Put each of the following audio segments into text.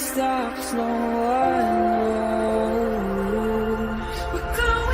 stops, no one knows. We're going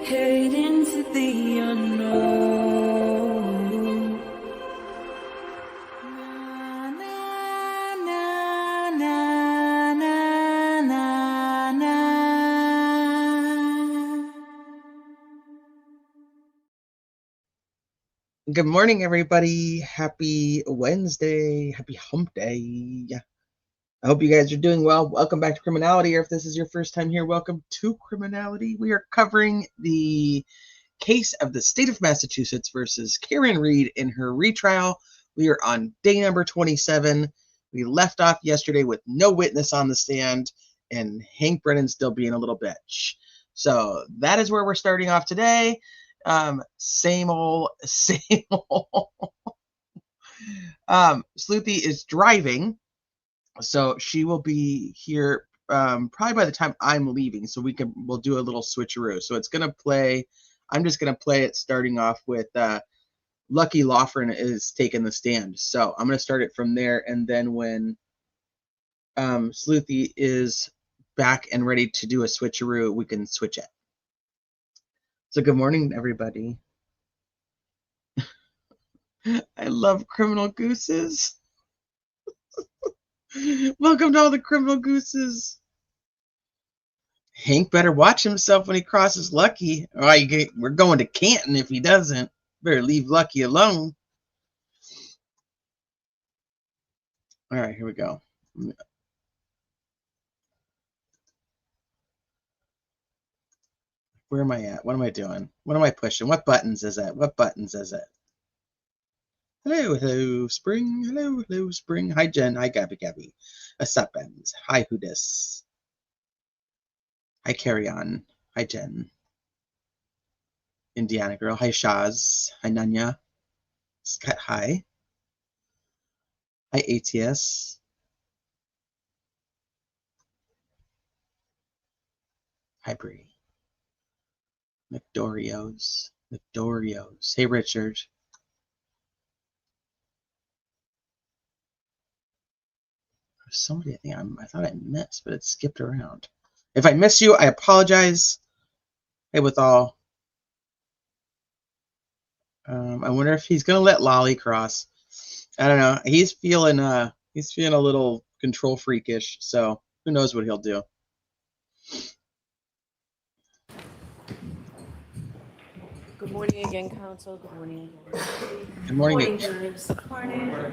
head into the unknown. Na, na, na, na, na, na, na. Good morning, everybody. Happy Wednesday. Happy hump day. I hope you guys are doing well. Welcome back to Criminality, or if this is your first time here, welcome to Criminality. We are covering the case of the state of Massachusetts versus Karen Reed in her retrial. We are on day number 27. We left off yesterday with no witness on the stand and Hank Brennan still being a little bitch. So that is where we're starting off today. Same old. Sleuthie is driving. So she will be here probably by the time I'm leaving, so we'll do a little switcheroo. So it's gonna play. I'm just gonna play it starting off with Lucky Lawford is taking the stand. So I'm gonna start it from there, and then when Sleuthie is back and ready to do a switcheroo, we can switch it. So good morning, everybody. I love criminal gooses. Welcome to all the criminal gooses. Hank better watch himself when he crosses Lucky. We're going to Canton if he doesn't. Better leave Lucky alone. All right, here we go. Where am I at? What am I doing? What am I pushing? What buttons is it? What buttons is it? Hello, hello, Spring. Hello, hello, Spring. Hi, Jen. Hi, Gabby. What's up, Benz? Hi, Hoodis. Hi, Carry On. Hi, Jen. Indiana Girl. Hi, Shaz. Hi, Nanya. Scott, hi. Hi, ATS. Hi, Bree. McDorios. Hey, Richard. Somebody I thought I missed, but it skipped around. If I miss you, I apologize. Hey, with all. I wonder if he's gonna let Lolly cross. I don't know. He's feeling a little control freakish, so who knows what he'll do. Good morning again, Council. Good morning again. Good morning. Jurors. Good morning.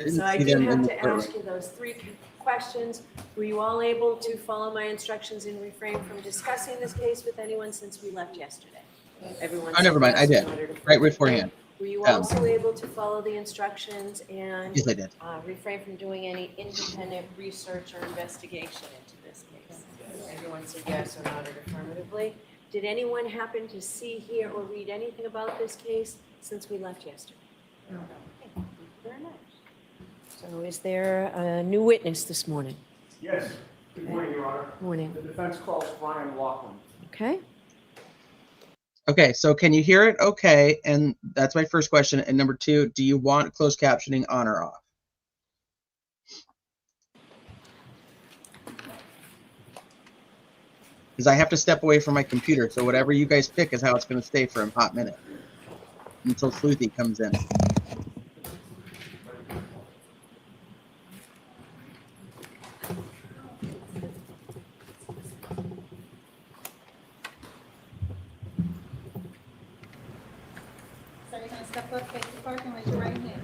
So I do have to ask you those 3 questions. Were you all able to follow my instructions and refrain from discussing this case with anyone since we left yesterday? Everyone. Oh, never mind. I did. Right beforehand. Were you also able to follow the instructions and yes, I did. Refrain from doing any independent research or investigation into this case? Everyone said yes or nodded affirmatively. Did anyone happen to see, hear, or read anything about this case since we left yesterday? No. Thank you very much. So is there a new witness this morning? Yes. Good morning, Your Honor. Morning. The defense calls Brian Laughlin. Okay. Okay, so can you hear it okay? And that's my first question. And number 2, do you want closed captioning on or off? Because I have to step away from my computer, so whatever you guys pick is how it's going to stay for a hot minute until Sleuthie comes in. So you're going to step up, face the clerk, and raise your right hand.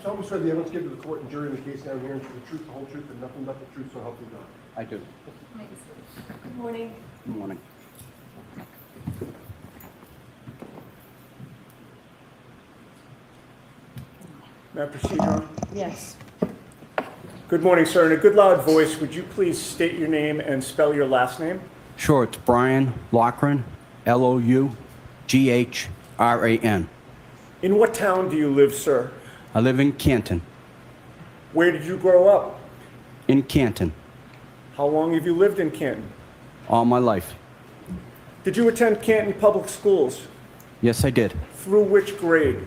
solemnly swear the evidence given to the court and jury in the case now hearing for the truth, the whole truth, and nothing but the truth, so help you God? I do. Good morning. Good morning. May I proceed, Your Honor? Yes. Good morning, sir. In a good loud voice, would you please state your name and spell your last name? Sure, it's Brian Loughran, Loughran. In what town do you live, sir? I live in Canton. Where did you grow up? In Canton, How long have you lived in Canton? all my life. Did you attend Canton Public Schools? Yes, I did. Through which grade?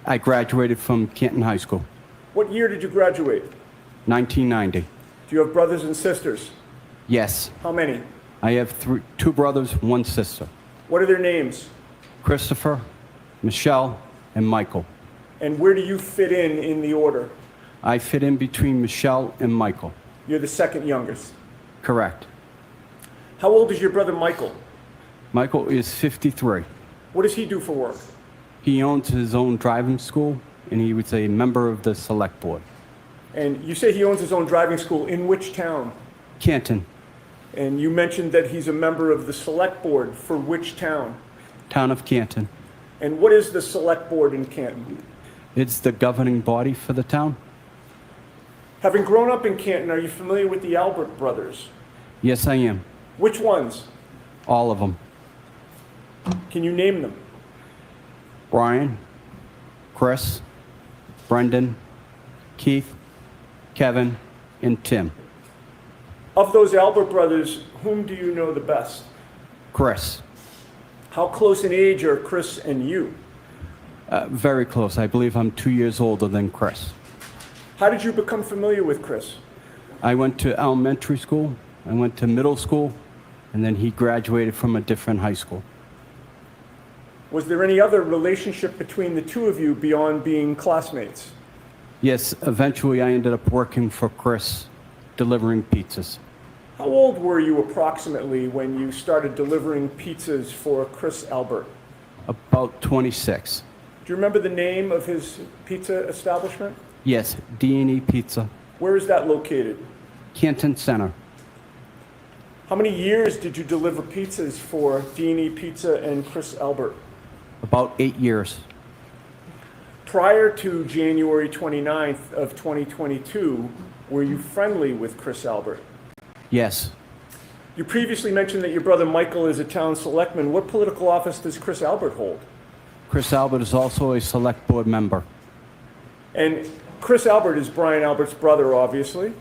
I graduated from Canton High School, What year did you graduate? 1990. Do you have brothers and sisters? Yes, How many? I have two brothers, one sister. What are their names? Christopher, Michelle, and Michael. And where do you fit in the order? I fit in between Michelle and Michael. You're the second youngest. Correct. How old is your brother Michael? Michael is 53. What does he do for work? He owns his own driving school, and he was a member of the select board. And you say he owns his own driving school. In which town? Canton, And you mentioned that he's a member of the select board for which town? town of Canton. And what is the select board in Canton? It's the governing body for the town. Having grown up in Canton, are you familiar with the Albert brothers? Yes, I am. Which ones? All of them. Can you name them? Brian, Chris, Brendan, Keith, Kevin, and Tim. Of those Albert brothers, whom do you know the best? Chris. How close in age are Chris and you? Very close. I believe I'm 2 years older than Chris. How did you become familiar with Chris? I went to elementary school, I went to middle school, and then he graduated from a different high school. Was there any other relationship between the two of you beyond being classmates? Yes, eventually I ended up working for Chris, delivering pizzas. How old were you approximately when you started delivering pizzas for Chris Albert? About 26. Do you remember the name of his pizza establishment? Yes, D&E Pizza, Where is that located? Canton Center. How many years did you deliver pizzas for D&E Pizza and Chris Albert? About 8 years. Prior to January 29th of 2022, were you friendly with Chris Albert? Yes, You previously mentioned that your brother Michael is a town selectman. What political office does Chris Albert hold? Chris Albert is also a select board member. And Chris Albert is Brian Albert's brother, obviously.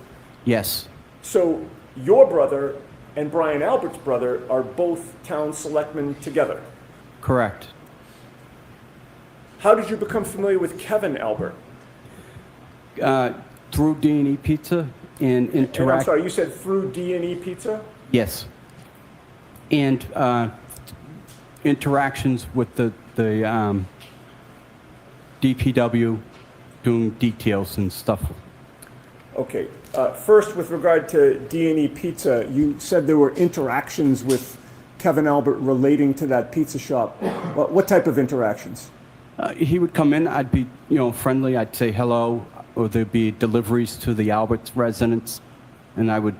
Yes, So your brother and Brian Albert's brother are both town selectmen together. correct. How did you become familiar with Kevin Albert? Through D&E Pizza and And I'm interact. sorry, you said through D&E Pizza? Yes. And interactions with the DPW, doing details and stuff. Okay. First, with regard to D&E Pizza, you said there were interactions with Kevin Albert relating to that pizza shop. What type of interactions? He would come in, I'd be, friendly, I'd say hello, or there'd be deliveries to the Alberts residents, and I would,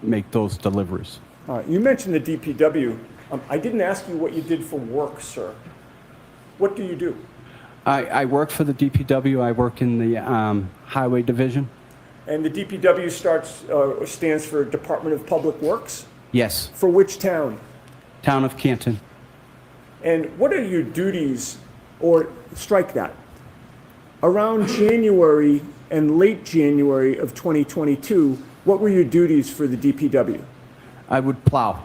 make those deliveries. You mentioned the DPW. I didn't ask you what you did for work, sir. What do you do? I work for the DPW, I work in the Highway Division. And the DPW stands for Department of Public Works? Yes, For which town? town of Canton. And what are your duties, or strike that, around January and late January of 2022, what were your duties for the DPW? I would plow.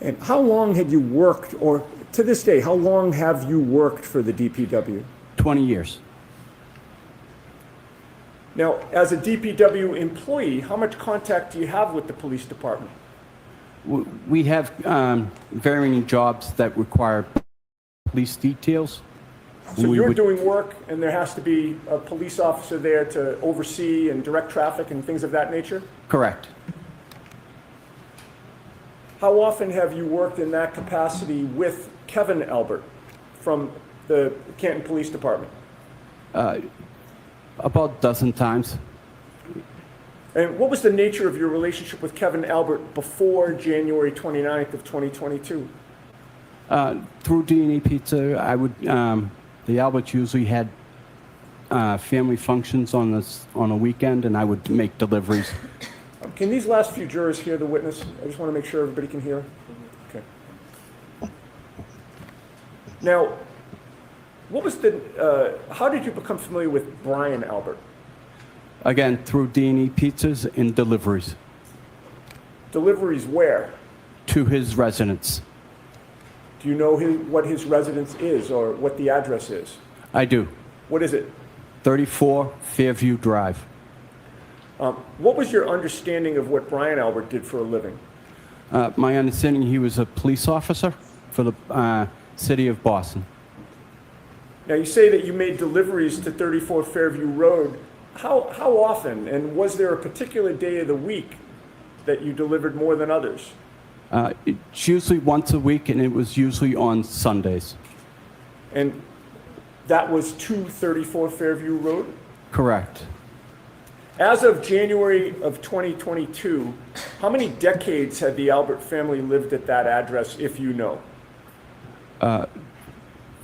And how long had you worked, or to this day, how long have you worked for the DPW? 20 years. Now, as a DPW employee, how much contact do you have with the police department? We have varying jobs that require police details. So We you're would- doing work, and there has to be a police officer there to oversee and direct traffic and things of that nature? Correct. How often have you worked in that capacity with Kevin Albert from the Canton Police Department? About a dozen times. And what was the nature of your relationship with Kevin Albert before January 29th of 2022? Through D&E Pizza, I would, the Alberts usually had family functions on a weekend, and I would make deliveries. Can these last few jurors hear the witness? I just want to make sure everybody can hear. Okay. Now, what was how did you become familiar with Brian Albert? Again, through D&E Pizzas and deliveries Deliveries where? to his residence. Do you know what his residence is or what the address is? I do. What is it? 34 Fairview Drive. What was your understanding of what Brian Albert did for a living? My understanding, he was a police officer for the city of Boston. Now, you say that you made deliveries to 34 Fairview Road. How often, and was there a particular day of the week that you delivered more than others? It's usually once a week, and it was usually on Sundays. And that was to 34 Fairview Road? Correct. As of January of 2022, how many decades had the Albert family lived at that address, if you know? As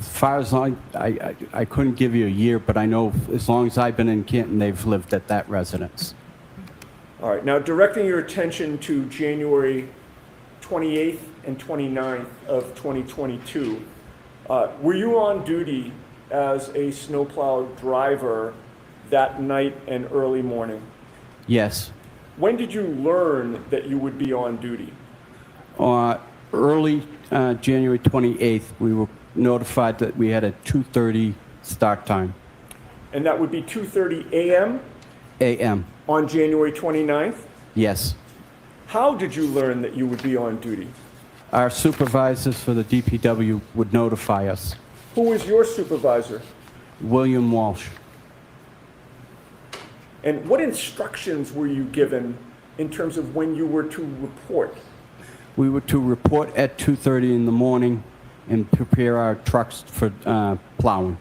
far as I couldn't give you a year, but I know as long as I've been in Canton, they've lived at that residence. All right, now directing your attention to January 28th and 29th of 2022, were you on duty as a snowplow driver that night and early morning? Yes. When did you learn that you would be on duty? Early January 28th, we were notified that we had a 2:30 start time. And that would be 2:30 a.m. A.M. on January 29th? Yes. How did you learn that you would be on duty? Our supervisors for the DPW would notify us. Who was your supervisor? William Walsh. And what instructions were you given in terms of when you were to report? We were to report at 2:30 in the morning and prepare our trucks for plowing.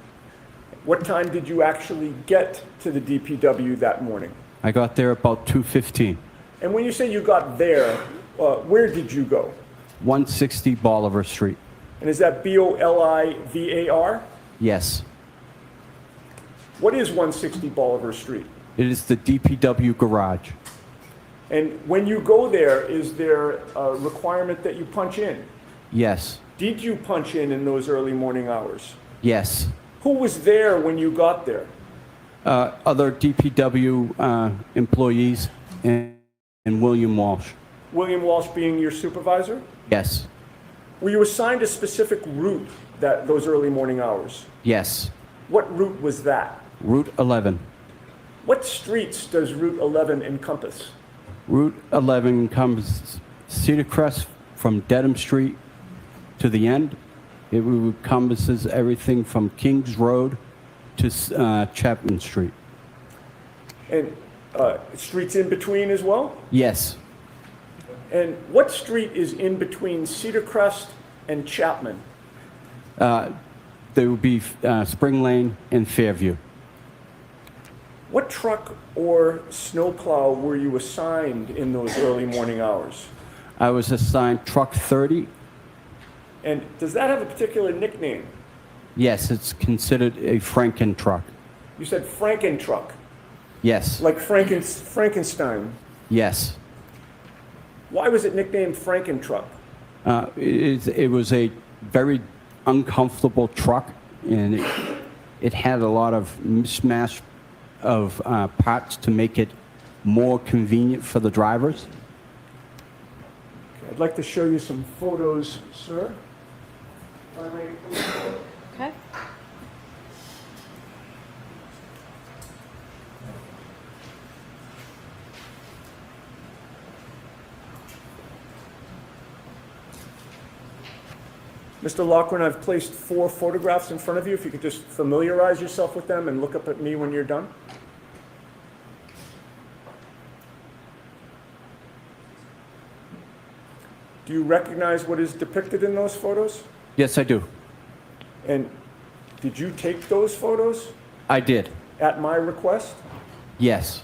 What time did you actually get to the DPW that morning? I got there about 2:15. And when you say you got there, where did you go? 160 Bolivar Street. And is that Bolivar? Yes. What is 160 Bolivar Street? It is the DPW garage. And when you go there, is there a requirement that you punch in? Yes. Did you punch in those early morning hours? Yes. Who was there when you got there? Other DPW employees and William Walsh. William Walsh being your supervisor? Yes. Were you assigned a specific route those early morning hours? Yes. What route was that? Route 11. What streets does Route 11 encompass? Route 11 encompasses Cedar Crest from Dedham Street to the end. It encompasses everything from Kings Road to Chapman Street. And streets in between as well? Yes. And what street is in between Cedar Crest and Chapman? There would be Spring Lane and Fairview. What truck or snowplow were you assigned in those early morning hours? I was assigned Truck 30. And does that have a particular nickname? Yes, it's considered a Franken truck. You said Franken truck, Yes. like Frankenstein. Yes. Why was it nicknamed Franken truck? It was a very uncomfortable truck, and it had a lot of mismatch of parts to make it more convenient for the drivers. I'd like to show you some photos, sir. Okay. Mr. Loughran, I've placed 4 photographs in front of you. If you could just familiarize yourself with them and look up at me when you're done. Do you recognize what is depicted in those photos? Yes, I do. And did you take those photos? I did. at my request? Yes.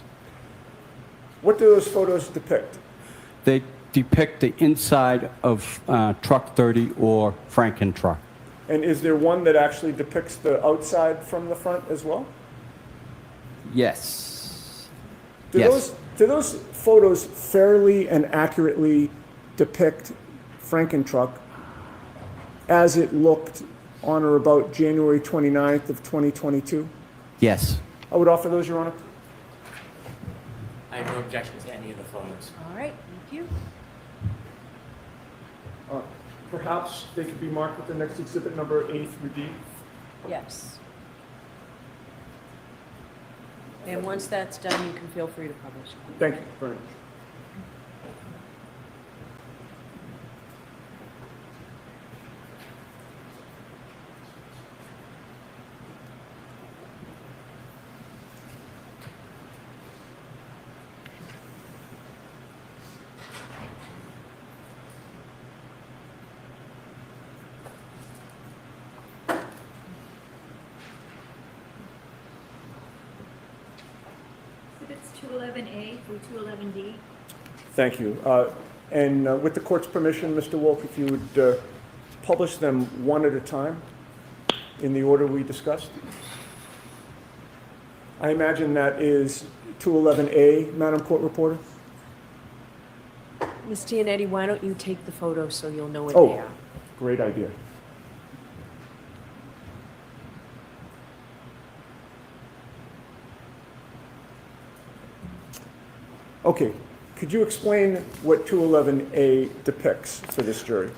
What do those photos depict? They depict the inside of truck 30 or Franken truck. And is there one that actually depicts the outside from the front as well? Yes. Do Yes. those photos fairly and accurately depict Franken truck as it looked on or about January 29th of 2022? Yes. I would offer those, Your Honor. I have no objection to any of the photos. All right, thank you. Perhaps they could be marked with the next exhibit number A through D. Yes. And once that's done, you can feel free to publish. Thank you very much. Exhibits 211A through 211D. Thank you. And with the court's permission, Mr. Wolk, if you would publish them one at a time in the order we discussed. I imagine that is 211A, Madam Court Reporter? Ms. Gianetti, why don't you take the photos so you'll know what Oh. they are? Great idea. Okay, could you explain what 211A depicts for this jury?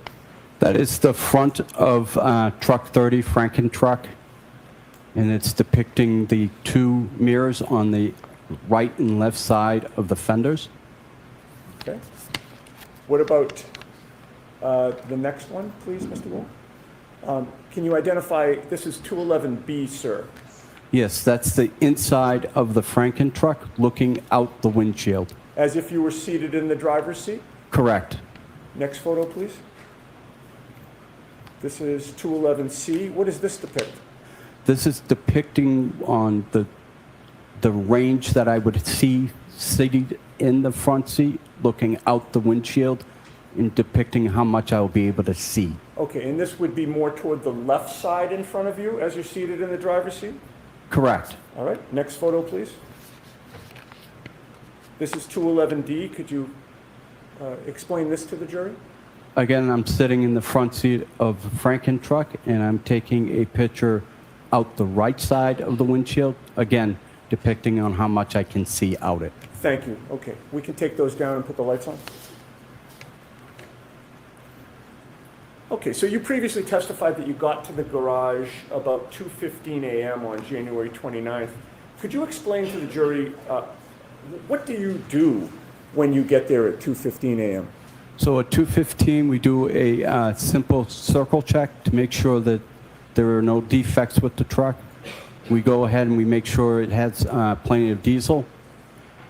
That is the front of truck 30, Franken truck, and it's depicting the two mirrors on the right and left side of the fenders. Okay. What about the next one, please, Mr. Wolf? Can you identify, this is 211B, sir. Yes, that's the inside of the Franken truck looking out the windshield. As if you were seated in the driver's seat? Correct. Next photo, please. This is 211C. What does this depict? This is depicting on the range that I would see seated in the front seat, looking out the windshield, and depicting how much I will be able to see. Okay, and this would be more toward the left side in front of you as you're seated in the driver's seat? Correct. All right, next photo, please. This is 211D. Could you explain this to the jury? Again, I'm sitting in the front seat of the Franken truck, and I'm taking a picture out the right side of the windshield, again, depicting on how much I can see out it. Thank you. Okay, we can take those down and put the lights on. Okay, so you previously testified that you got to the garage about 2:15 a.m. on January 29th. Could you explain to the jury, what do you do when you get there at 2:15 a.m.? So at 2:15, we do a simple circle check to make sure that there are no defects with the truck. We go ahead and we make sure it has plenty of diesel.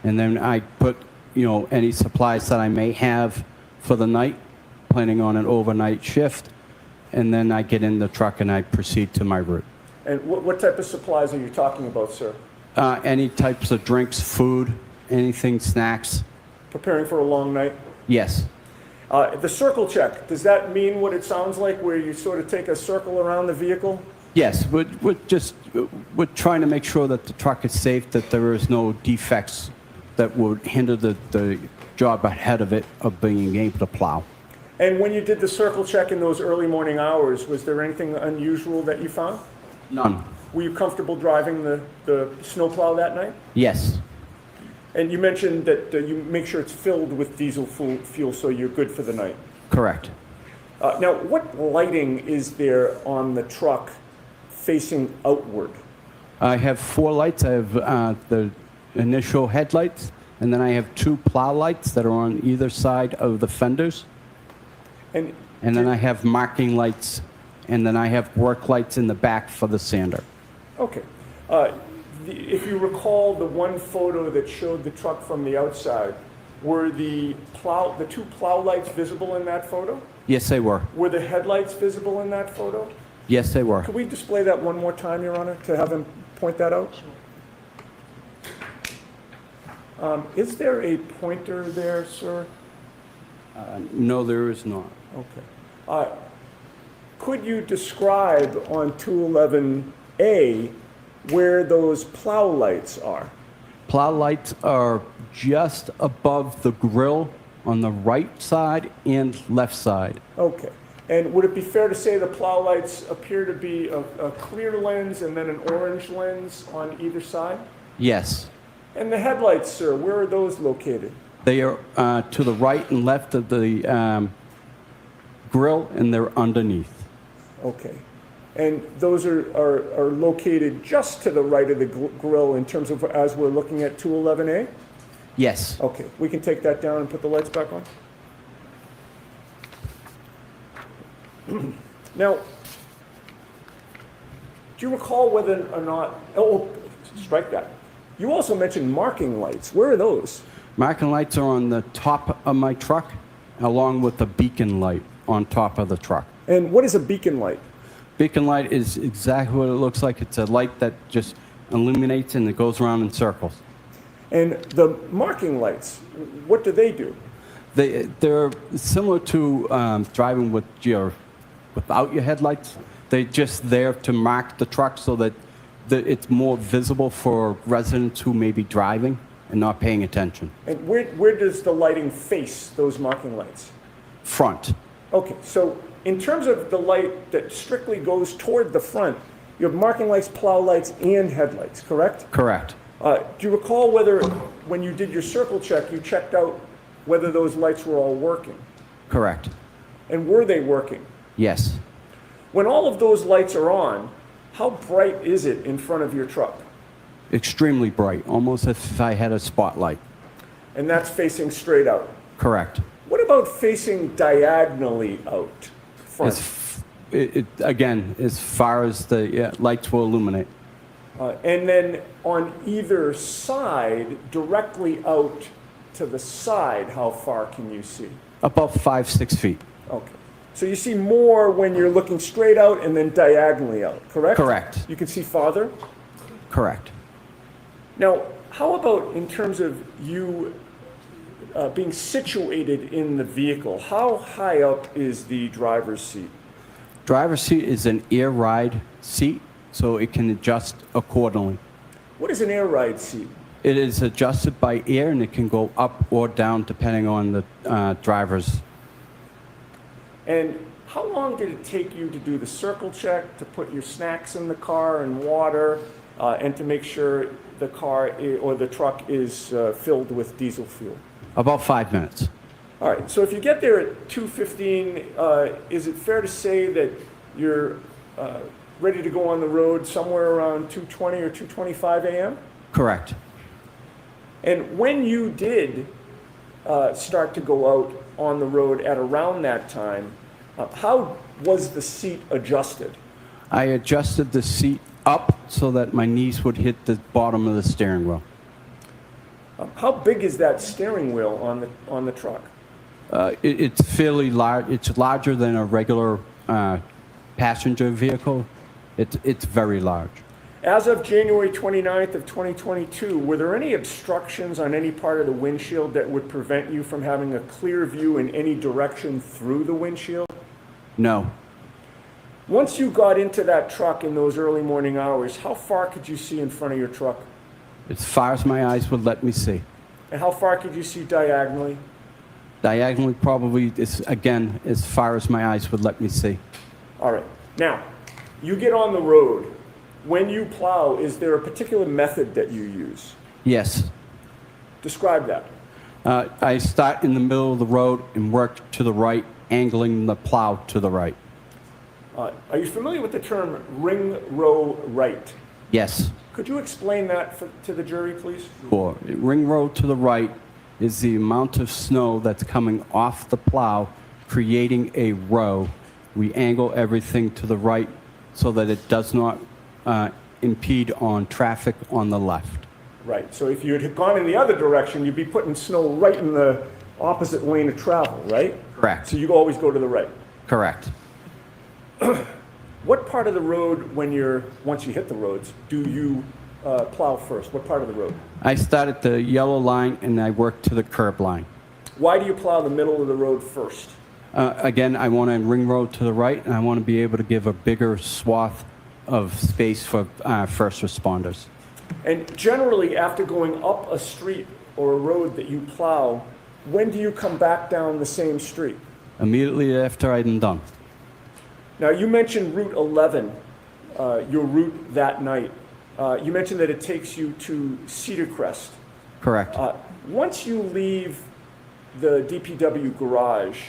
And then I put, any supplies that I may have for the night, planning on an overnight shift. And then I get in the truck and I proceed to my route. And what type of supplies are you talking about, sir? Any types of drinks, food, anything, snacks. Preparing for a long night? Yes. The circle check, does that mean what it sounds like, where you sort of take a circle around the vehicle? Yes, we're trying to make sure that the truck is safe, that there is no defects that would hinder the job ahead of it of being able to plow. And when you did the circle check in those early morning hours, was there anything unusual that you found? None. Were you comfortable driving the snowplow that night? Yes. And you mentioned that you make sure it's filled with diesel fuel so you're good for the night. Correct. Now, what lighting is there on the truck facing outward? I have 4 lights. I have the initial headlights, and then I have 2 plow lights that are on either side of the fenders. And And then I have marking lights, and then I have work lights in the back for the sander. Okay. If you recall the one photo that showed the truck from the outside, were the 2 plow lights visible in that photo? Yes, they were. Were the headlights visible in that photo? Yes, they were. Could we display that one more time, Your Honor, to have him point that out? Is there a pointer there, sir? No, there is not. Okay. Could you describe on 211A where those plow lights are? Plow lights are just above the grill on the right side and left side. Okay. And would it be fair to say the plow lights appear to be a clear lens and then an orange lens on either side? Yes. And the headlights, sir, where are those located? They are to the right and left of the grill, and they're underneath. Okay. And those are located just to the right of the grill in terms of as we're looking at 211A? Yes. Okay, we can take that down and put the lights back on? Now, do you recall whether or not, oh, strike that. You also mentioned marking lights. Where are those? Marking lights are on the top of my truck, along with the beacon light on top of the truck. And what is a beacon light? Beacon light is exactly what it looks like. It's a light that just illuminates and it goes around in circles. And the marking lights, what do they do? They're similar to driving without your headlights. They're just there to mark the truck so that it's more visible for residents who may be driving and not paying attention. And where does the lighting face those marking lights? Front. Okay, so in terms of the light that strictly goes toward the front, you have marking lights, plow lights, and headlights, correct? Correct. Do you recall whether, when you did your circle check, you checked out whether those lights were all working? Correct. And were they working? Yes. When all of those lights are on, how bright is it in front of your truck? Extremely bright, almost as if I had a spotlight. And that's facing straight out. Correct. What about facing diagonally out front? Again, as far as the lights will illuminate. And then on either side, directly out to the side, how far can you see? About 5-6 feet. Okay. So you see more when you're looking straight out and then diagonally out, correct? Correct. You can see farther? Correct. Now, how about in terms of you being situated in the vehicle? How high up is the driver's seat? Driver's seat is an air ride seat, so it can adjust accordingly. What is an air ride seat? It is adjusted by air, and it can go up or down depending on the driver's. And how long did it take you to do the circle check, to put your snacks in the car and water, and to make sure the car or the truck is filled with diesel fuel? About 5 minutes. All right, so if you get there at 2:15, is it fair to say that you're ready to go on the road somewhere around 2:20 or 2:25 a.m.? Correct. And when you did start to go out on the road at around that time, how was the seat adjusted? I adjusted the seat up so that my knees would hit the bottom of the steering wheel. How big is that steering wheel on the truck? It's fairly large. It's larger than a regular passenger vehicle. It's very large. As of January 29th of 2022, were there any obstructions on any part of the windshield that would prevent you from having a clear view in any direction through the windshield? No. Once you got into that truck in those early morning hours, how far could you see in front of your truck? As far as my eyes would let me see. And how far could you see diagonally? Diagonally, probably, again, as far as my eyes would let me see. All right. Now, you get on the road. When you plow, is there a particular method that you use? Yes. Describe that. I start in the middle of the road and work to the right, angling the plow to the right. Are you familiar with the term ring row right? Yes. Could you explain that to the jury, please? Or ring row to the right is the amount of snow that's coming off the plow, creating a row. We angle everything to the right so that it does not impede on traffic on the left. Right. So if you had gone in the other direction, you'd be putting snow right in the opposite lane of travel, right? Correct. So you always go to the right. Correct. What part of the road, once you hit the roads, do you plow first? What part of the road? I start at the yellow line and I work to the curb line. Why do you plow the middle of the road first? Again, I want a ring road to the right, and I want to be able to give a bigger swath of space for first responders. And generally, after going up a street or a road that you plow, when do you come back down the same street? Immediately after I'm done. Now, you mentioned Route 11, your route that night. You mentioned that it takes you to Cedar Crest. Correct. Once you leave the DPW garage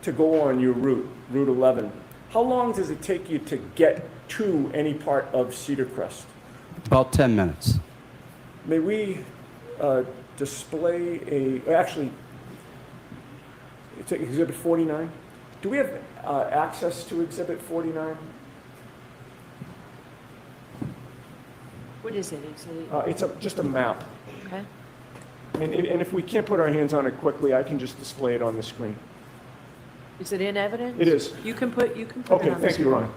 to go on your route, Route 11, how long does it take you to get to any part of Cedar Crest? About 10 minutes. May we display actually, it's Exhibit 49. Do we have access to Exhibit 49? What is it? It's just a map. Okay. And if we can't put our hands on it quickly, I can just display it on the screen. Is it in evidence? It is. You can put it Okay, on the thank you, screen.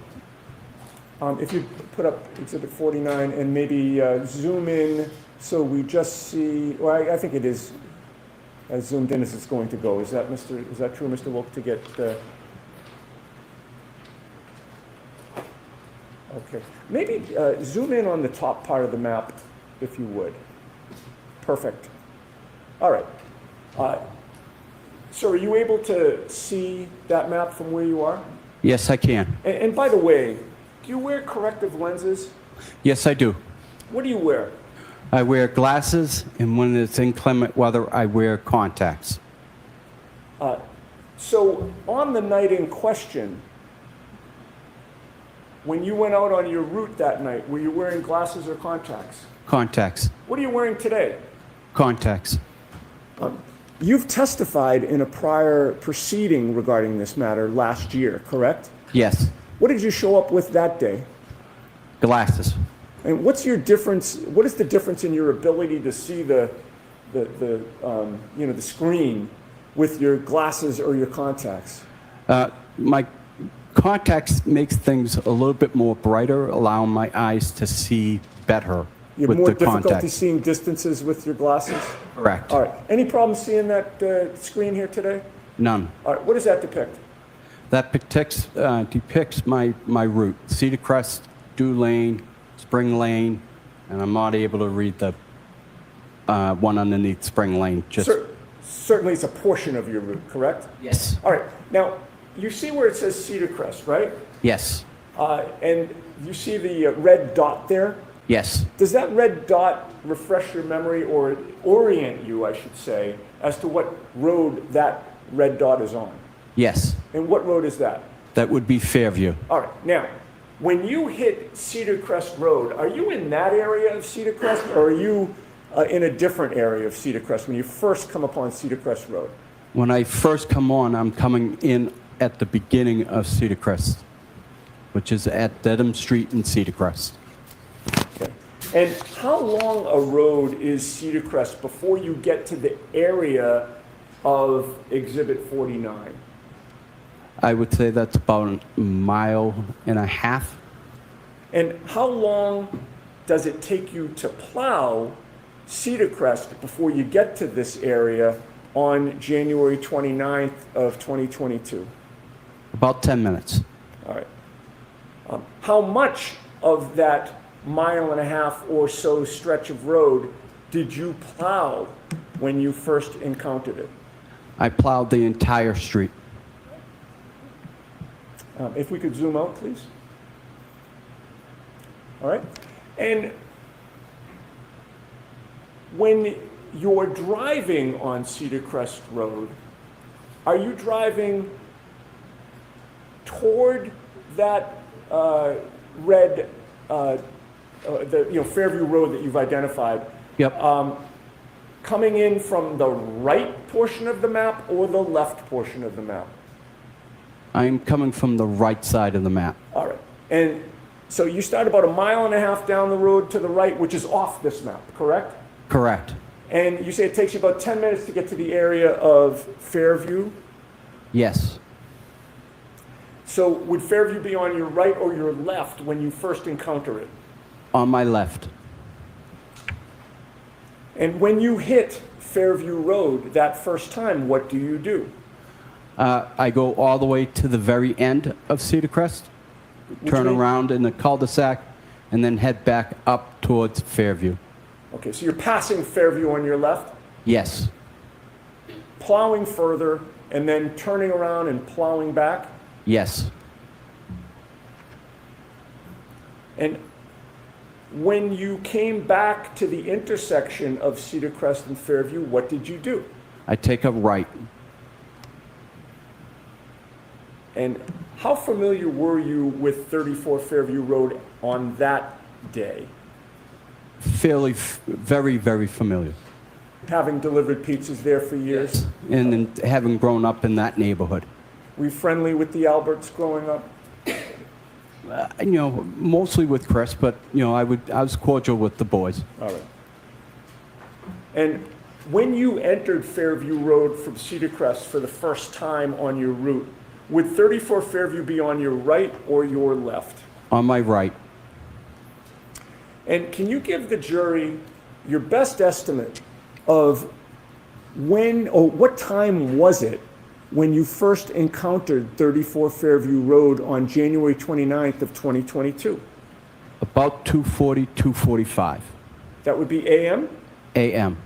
Ron. If you put up Exhibit 49 and maybe zoom in so we just see, well, I think it is as zoomed in as it's going to go. Is that true, Mr. Wilk, to get okay. Maybe zoom in on the top part of the map, if you would. Perfect. All right. So are you able to see that map from where you are? Yes, I can. And by the way, do you wear corrective lenses? Yes, I do. What do you wear? I wear glasses, and when it's inclement weather, I wear contacts. So on the night in question, when you went out on your route that night, were you wearing glasses or contacts? Contacts. What are you wearing today? Contacts. You've testified in a prior proceeding regarding this matter last year, correct? Yes. What did you show up with that day? Glasses. And what's your difference? What is the difference in your ability to see the screen with your glasses or your contacts? My contacts makes things a little bit more brighter, allowing my eyes to see better You have with more the difficulty contacts. seeing distances with your glasses? Correct. All right. Any problem seeing that screen here today? None. All right. What does that depict? That depicts my route. Cedar Crest, Dew Lane, Spring Lane, and I'm not able to read the one underneath Spring Lane. Just Certainly it's a portion of your route, correct? Yes. All right. Now, you see where it says Cedar Crest, right? Yes. And you see the red dot there? Yes. Does that red dot refresh your memory or orient you, I should say, as to what road that red dot is on? Yes. And what road is that? That would be Fairview. All right. Now, when you hit Cedar Crest Road, are you in that area of Cedar Crest, or are you in a different area of Cedar Crest when you first come upon Cedar Crest Road? When I first come on, I'm coming in at the beginning of Cedar Crest, which is at Dedham Street in Cedar Crest. Okay. And how long a road is Cedar Crest before you get to the area of Exhibit 49? I would say that's about a mile and a half. And how long does it take you to plow Cedar Crest before you get to this area on January 29th of 2022? About 10 minutes. All right. How much of that mile and a half or so stretch of road did you plow when you first encountered it? I plowed the entire street. If we could zoom out, please. All right. And when you're driving on Cedar Crest Road, are you driving toward that red, Fairview Road that you've identified? Yep. Coming in from the right portion of the map or the left portion of the map? I'm coming from the right side of the map. All right. And so you start about a mile and a half down the road to the right, which is off this map, correct? Correct. And you say it takes you about 10 minutes to get to the area of Fairview? Yes. So would Fairview be on your right or your left when you first encounter it? On my left. And when you hit Fairview Road that first time, what do you do? I go all the way to the very end of Cedar Crest, turn way? around in the cul-de-sac, and then head back up towards Fairview. Okay, so you're passing Fairview on your left, Yes, plowing further, and then turning around and plowing back? yes. And when you came back to the intersection of Cedar Crest and Fairview, what did you do? I take a right. And how familiar were you with 34 Fairview Road on that day, Very, very familiar. having delivered pizzas there for years? And then having grown up in that neighborhood. Were you friendly with the Alberts growing up? Mostly with Chris, but, I was cordial with the boys. All right. And when you entered Fairview Road from Cedar Crest for the first time on your route, would 34 Fairview be on your right or your left? On my right, And can you give the jury your best estimate of when, or what time was it when you first encountered 34 Fairview Road on January 29th of 2022? about 2:40, 2:45 That would be AM? a.m.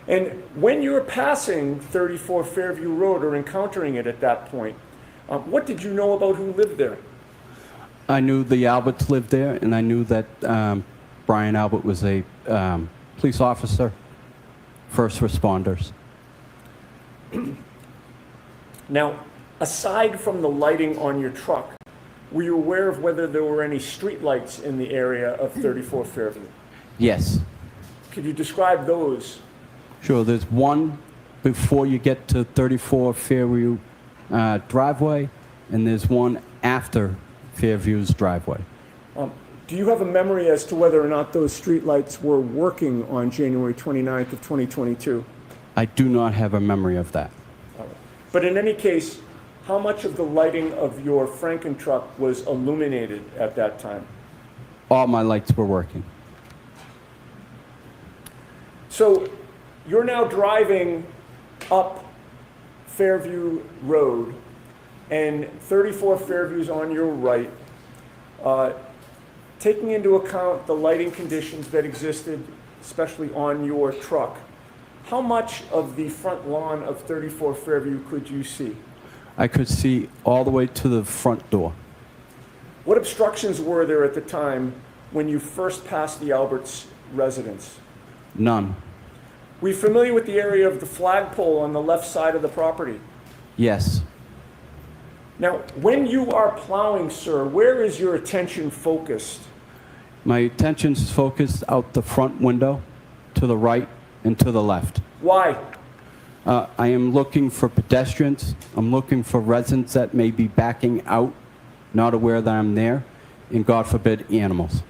And when you were passing 34 Fairview Road or encountering it at that point, what did you know about who lived there? I knew the Alberts lived there, and I knew that Brian Albert was a police officer, first responders. Now, aside from the lighting on your truck, were you aware of whether there were any streetlights in the area of 34 Fairview? Yes, Could you describe those? sure. There's one before you get to 34 Fairview driveway, and there's one after Fairview's driveway. Do you have a memory as to whether or not those streetlights were working on January 29th of 2022? I do not have a memory of that. But in any case, how much of the lighting of your Franken truck was illuminated at that time? All my lights were working. So you're now driving up Fairview Road, and 34 Fairview's on your right. Taking into account the lighting conditions that existed, especially on your truck, how much of the front lawn of 34 Fairview could you see? I could see all the way to the front door. What obstructions were there at the time when you first passed the Alberts residence? None. Were you familiar with the area of the flagpole on the left side of the property? Yes. Now, when you are plowing, sir, where is your attention focused? My attention's focused out the front window, to the right and to the left. Why? I am looking for pedestrians. I'm looking for residents that may be backing out, not aware that I'm there, and God forbid, animals.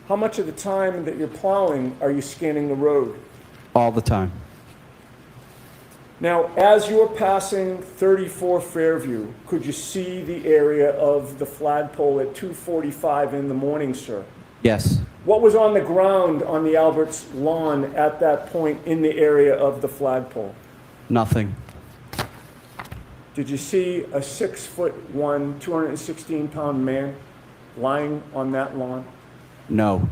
How much of the time that you're plowing are you scanning the road? All the time. Now, as you're passing 34 Fairview, could you see the area of the flagpole at 2:45 in the morning, sir? Yes. What was on the ground on the Alberts lawn at that point in the area of the flagpole? Nothing. Did you see a 6'1", 216-pound man lying on that lawn? No.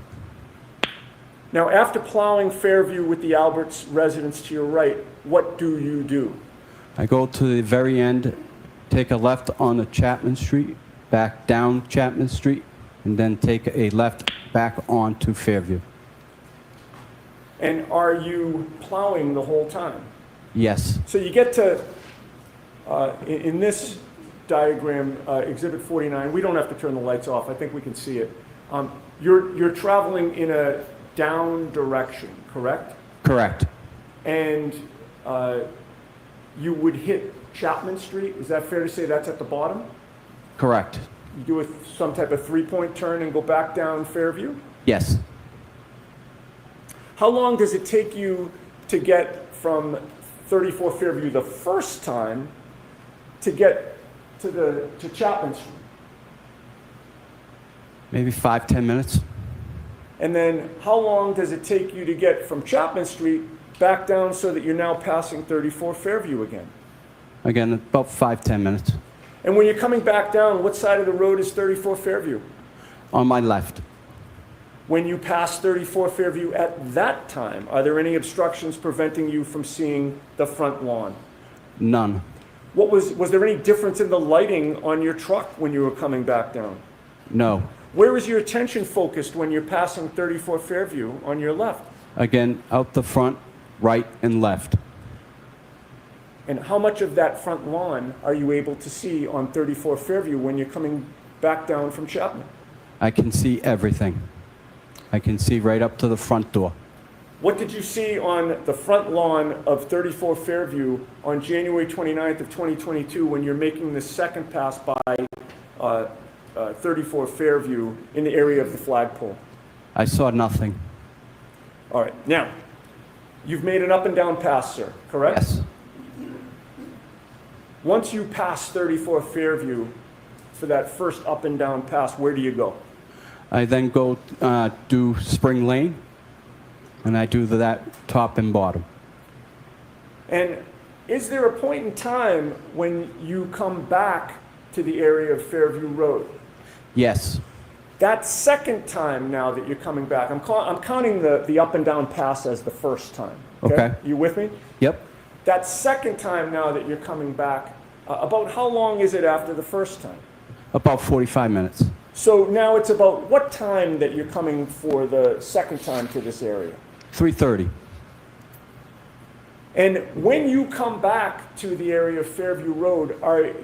Now, after plowing Fairview with the Alberts residence to your right, what do you do? I go to the very end, take a left on Chapman Street, back down Chapman Street, and then take a left back onto Fairview. And are you plowing the whole time? Yes. So you get to, in this diagram, Exhibit 49, we don't have to turn the lights off, I think we can see it. You're traveling in a down direction, correct? Correct. And you would hit Chapman Street, is that fair to say that's at the bottom? Correct. You do some type of three-point turn and go back down Fairview? Yes. How long does it take you to get from 34 Fairview the first time to get to Chapman Street? Maybe 5-10 minutes. And then how long does it take you to get from Chapman Street back down so that you're now passing 34 Fairview again? Again, about 5-10 minutes. And when you're coming back down, what side of the road is 34 Fairview? On my left. When you pass 34 Fairview at that time, are there any obstructions preventing you from seeing the front lawn? None. Was there any difference in the lighting on your truck when you were coming back down? No. Where is your attention focused when you're passing 34 Fairview on your left? Again, out the front, right and left. And how much of that front lawn are you able to see on 34 Fairview when you're coming back down from Chapman? I can see everything. I can see right up to the front door. What did you see on the front lawn of 34 Fairview on January 29th of 2022 when you're making the second pass by 34 Fairview in the area of the flagpole? I saw nothing. All right, now, you've made an up and down pass, sir, correct? Yes. Once you pass 34 Fairview for that first up and down pass, where do you go? I then go do Spring Lane, and I do that top and bottom. And is there a point in time when you come back to the area of Fairview Road? Yes. That second time now that you're coming back, I'm counting the up and down pass as the first time. Okay. You with me? Yep. That second time now that you're coming back, about how long is it after the first time? About 45 minutes. So now it's about what time that you're coming for the second time to this area? 3:30. And when you come back to the area of Fairview Road,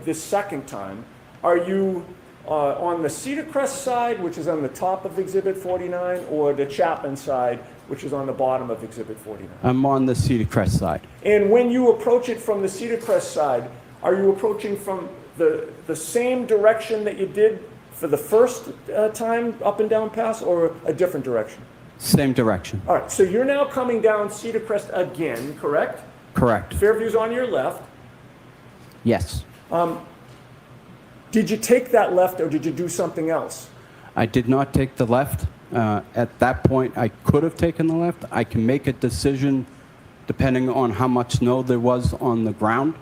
this second time, are you on the Cedar Crest side, which is on the top of Exhibit 49, or the Chapman side, which is on the bottom of Exhibit 49? I'm on the Cedar Crest side. And when you approach it from the Cedar Crest side, are you approaching from the same direction that you did for the first time up and down pass, or a different direction? Same direction. All right, so you're now coming down Cedar Crest again, correct? Correct. Fairview's on your left. Yes. Did you take that left, or did you do something else? I did not take the left. At that point, I could have taken the left. I can make a decision depending on how much snow there was on the ground.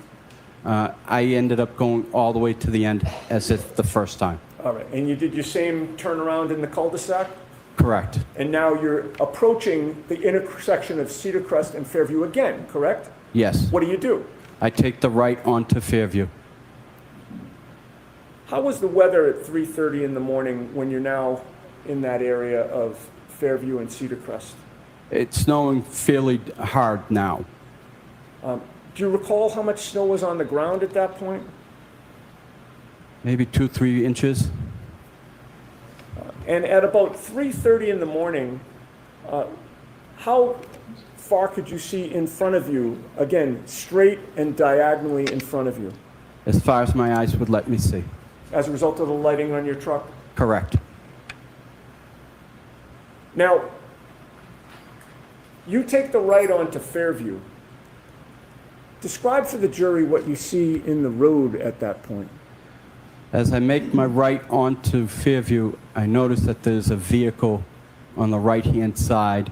I ended up going all the way to the end as if the first time. All right, and you did your same turnaround in the cul-de-sac? Correct. And now you're approaching the intersection of Cedar Crest and Fairview again, correct? Yes. What do? I take the right onto Fairview. How was the weather at 3:30 in the morning when you're now in that area of Fairview and Cedar Crest? It's snowing fairly hard now. Do you recall how much snow was on the ground at that point? Maybe 2-3 inches. And at about 3:30 in the morning, how far could you see in front of you, again, straight and diagonally in front of you, As far as my eyes would let me see. as a result of the lighting on your truck? Correct. Now, you take the right onto Fairview. Describe for the jury what you see in the road at that point. As I make my right onto Fairview, I notice that there's a vehicle on the right-hand side,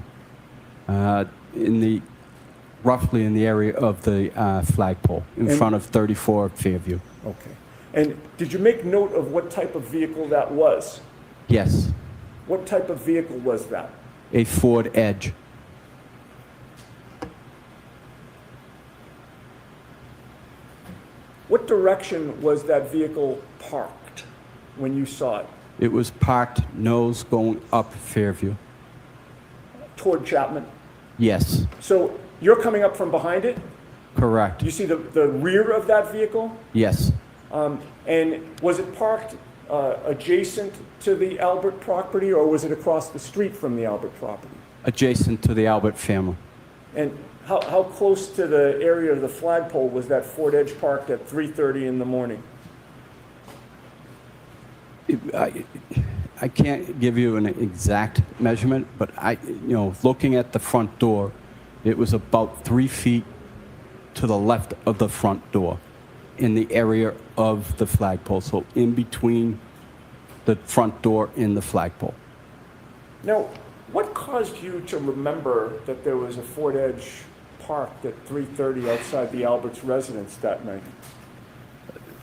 roughly in the area of the flagpole, in front of 34 Fairview. Okay. And did you make note of what type of vehicle that was? Yes, What type of vehicle was that? a Ford Edge. What direction was that vehicle parked when you saw it? It was parked nose going up Fairview. Toward Chapman? Yes, So you're coming up from behind it? correct. You see the rear of that vehicle? Yes, And was it parked adjacent to the Albert property, or was it across the street from the Albert property? adjacent to the Albert family. And how close to the area of the flagpole was that Ford Edge parked at 3:30 in the morning? I can't give you an exact measurement, but looking at the front door, it was about 3 feet to the left of the front door in the area of the flagpole, so in between the front door and the flagpole. Now, What caused you to remember that there was a Ford Edge parked at 3:30 outside the Alberts residence that night?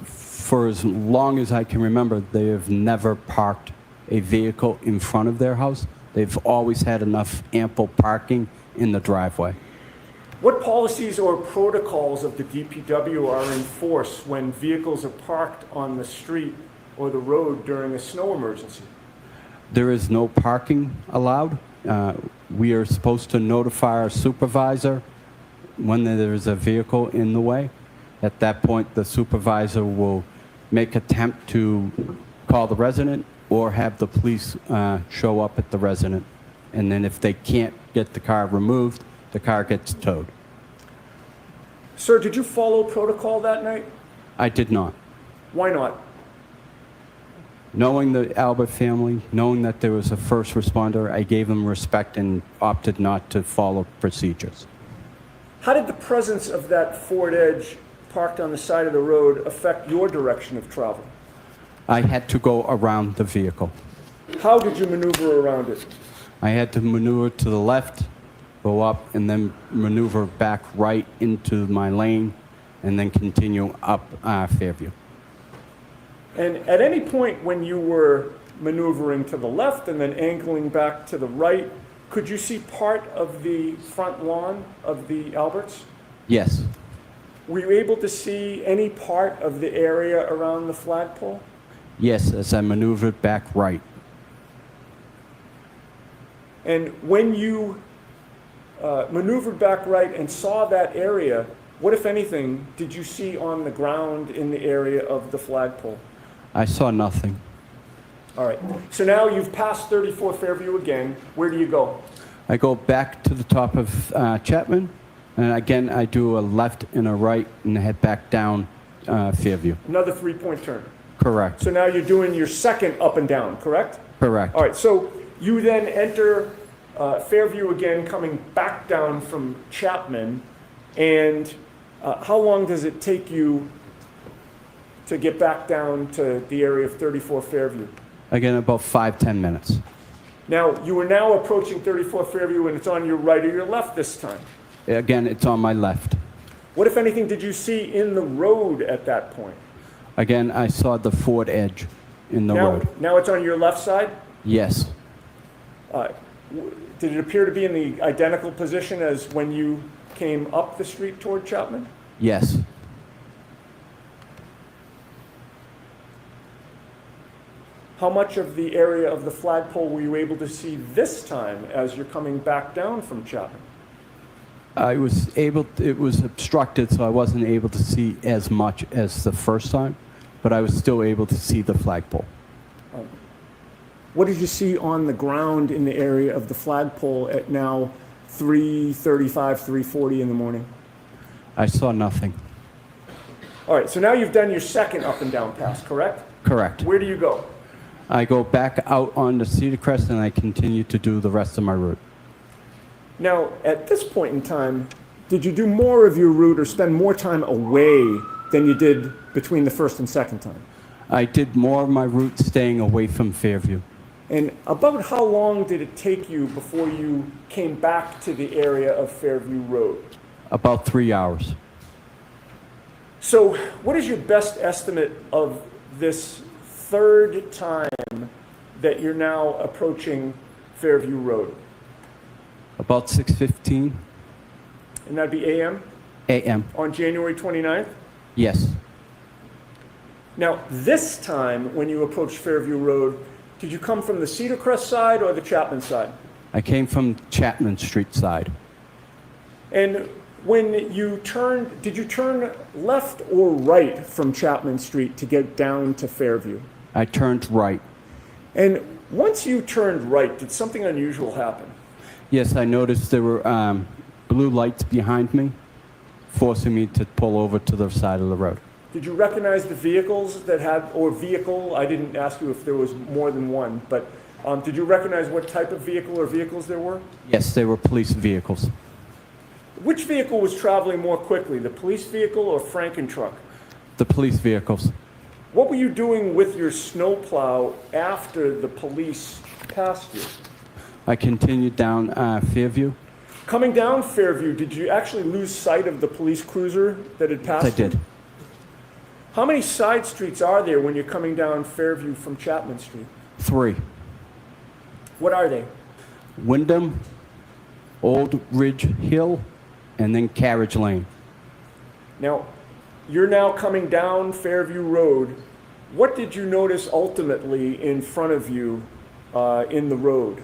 For as long as I can remember, they have never parked a vehicle in front of their house. They've always had enough ample parking in the driveway. What policies or protocols of the DPW are in force when vehicles are parked on the street or the road during a snow emergency? There is no parking allowed. We are supposed to notify our supervisor when there is a vehicle in the way. At that point, the supervisor will make attempt to call the resident or have the police show up at the resident. And then if they can't get the car removed, the car gets towed. Sir, did you follow protocol that night? I did not. Why not? Knowing the Albert family, knowing that there was a first responder, I gave them respect and opted not to follow procedures. How did the presence of that Ford Edge parked on the side of the road affect your direction of travel? I had to go around the vehicle. How did you maneuver around it? I had to maneuver to the left, go up, and then maneuver back right into my lane, and then continue up Fairview. And at any point when you were maneuvering to the left and then angling back to the right, could you see part of the front lawn of the Alberts? Yes. Were you able to see any part of the area around the flagpole? Yes, as I maneuvered back right. And when you maneuvered back right and saw that area, what, if anything, did you see on the ground in the area of the flagpole? I saw nothing. All right. So now you've passed 34 Fairview again. Where do you go? I go back to the top of Chapman, and again I do a left and a right and head back down Fairview. Another 3-point turn. Correct. So now you're doing your second up and down, correct? Correct. All right. So you then enter Fairview again, coming back down from Chapman. And how long does it take you to get back down to the area of 34 Fairview? Again, about 5-10 minutes. Now, you are now approaching 34 Fairview, and it's on your right or your left this time. Again, it's on my left. What, if anything, did you see in the road at that point? Again, I saw the Ford Edge in the road. Now it's on your left side? Yes. Did it appear to be in the identical position as when you came up the street toward Chapman? Yes. How much of the area of the flagpole were you able to see this time as you're coming back down from Chapman? It was obstructed, so I wasn't able to see as much as the first time, but I was still able to see the flagpole. What did you see on the ground in the area of the flagpole at now 3:35, 3:40 in the morning? I saw nothing. All right, so now you've done your second up and down pass, correct? Correct. Where do you go? I go back out onto Cedar Crest and I continue to do the rest of my route. Now, at this point in time, did you do more of your route or spend more time away than you did between the first and second time? I did more of my route staying away from Fairview. And about how long did it take you before you came back to the area of Fairview Road? About 3 hours. So what is your best estimate of this third time that you're now approaching Fairview Road? About 6:15 And that'd be AM a.m. on January 29th? Yes. Now, this time when you approached Fairview Road, did you come from the Cedar Crest side or the Chapman side? I came from Chapman Street side. And when you turned, did you turn left or right from Chapman Street to get down to Fairview? I turned right. And once you turned right, did something unusual happen? Yes, I noticed there were blue lights behind me, forcing me to pull over to the side of the road. Did you recognize the vehicles that had, or vehicle? I didn't ask you if there was more than one, but did you recognize what type of vehicle or vehicles there were? Yes, they were police vehicles. Which vehicle was traveling more quickly, the police vehicle or Franken truck? The police vehicles. What were you doing with your snowplow after the police passed you? I continued down Fairview. Coming down Fairview, did you actually lose sight of the police cruiser that had passed I you? did. How many side streets are there when you're coming down Fairview from Chapman Street? 3. What are they? Wyndham, Old Ridge Hill, and then Carriage Lane. Now, you're now coming down Fairview Road. What did you notice ultimately in front of you in the road?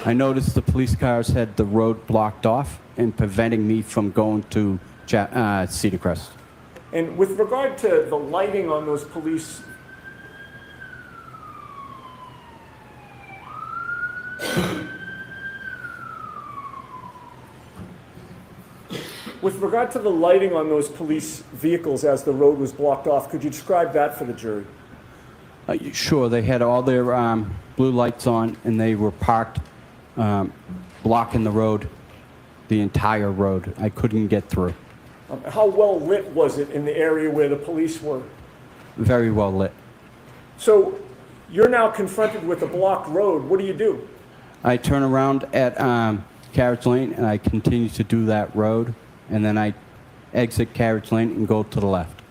I noticed the police cars had the road blocked off and preventing me from going to Cedar Crest. And with regard to the lighting on those police... With regard to the lighting on those police vehicles as the road was blocked off, could you describe that for the jury? Sure, they had all their blue lights on, and they were parked blocking the road, the entire road. I couldn't get through. How well lit was it in the area where the police were? Very well lit. So you're now confronted with a blocked road. What do? I turn around at Carriage Lane, and I continue to do that road, and then I exit Carriage Lane and go to the left.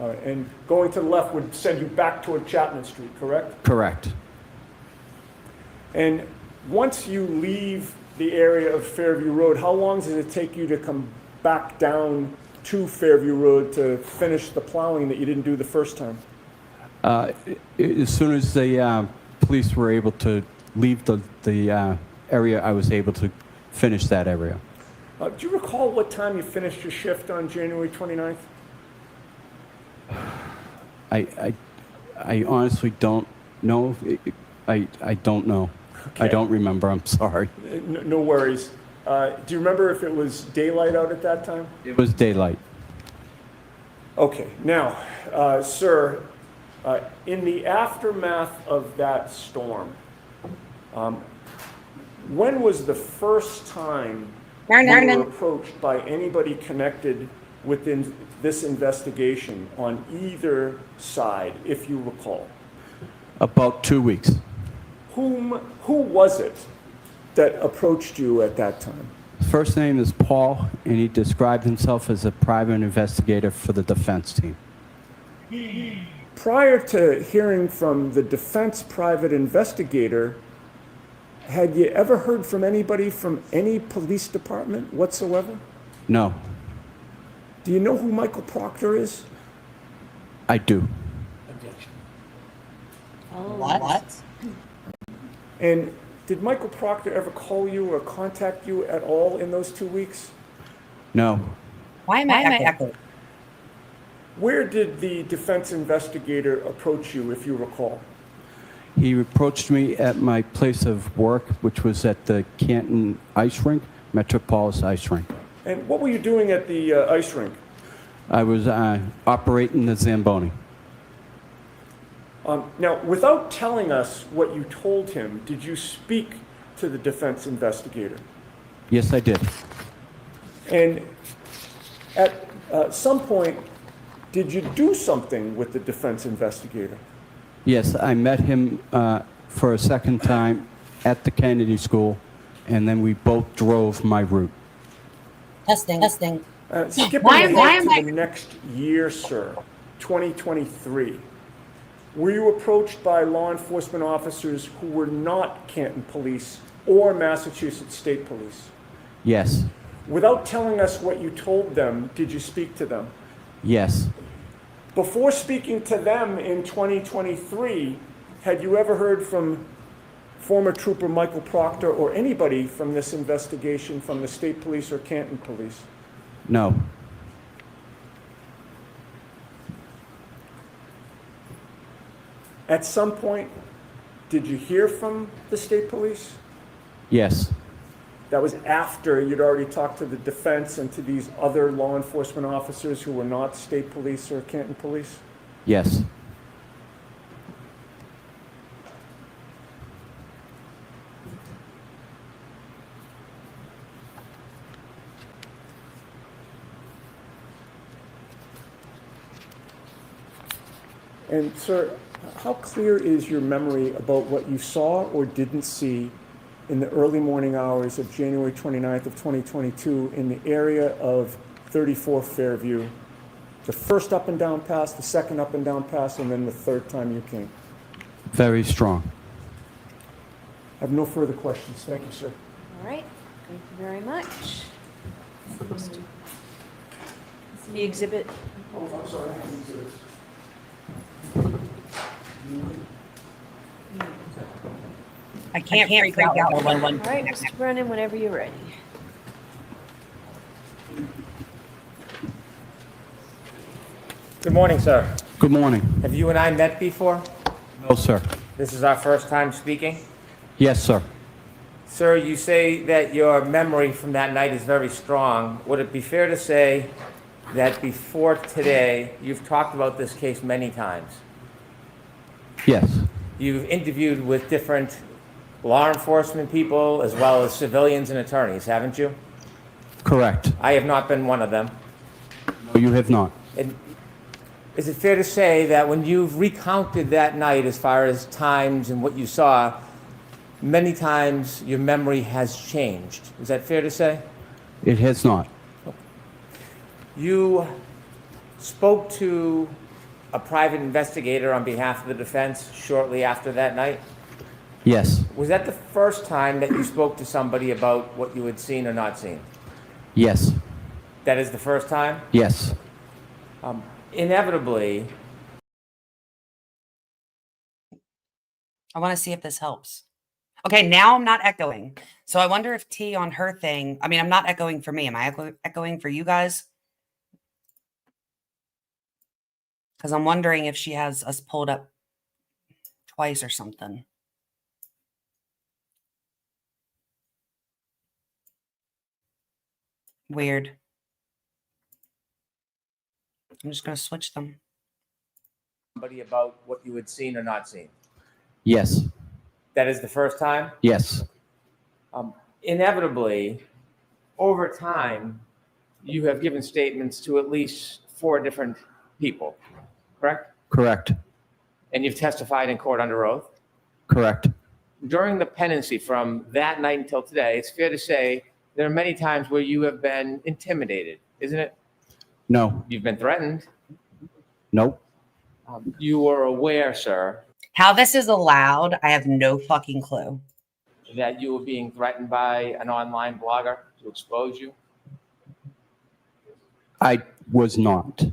All right, and going to the left would send you back toward Chapman Street, correct? Correct. And once you leave the area of Fairview Road, how long does it take you to come back down to Fairview Road to finish the plowing that you didn't do the first time? As soon as the police were able to leave the area, I was able to finish that area. Do you recall what time you finished your shift on January 29th? I honestly don't know. I don't know. Okay. I don't remember. I'm sorry. No worries. Do you remember if it was daylight out at that time? It was daylight. Okay. Now, sir, in the aftermath of that storm, when was the first time you were approached by anybody connected within this investigation on either side, if you recall? About 2 weeks. Who was it that approached you at that time? First name is Paul, and he described himself as a private investigator for the defense team. Prior to hearing from the defense private investigator, had you ever heard from anybody from any police department whatsoever? No, Do you know who Michael Proctor is? I do. Objection. What? And did Michael Proctor ever call you or contact you at all in those 2 weeks? No, Why am I echoing? Where did the defense investigator approach you, if you recall? he approached me at my place of work, which was at the Canton Ice Rink, Metropolis Ice Rink. And what were you doing at the ice rink? I was operating the Zamboni. Now, without telling us what you told him, did you speak to the defense investigator? Yes, I did. And at some point, did you do something with the defense investigator? Yes, I met him for a second time at the Kennedy School, and then we both drove my route. Testing. Skipping Why ahead am to I- the next year, sir, 2023, were you approached by law enforcement officers who were not Canton Police or Massachusetts State Police? Yes, Without telling us what you told them, did you speak to them? yes, Before speaking to them in 2023, had you ever heard from former Trooper Michael Proctor or anybody from this investigation from the State Police or Canton Police? no, At some point, did you hear from the State Police? yes, That was after you'd already talked to the defense and to these other law enforcement officers who were not State Police or Canton Police? yes. And sir, how clear is your memory about what you saw or didn't see in the early morning hours of January 29th of 2022 in the area of 34 Fairview. The first up and down pass, the second up and down pass, and then the third time you came. Very strong. I have no further questions. Thank you, sir. All right, thank you very much. The exhibit, Oh, I'm sorry. I can't freak out when all right, Mr. Brennan, whenever you're ready. Good morning, sir. Good morning. Have you and I met before? No, sir. This is our first time speaking. Yes, sir. Sir, you say that your memory from that night is very strong. Would it be fair to say that before today, you've talked about this case many times? Yes. You've interviewed with different law enforcement people as well as civilians and attorneys, haven't you? Correct. I have not been one of them. No, you have not. And is it fair to say that when you've recounted that night as far as times and what you saw, many times your memory has changed? Is that fair to say? It has not. You spoke to a private investigator on behalf of the defense shortly after that night. Yes. Was that the first time that you spoke to somebody about what you had seen or not seen? Yes. That is the first time? Yes. Inevitably, I want to see if this helps. Okay, now I'm not echoing. So I wonder if T on her thing, I mean, I'm not echoing for me. Am I echoing for you guys? Because I'm wondering if she has us pulled up twice or something. Weird. I'm just going to switch them. somebody about what you had seen or not seen. Yes. That is the first time? Yes. Inevitably, over time, you have given statements to at least 4 different people, correct? Correct. And you've testified in court under oath. Correct. During the pendency from that night until today, it's fair to say there are many times where you have been intimidated, isn't it? No. You've been threatened. Nope. You were aware, sir, How this is allowed, I have no fucking clue. that you were being threatened by an online blogger to expose you. I was not.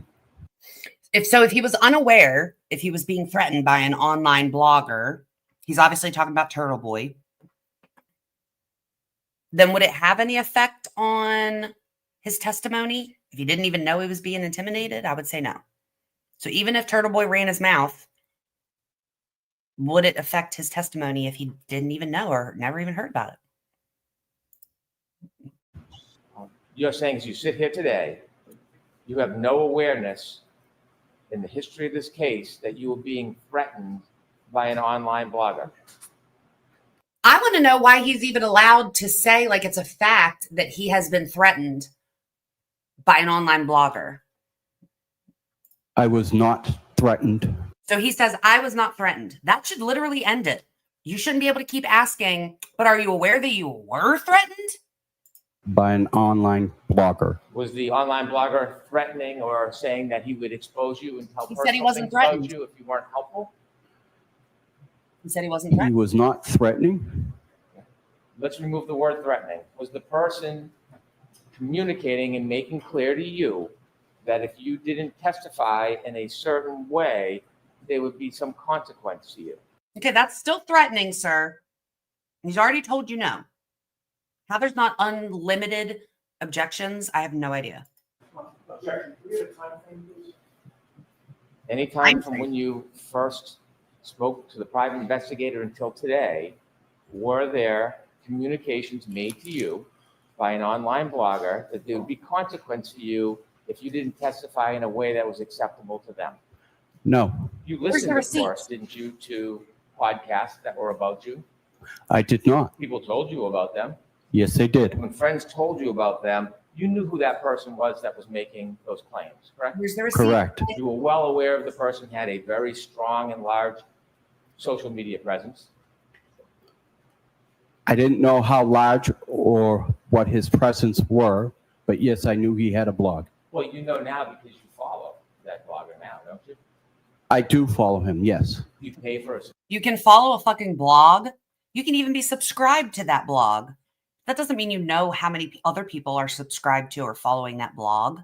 If he was unaware, if he was being threatened by an online blogger, he's obviously talking about Turtle Boy, then would it have any effect on his testimony? If he didn't even know he was being intimidated, I would say no. So even if Turtle Boy ran his mouth, would it affect his testimony if he didn't even know or never even heard about it? You're saying as you sit here today, you have no awareness in the history of this case that you were being threatened by an online blogger. I want to know why he's even allowed to say like it's a fact that he has been threatened by an online blogger. I was not threatened. So he says, I was not threatened. That should literally end it. You shouldn't be able to keep asking, but are you aware that you were threatened? By an online blogger. Was the online blogger threatening or saying that he would expose you and tell He personal said he wasn't things about threatened. you if you weren't helpful? He said he wasn't He threatened. was not threatening. Let's remove the word threatening. Was the person communicating and making clear to you that if you didn't testify in a certain way, there would be some consequence to you? Okay, that's still threatening, sir. He's already told you no. How there's not unlimited objections, I have no idea. Any time from when you first spoke to the private investigator until today, were there communications made to you by an online blogger that there would be consequence to you if you didn't testify in a way that was acceptable to them? No, You Where's listened, the of receipt? course, didn't you, to podcasts that were about you? I did not. People told you about them. Yes, they did. When friends told you about them, you knew who that person was that was making those claims, correct? Here's the receipt. Correct. You were well aware of the person had a very strong and large social media presence. I didn't know how large or what his presence were, but yes, I knew he had a blog. Well, you know now because you follow that blogger now, don't you? I do follow him, yes. You pay for a You can follow a fucking blog. You can even be subscribed to that blog. That doesn't mean you know how many other people are subscribed to or following that blog.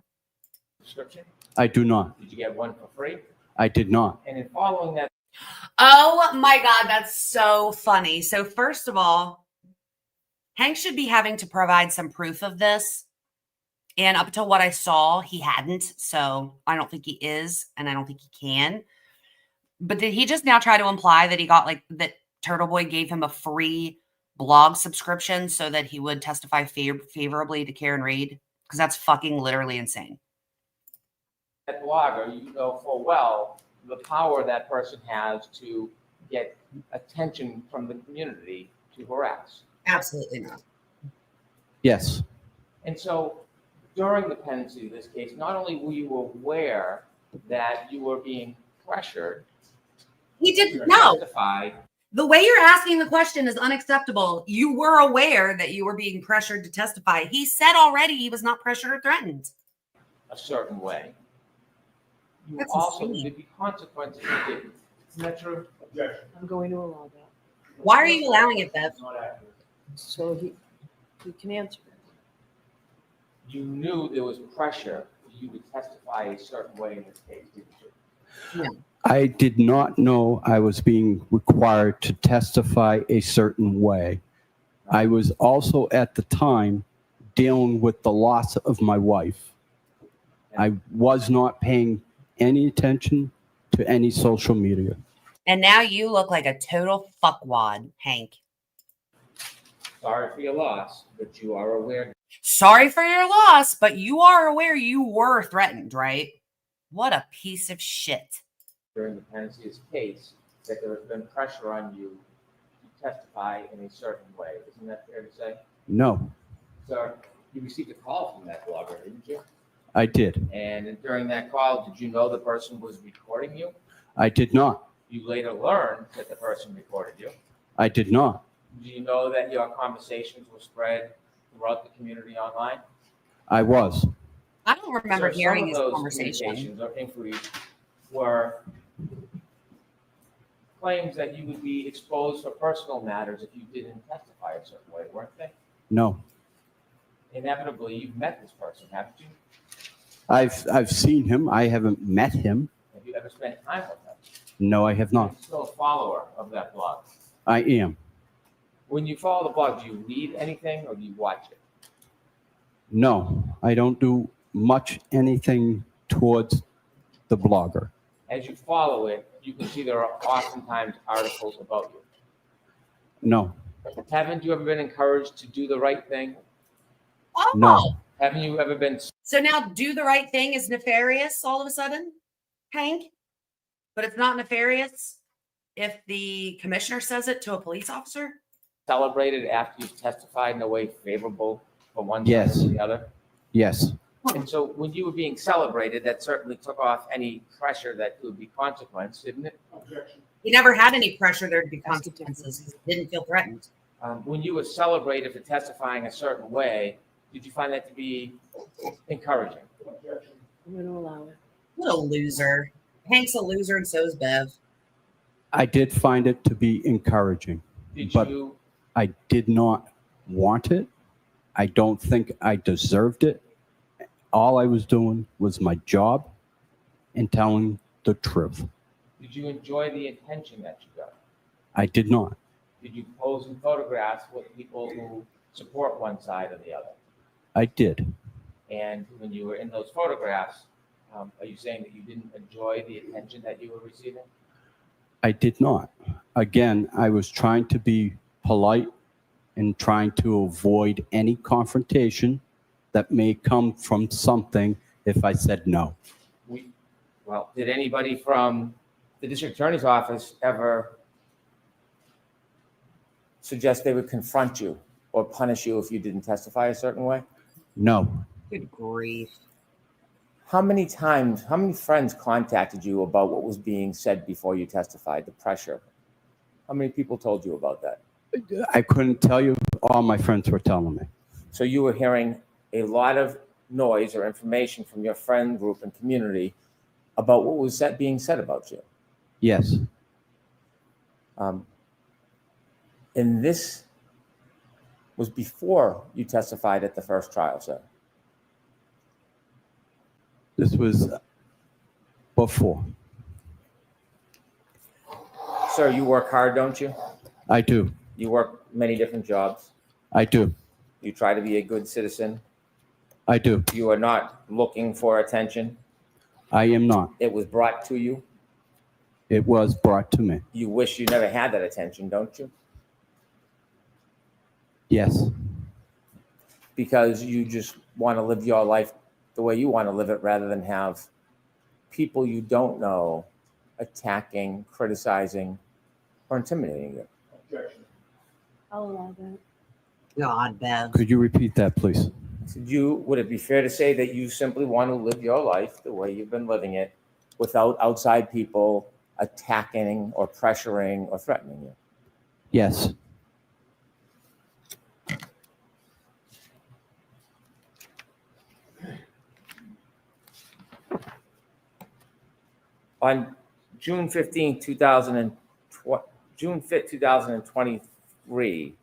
subscription. I do not. Did you get one for free? I did not. And in following that, Oh my God, that's so funny. So first of all, Hank should be having to provide some proof of this. And up until what I saw, he hadn't. So I don't think he is, and I don't think he can. But did he just now try to imply that he got like that Turtle Boy gave him a free blog subscription so that he would testify favorably to Karen Reed? Because that's fucking literally insane. that blogger, you know full well the power that person has to get attention from the community to harass. Absolutely not. Yes. And so during the pendency of this case, not only were you aware that you were being pressured He to didn't know. testify, The way you're asking the question is unacceptable. You were aware that you were being pressured to testify. He said already he was not pressured or threatened. a certain way, you That's also insane. there'd be consequences if you didn't. Isn't that true? Objection. I'm going to allow that. Why are you allowing it, Bev? Not accurate. So he can answer it. You knew there was pressure for you to testify a certain way in this case, didn't you? I did not know I was being required to testify a certain way. I was also at the time dealing with the loss of my wife. I was not paying any attention to any social media. And now you look like a total fuckwad, Hank. Sorry for your loss, but you are aware Sorry for your loss, but you are aware you were threatened, right? What a piece of shit. during the pendency of this case that there has been pressure on you to testify in a certain way. Isn't that fair to say? No, Sir, you received a call from that blogger, didn't you? I did. And during that call, did you know the person was recording you? I did not. You later learned that the person recorded you. I did not. Do you know that your conversations were spread throughout the community online? I was. I don't remember So hearing his some of those conversation. communications or inquiries were claims that you would be exposed for personal matters if you didn't testify a certain way, weren't they? No. Inevitably, you've met this person, haven't you? I've seen him. I haven't met him. Have you ever spent time with him? No, I have not. You're still a follower of that blog. I am. When you follow the blog, do you read anything or do you watch it? No, I don't do much anything towards the blogger. As you follow it, you can see there are oftentimes articles about you. No, Haven't you ever been encouraged to do the right thing? Oh, no, Haven't you ever been so now do the right thing is nefarious all of a sudden, Hank? But it's not nefarious if the commissioner says it to a police officer? celebrated after you've testified in a way favorable for one side Yes. or the other? yes, And so when you were being celebrated, that certainly took off any pressure that could be consequence, didn't it? Objection. He never had any pressure there to be consequences because he didn't feel threatened. When you were celebrated for testifying a certain way, did you find that to be encouraging? Objection. I'm going to allow it. What a loser. Hank's a loser and so is Bev. I did find it to be encouraging. Did But- you, I did not want it. I don't think I deserved it. All I was doing was my job and telling the truth. did you enjoy the attention that you got? I did not. Did you pose in photographs with people who support one side or the other? I did. And when you were in those photographs, are you saying that you didn't enjoy the attention that you were receiving? I did not. Again, I was trying to be polite and trying to avoid any confrontation that may come from something if I said no. Well, did anybody from the district attorney's office ever suggest they would confront you or punish you if you didn't testify a certain way? No. Good grief. How many friends contacted you about what was being said before you testified, the pressure? How many people told you about that? I couldn't tell you. All my friends were telling me. So you were hearing a lot of noise or information from your friend group and community about what was being said about you. Yes. And this was before you testified at the first trial, sir. This was before. Sir, you work hard, don't you? I do. You work many different jobs. I do. You try to be a good citizen. I do. You are not looking for attention. I am not. It was brought to you. It was brought to me. You wish you never had that attention, don't you? Yes. Because you just want to live your life the way you want to live it rather than have people you don't know attacking, criticizing, or intimidating you. Objection. I'll allow that. God, Bev. Could you repeat that, please? Would it be fair to say that you simply want to live your life the way you've been living it without outside people attacking or pressuring or threatening you? Yes. On June 15, 2023,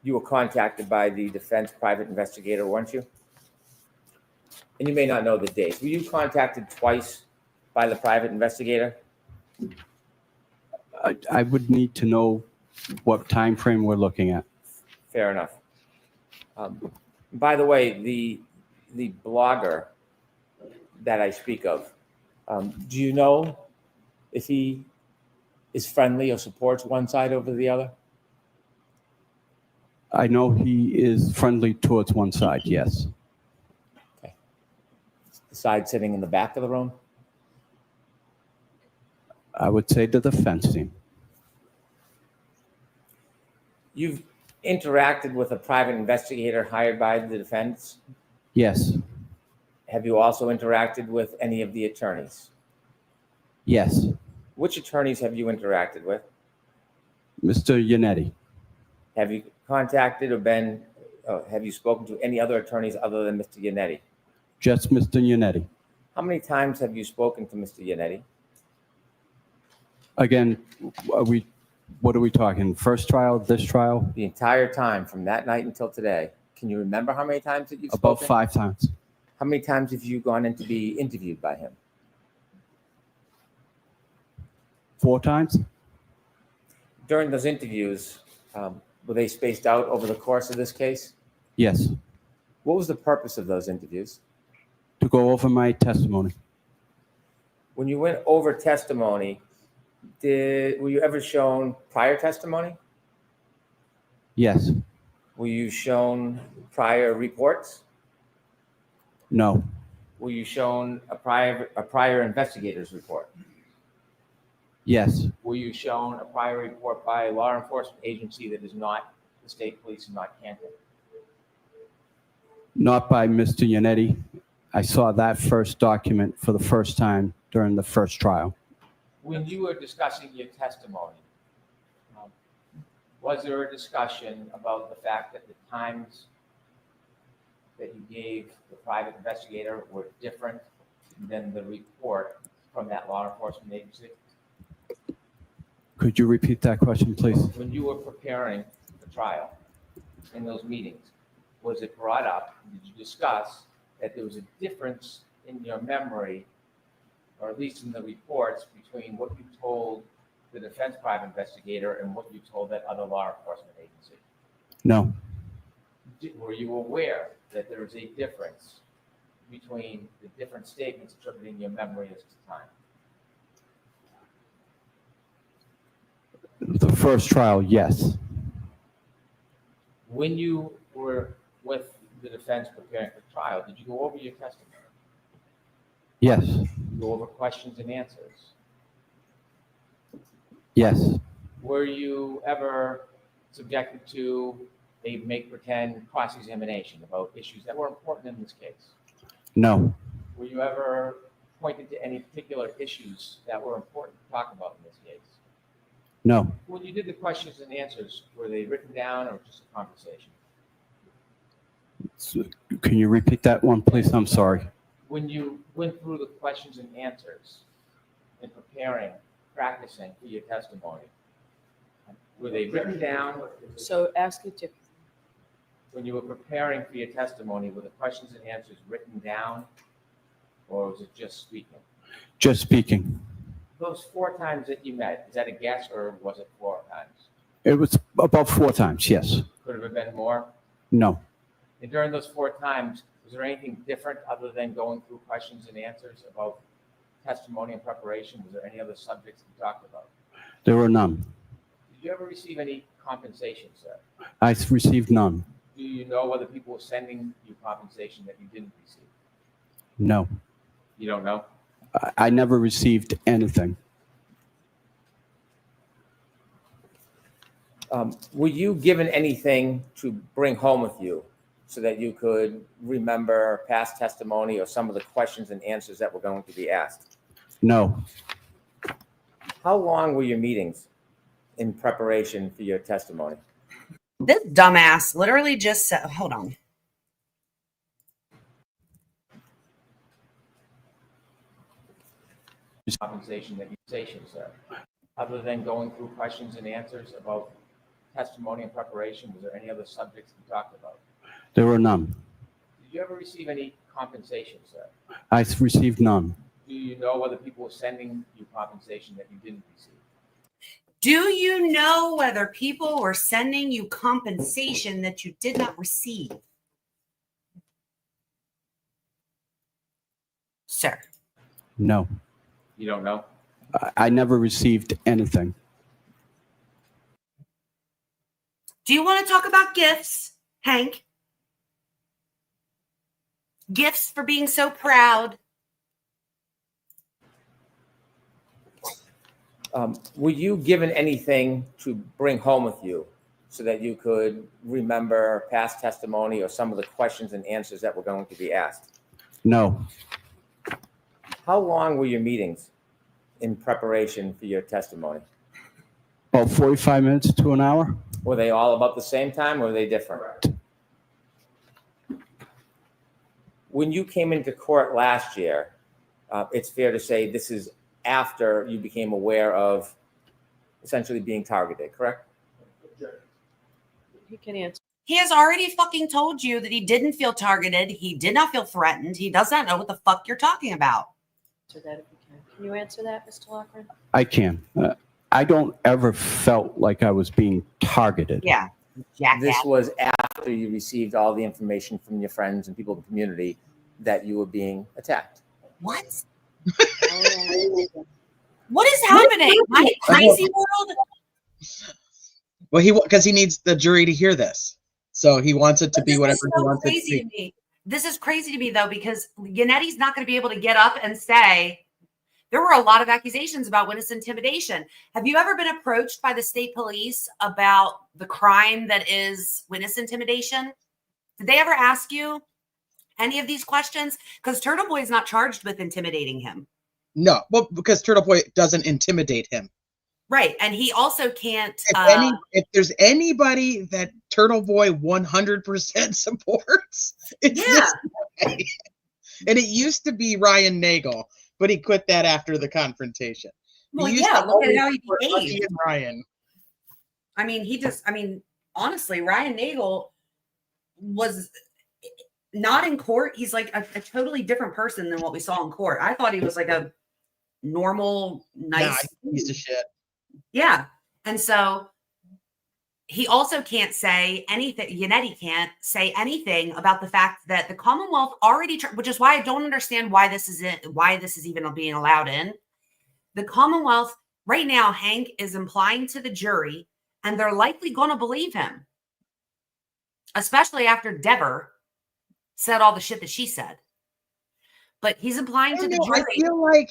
you were contacted by the defense private investigator, weren't you? And you may not know the dates. Were you contacted twice by the private investigator? I would need to know what time frame we're looking at. Fair enough. By the way, the blogger that I speak of, do you know if he is friendly or supports one side over the other? I know he is friendly towards one side, yes. Okay. The side sitting in the back of the room? I would say the defense team. You've interacted with a private investigator hired by the defense? Yes. Have you also interacted with any of the attorneys? Yes. Which attorneys have you interacted with? Mr. Yannetti. Have you contacted or have you spoken to any other attorneys other than Mr. Yannetti? Just Mr. Yannetti. How many times have you spoken to Mr. Yannetti? Again, what are we talking? First trial, this trial? The entire time from that night until today. Can you remember how many times that you've About spoken? 5 times. How many times have you gone in to be interviewed by him? 4 times? During those interviews, were they spaced out over the course of this case? Yes. What was the purpose of those interviews? To go over my testimony. When you went over testimony, were you ever shown prior testimony? Yes. Were you shown prior reports? No. Were you shown a prior investigator's report? Yes. Were you shown a prior report by a law enforcement agency that is not the state police and not Canton? Not by Mr. Yannetti. I saw that first document for the first time during the first trial. When you were discussing your testimony, was there a discussion about the fact that the times that you gave the private investigator were different than the report from that law enforcement agency? Could you repeat that question, please? When you were preparing the trial in those meetings, was it brought up, did you discuss that there was a difference in your memory, or at least in the reports, between what you told the defense private investigator and what you told that other law enforcement agency? No. Were you aware that there was a difference between the different statements attributing your memory as to time? The first trial, yes. When you were with the defense preparing for trial, did you go over your testimony? Yes. Go over questions and answers? Yes. Were you ever subjected to a make-pretend cross-examination about issues that were important in this case? No. Were you ever pointed to any particular issues that were important to talk about in this case? No. When you did the questions and answers, were they written down or just a conversation? Can you repeat that one, please? I'm sorry. When you went through the questions and answers in preparing, practicing for your testimony, were they written down? So ask it differently. When you were preparing for your testimony, were the questions and answers written down, or was it just speaking? Just speaking. Those 4 times that you met, is that a guess, or was it 4 times? It was about 4 times, yes. Could have been more? No. And during those 4 times, was there anything different other than going through questions and answers about testimony and preparation? Was there any other subjects you talked about? There were none. Did you ever receive any compensation, sir? I received none. Do you know whether people were sending you compensation that you didn't receive? No. You don't know? I never received anything. Were you given anything to bring home with you so that you could remember past testimony or some of the questions and answers that were going to be asked? No. How long were your meetings in preparation for your testimony? This dumbass literally just said, hold on. Compensation that you station, sir. Other than going through questions and answers about testimony and preparation, was there any other subjects you talked about? There were none. Did you ever receive any compensation, sir? I received none. Do you know whether people were sending you compensation that you didn't receive? Do you know whether people were sending you compensation that you did not receive? Sir. No. You don't know? I never received anything. Do you want to talk about gifts, Hank? Gifts for being so proud. Were you given anything to bring home with you so that you could remember past testimony or some of the questions and answers that were going to be asked? No. How long were your meetings in preparation for your testimony? About 45 minutes to an hour. Were they all about the same time or were they different? When you came into court last year, it's fair to say this is after you became aware of essentially being targeted, correct? He can answer. He has already fucking told you that he didn't feel targeted. He did not feel threatened. He does not know what the fuck you're talking about. That if you can. Can you answer that, Mr. Lochran? I can. I don't ever felt like I was being targeted. Yeah. This was after you received all the information from your friends and people in the community that you were being attacked. What? What is happening? My crazy world? Well, because he needs the jury to hear this, so he wants it to be whatever he wants it to Crazy be. to me. This is crazy to me, though, because Yannetti's not going to be able to get up and say, there were a lot of accusations about witness intimidation. Have you ever been approached by the state police about the crime that is witness intimidation? Did they ever ask you any of these questions? Because Turtle Boy is not charged with intimidating him. No, well, because Turtle Boy doesn't intimidate him. Right. And he also can't. If there's anybody that Turtle Boy 100% supports, it's this guy. And it used to be Ryan Nagel, but he quit that after the confrontation. Well, yeah, look at how he behaved. Ryan. I mean, honestly, Ryan Nagel was not in court. He's like a totally different person than what we saw in court. I thought he was like a normal, nice piece of shit. Yeah. And so he also can't say anything. Yannetti can't say anything about the fact that the Commonwealth already, which is why I don't understand why this is even being allowed in. The Commonwealth right now, Hank is implying to the jury, and they're likely going to believe him, especially after Deborah said all the shit that she said. But he's implying to the jury.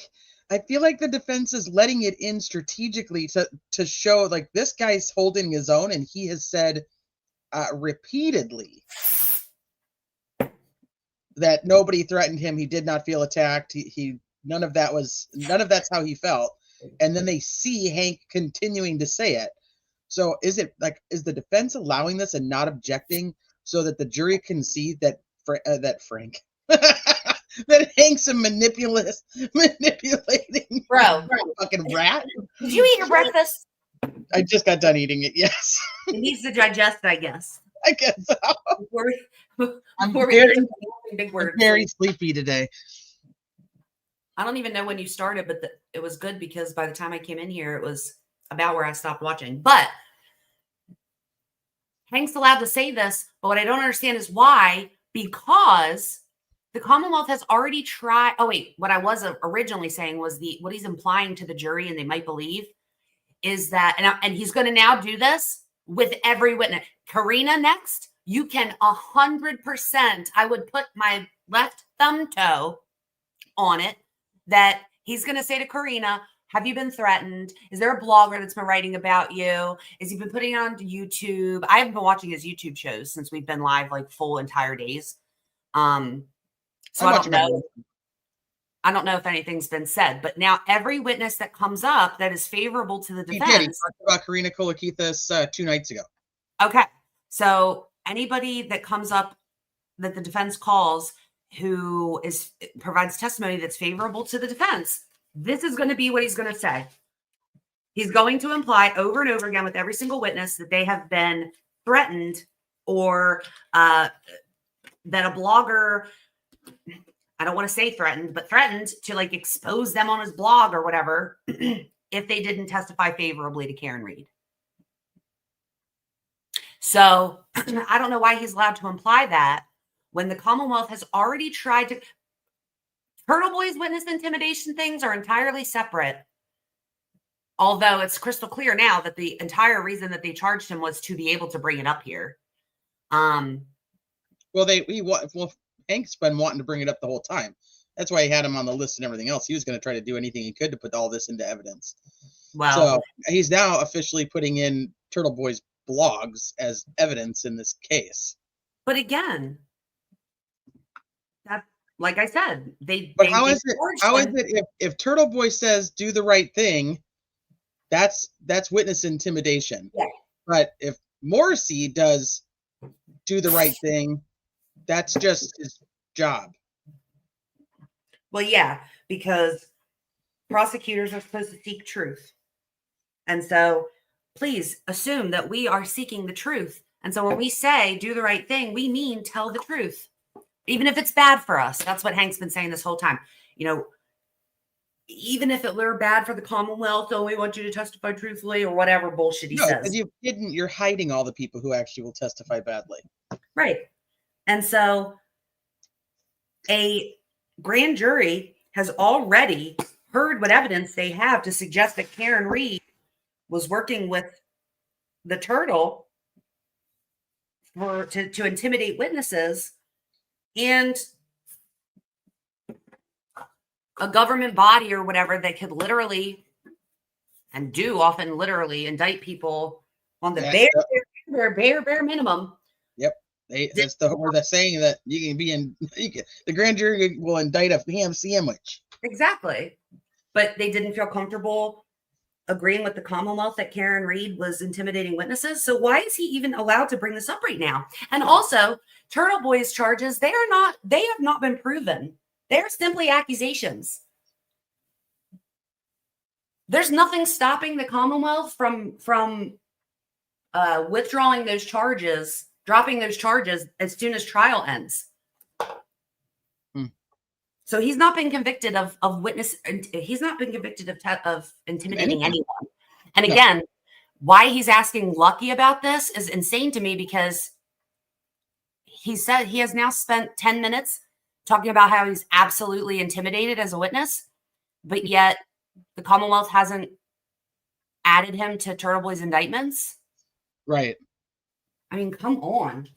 I feel like the defense is letting it in strategically to show like this guy's holding his own, and he has said repeatedly that nobody threatened him. He did not feel attacked. None of that's how he felt. and then they see Hank continuing to say it. So is the defense allowing this and not objecting so that the jury can see that Frank that Hank's a manipulating Bro, fucking rat? did you eat your breakfast? I just got done eating it. Yes, It needs to digest, I guess. I guess so. I'm Before we very, get to the big words. very sleepy today. I don't even know when you started, but it was good because by the time I came in here, it was about where I stopped watching. But Hank's allowed to say this, but what I don't understand is why, because the Commonwealth has already tried. Oh, wait, what I was originally saying was what he's implying to the jury, and they might believe, is that, and he's going to now do this with every witness. Karina, next, you can 100%, I would put my left thumb toe on it, that he's going to say to Karina, have you been threatened? Is there a blogger that's been writing about you? Has he been putting it on YouTube? I haven't been watching his YouTube shows since we've been live like full entire days. So I don't know. I don't know if anything's been said, but now every witness that comes up that is favorable to the defense. He talked about Karina Kolakithis 2 nights ago. Okay. So anybody that comes up that the defense calls who provides testimony that's favorable to the defense, this is going to be what he's going to say. He's going to imply over and over again with every single witness that they have been threatened or that a blogger, I don't want to say threatened, but threatened to like expose them on his blog or whatever if they didn't testify favorably to Karen Reed. So I don't know why he's allowed to imply that when the Commonwealth has already tried to. Turtle Boy's witness intimidation things are entirely separate. Although it's crystal clear now that the entire reason that they charged him was to be able to bring it up here. Well, Hank's been wanting to bring it up the whole time. That's why he had him on the list and everything else. He was going to try to do anything he could to put all this into evidence. Well, so he's now officially putting in Turtle Boy's blogs as evidence in this case. But again, that, like I said, how is it if Turtle Boy says do the right thing, that's witness intimidation. Yeah. But if Morrissey does do the right thing, that's just his job. Well, yeah, because prosecutors are supposed to seek truth. And so please assume that we are seeking the truth. And so when we say do the right thing, we mean tell the truth, even if it's bad for us. That's what Hank's been saying this whole time. You know, even if it were bad for the Commonwealth, we want you to testify truthfully or whatever bullshit he says. You're hiding all the people who actually will testify badly. Right. And so a grand jury has already heard what evidence they have to suggest that Karen Reed was working with the Turtle to intimidate witnesses, and a government body or whatever that could literally and do often literally indict people on the bare minimum. Yep. That's the saying that you can be in. The grand jury will indict a ham sandwich. Exactly, but they didn't feel comfortable agreeing with the Commonwealth that Karen Reed was intimidating witnesses. So why is he even allowed to bring this up right now? And also, Turtle Boy's charges, they have not been proven. They're simply accusations. There's nothing stopping the Commonwealth from withdrawing those charges, dropping those charges as soon as trial ends. So he's not been convicted of witness. He's not been convicted of intimidating anyone. And again, why he's asking Lucky about this is insane to me, because he said he has now spent 10 minutes talking about how he's absolutely intimidated as a witness, but yet the Commonwealth hasn't added him to Turtle Boy's indictments. Right. I mean, come on.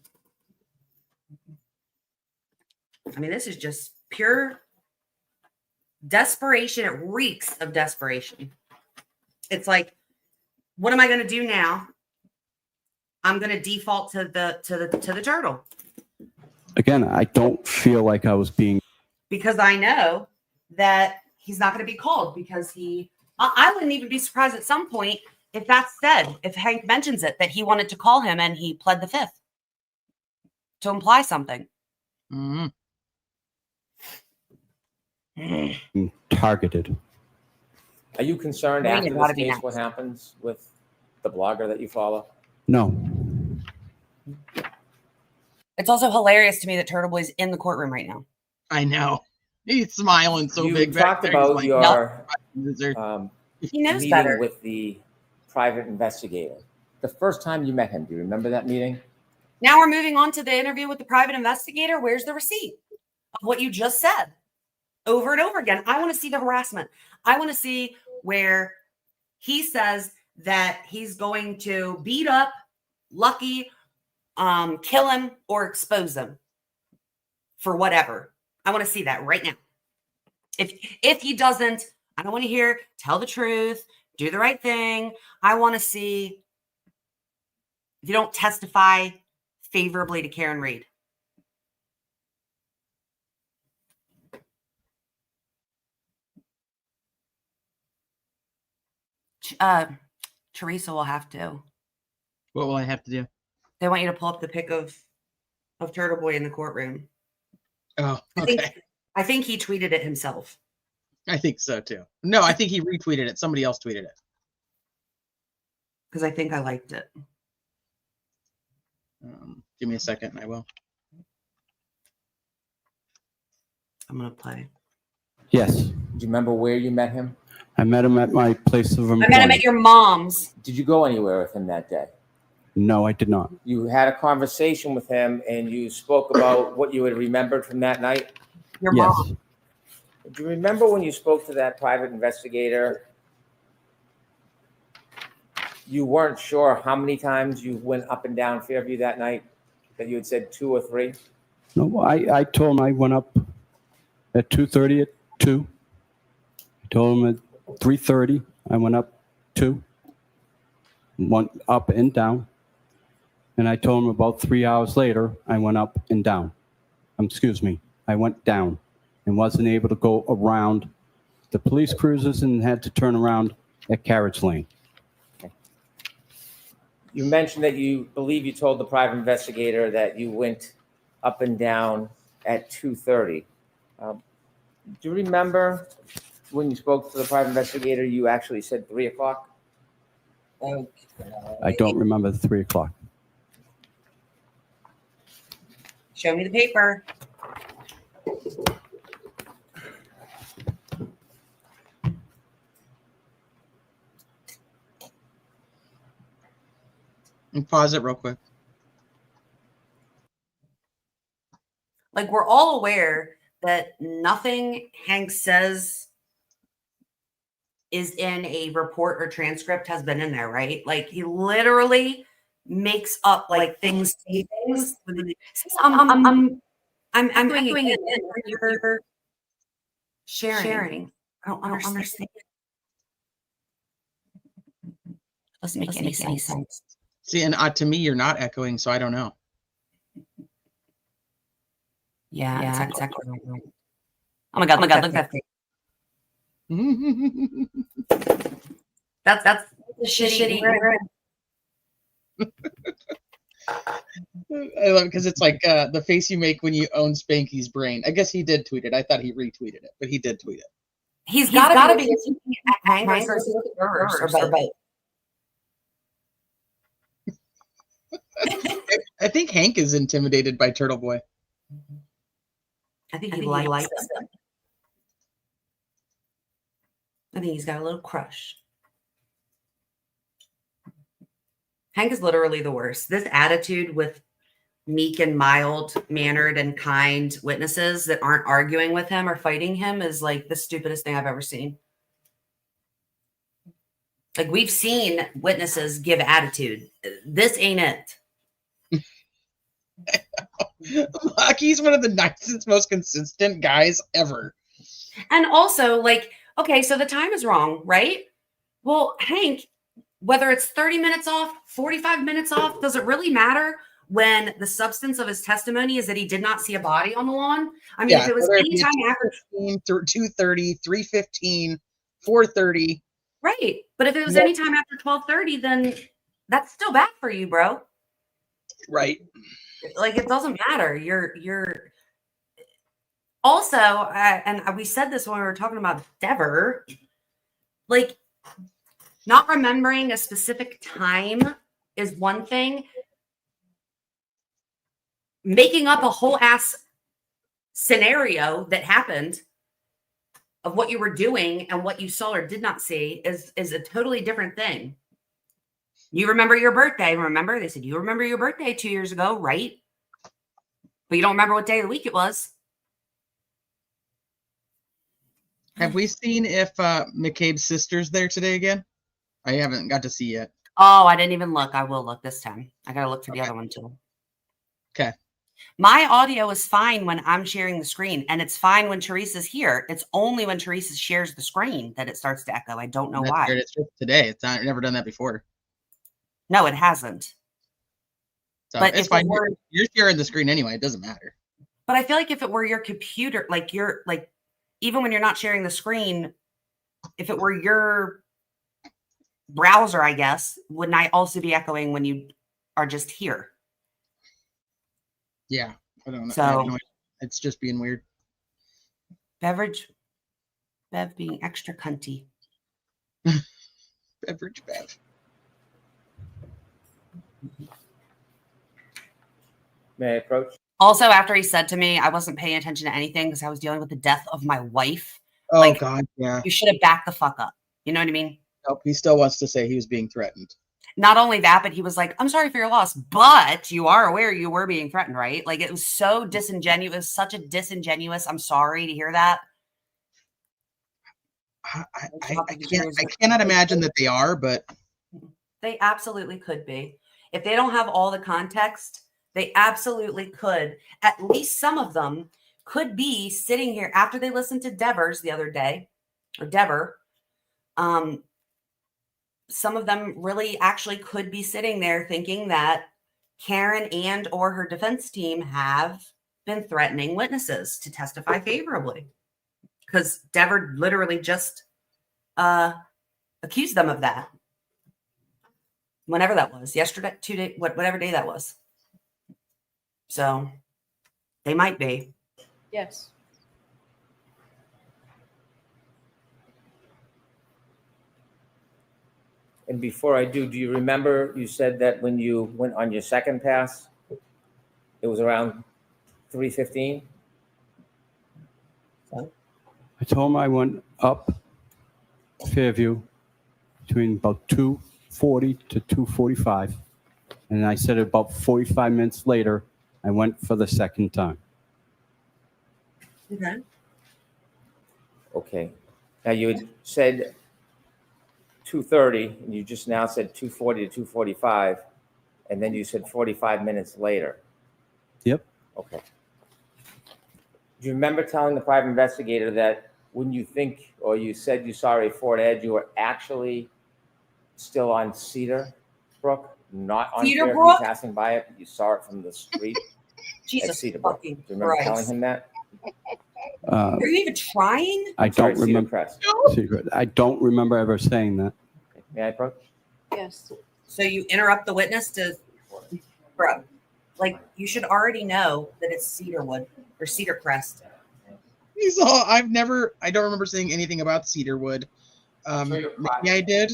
I mean, this is just pure desperation. It reeks of desperation. It's like, what am I going to do now? I'm going to default to the Turtle. Again, I don't feel like I was being, because I know that he's not going to be called, because he I wouldn't even be surprised at some point if that's said, if Hank mentions it, that he wanted to call him and he pled the fifth to imply something. Mhm. Targeted. Are you concerned I mean, after it this oughta be case nice. what happens with the blogger that you follow? No. It's also hilarious to me that Turtle Boy's in the courtroom right now. I know. He's smiling so You big. back talked there. He's about like, your "Loser." He knows meeting better. with the private investigator. The first time you met him, do you remember that meeting? Now we're moving on to the interview with the private investigator. Where's the receipt of what you just said over and over again? I want to see the harassment. I want to see where he says that he's going to beat up Lucky, kill him, or expose him for whatever. I want to see that right now. If he doesn't, I don't want to hear tell the truth, do the right thing. I want to see if you don't testify favorably to Karen Reed. Teresa will have to. What will I have to do? They want you to pull up the pic of Turtle Boy in the courtroom. Oh, okay. I think he tweeted it himself. I think so too. No, I think he retweeted it. Somebody else tweeted it. Because I think I liked it. Give me a second and I will. I'm going to play. Yes. Do you remember where you met him? I met him at my place of employment. I met him at your mom's. Did you go anywhere with him that day? No, I did not. You had a conversation with him and you spoke about what you had remembered from that night? Your Yes. mom. Do you remember when you spoke to that private investigator, you weren't sure how many times you went up and down Fairview that night? That you had said 2 or 3? No, I told him I went up at 2:30 at 2. I told him at 3:30 I went up 2. Went up and down. And I told him about 3 hours later I went up and down. Excuse me, I went down and wasn't able to go around the police cruisers and had to turn around at Carriage Lane. You mentioned that you believe you told the private investigator that you went up and down at 2:30. Do you remember when you spoke to the private investigator, you actually said 3 o'clock? I don't remember the 3 o'clock. Show me the paper. And pause it real quick. Like, we're all aware that nothing Hank says is in a report or transcript has been in there, right? Like, he literally makes up like things. I'm doing it. You're sharing. I don't understand. Doesn't make any sense. See, and to me, you're not echoing, so I don't know. Yeah, exactly. Oh my god, look at that. That's the shitty. I love it because it's like the face you make when you own Spanky's brain. I guess he did tweet it. I thought he retweeted it, but he did tweet it. He's got to be Hank or both. I think Hank is intimidated by Turtle Boy. I think he likes him. I think he's got a little crush. Hank is literally the worst. This attitude with meek and mild-mannered and kind witnesses that aren't arguing with him or fighting him is like the stupidest thing I've ever seen. Like, we've seen witnesses give attitude. This ain't it. He's one of the nicest, most consistent guys ever. And also, like, okay, so the time is wrong, right? Well, Hank, whether it's 30 minutes off, 45 minutes off, does it really matter when the substance of his testimony is that he did not see a body on the lawn? I mean, if it was any time after 2:30, 3:15, 4:30, Right. But if it was Yeah. any time after 12:30, then that's still bad for you, bro. Right. Like it doesn't matter. You're also, and we said this when we were talking about Dever, like not remembering a specific time is one thing. Making up a whole ass scenario that happened of what you were doing and what you saw or did not see is a totally different thing. You remember your birthday. Remember, they said you remember your birthday 2 years ago, right? But you don't remember what day of the week it was. Have we seen if McCabe's sister's there today again? I haven't got to see yet. Oh, I didn't even look. I will look this time. I gotta look for the other one too. Okay. My audio is fine when I'm sharing the screen, and it's fine when Teresa's here. It's only when Teresa shares the screen that it starts to echo. I don't know That's why. weird. It's just today. It's not never done that before. No, it hasn't. So But it's if it fine. were- You're sharing the screen anyway. It doesn't matter. But I feel like if it were your computer, like you're like, even when you're not sharing the screen, if it were your browser, I guess, wouldn't I also be echoing when you are just here? Yeah. I don't know. So- I have no idea. It's just being weird. Bev being extra cunty. Beverage Bev. May I approach? Also, after he said to me, I wasn't paying attention to anything because I was dealing with the death of my wife. Oh Like- God, yeah. You should have backed the fuck up. You know what I mean? Nope. He still wants to say he was being threatened. Not only that, but he was like, I'm sorry for your loss, but you are aware you were being threatened, right? Like it was so disingenuous, such a disingenuous. I'm sorry to hear that. I cannot imagine that they are, but They absolutely could be. If they don't have all the context, they absolutely could. At least some of them could be sitting here after they listened to Devers the other day, or Dever. Some of them really actually could be sitting there thinking that Karen and or her defense team have been threatening witnesses to testify favorably. Because Dever literally just accused them of that. Whenever that was, yesterday, 2 days, whatever day that was. So they might be. Yes. And before I do you remember you said that when you went on your second pass, it was around 3:15? I told him I went up Fairview between about 2:40 to 2:45. And I said about 45 minutes later, I went for the second time. Okay. Okay. Now you had said 2:30, and you just now said 2:40 to 2:45, and then you said 45 minutes later. Yep. Okay. Do you remember telling the private investigator that when you think or you said you saw a Ford Edge, you were actually still on Cedar Brook, not on Cedar Fairview, Brook? passing by it, but you saw it from the street at Jesus Cedar Brook? Do fucking you remember telling Christ. him that? Are you even trying? I Sorry, don't Cedar remember. Crest. Secret. I don't remember ever saying that. May I approach? Yes. So you interrupt the witness to, bro, like you should already know that it's Cedarwood or Cedar Crest. he's all. I don't remember saying anything about Cedarwood. Maybe I did.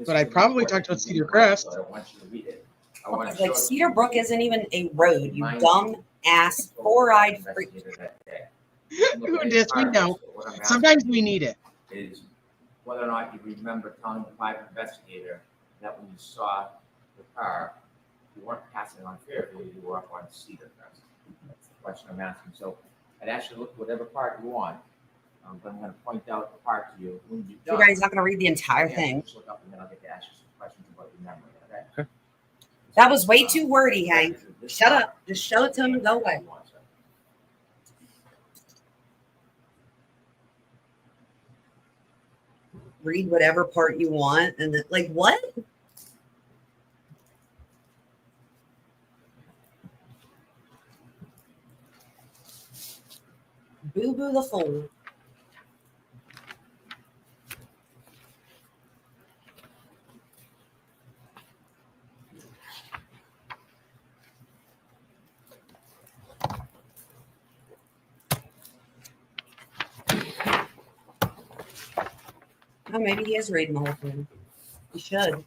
But I probably talked about Cedar Crest. I don't want you to read it. I want to show Like it to Cedar you. Brook isn't even a road, you Mind dumb ass, four-eyed freak. Who dis? We know. Sometimes we need it. Is whether or not you remember telling the private investigator that when you saw the car, you weren't passing on Fairview, you were up on Cedar Crest. That's the question I'm asking. So I'd ask you to look at whatever part you want. But I'm going to point out the part to you when you're You done. guys not going to read the entire Yeah, thing. just look up and then I'll get to ask you some questions about your memory, okay? That was way too wordy, Hank. Shut up. Just show it to him and go away. Read whatever part you want. And then, like, what? Boo Boo the Fool. Oh, maybe he is reading the whole thing. He should.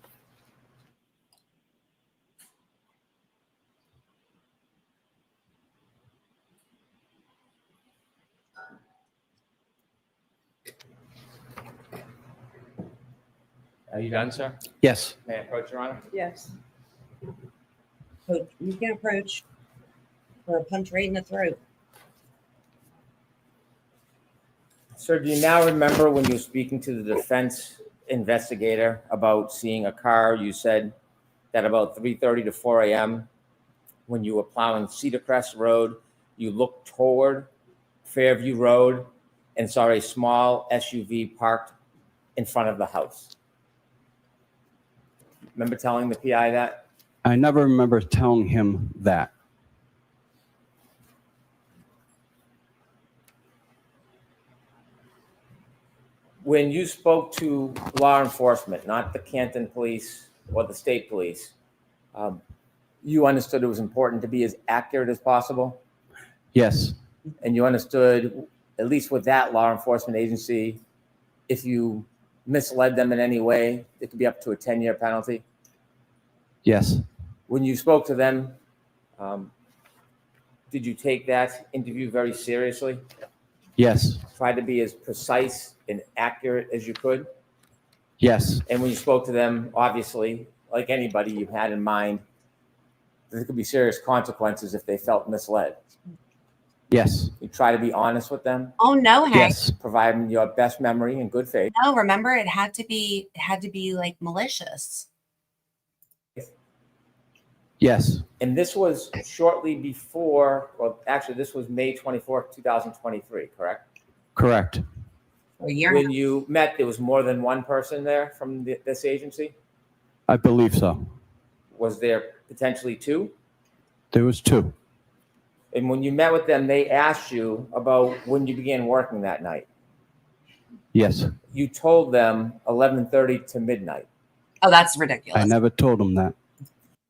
Are you done, sir? Yes. May I approach, Your Honor? Yes. But you can approach for a punch right in the throat. Sir, do you now remember when you were speaking to the defense investigator about seeing a car? You said that about 3:30 to 4 a.m. when you were plowing Cedar Crest Road, you looked toward Fairview Road and saw a small SUV parked in front of the house. Remember telling the PI that? I never remember telling him that. When you spoke to law enforcement, not the Canton Police or the state police, you understood it was important to be as accurate as possible? Yes. And you understood, at least with that law enforcement agency, if you misled them in any way, it could be up to a 10-year penalty? Yes. When you spoke to them, did you take that interview very seriously? Yes. Try to be as precise and accurate as you could? Yes. And when you spoke to them, obviously, like anybody, you had in mind there could be serious consequences if they felt misled. Yes. You try to be honest with them, Oh no, Hank. Yes. provide them your best memory and good faith. No, remember it had to be like malicious. Yes. And this was shortly before, well, actually, this was May 24th, 2023, correct? Correct. A year. When you met, there was more than one person there from this agency? I believe so. Was there potentially two? There was two. And when you met with them, they asked you about when you began working that night. Yes. You told them 11:30 to midnight. Oh, that's ridiculous. I never told him that.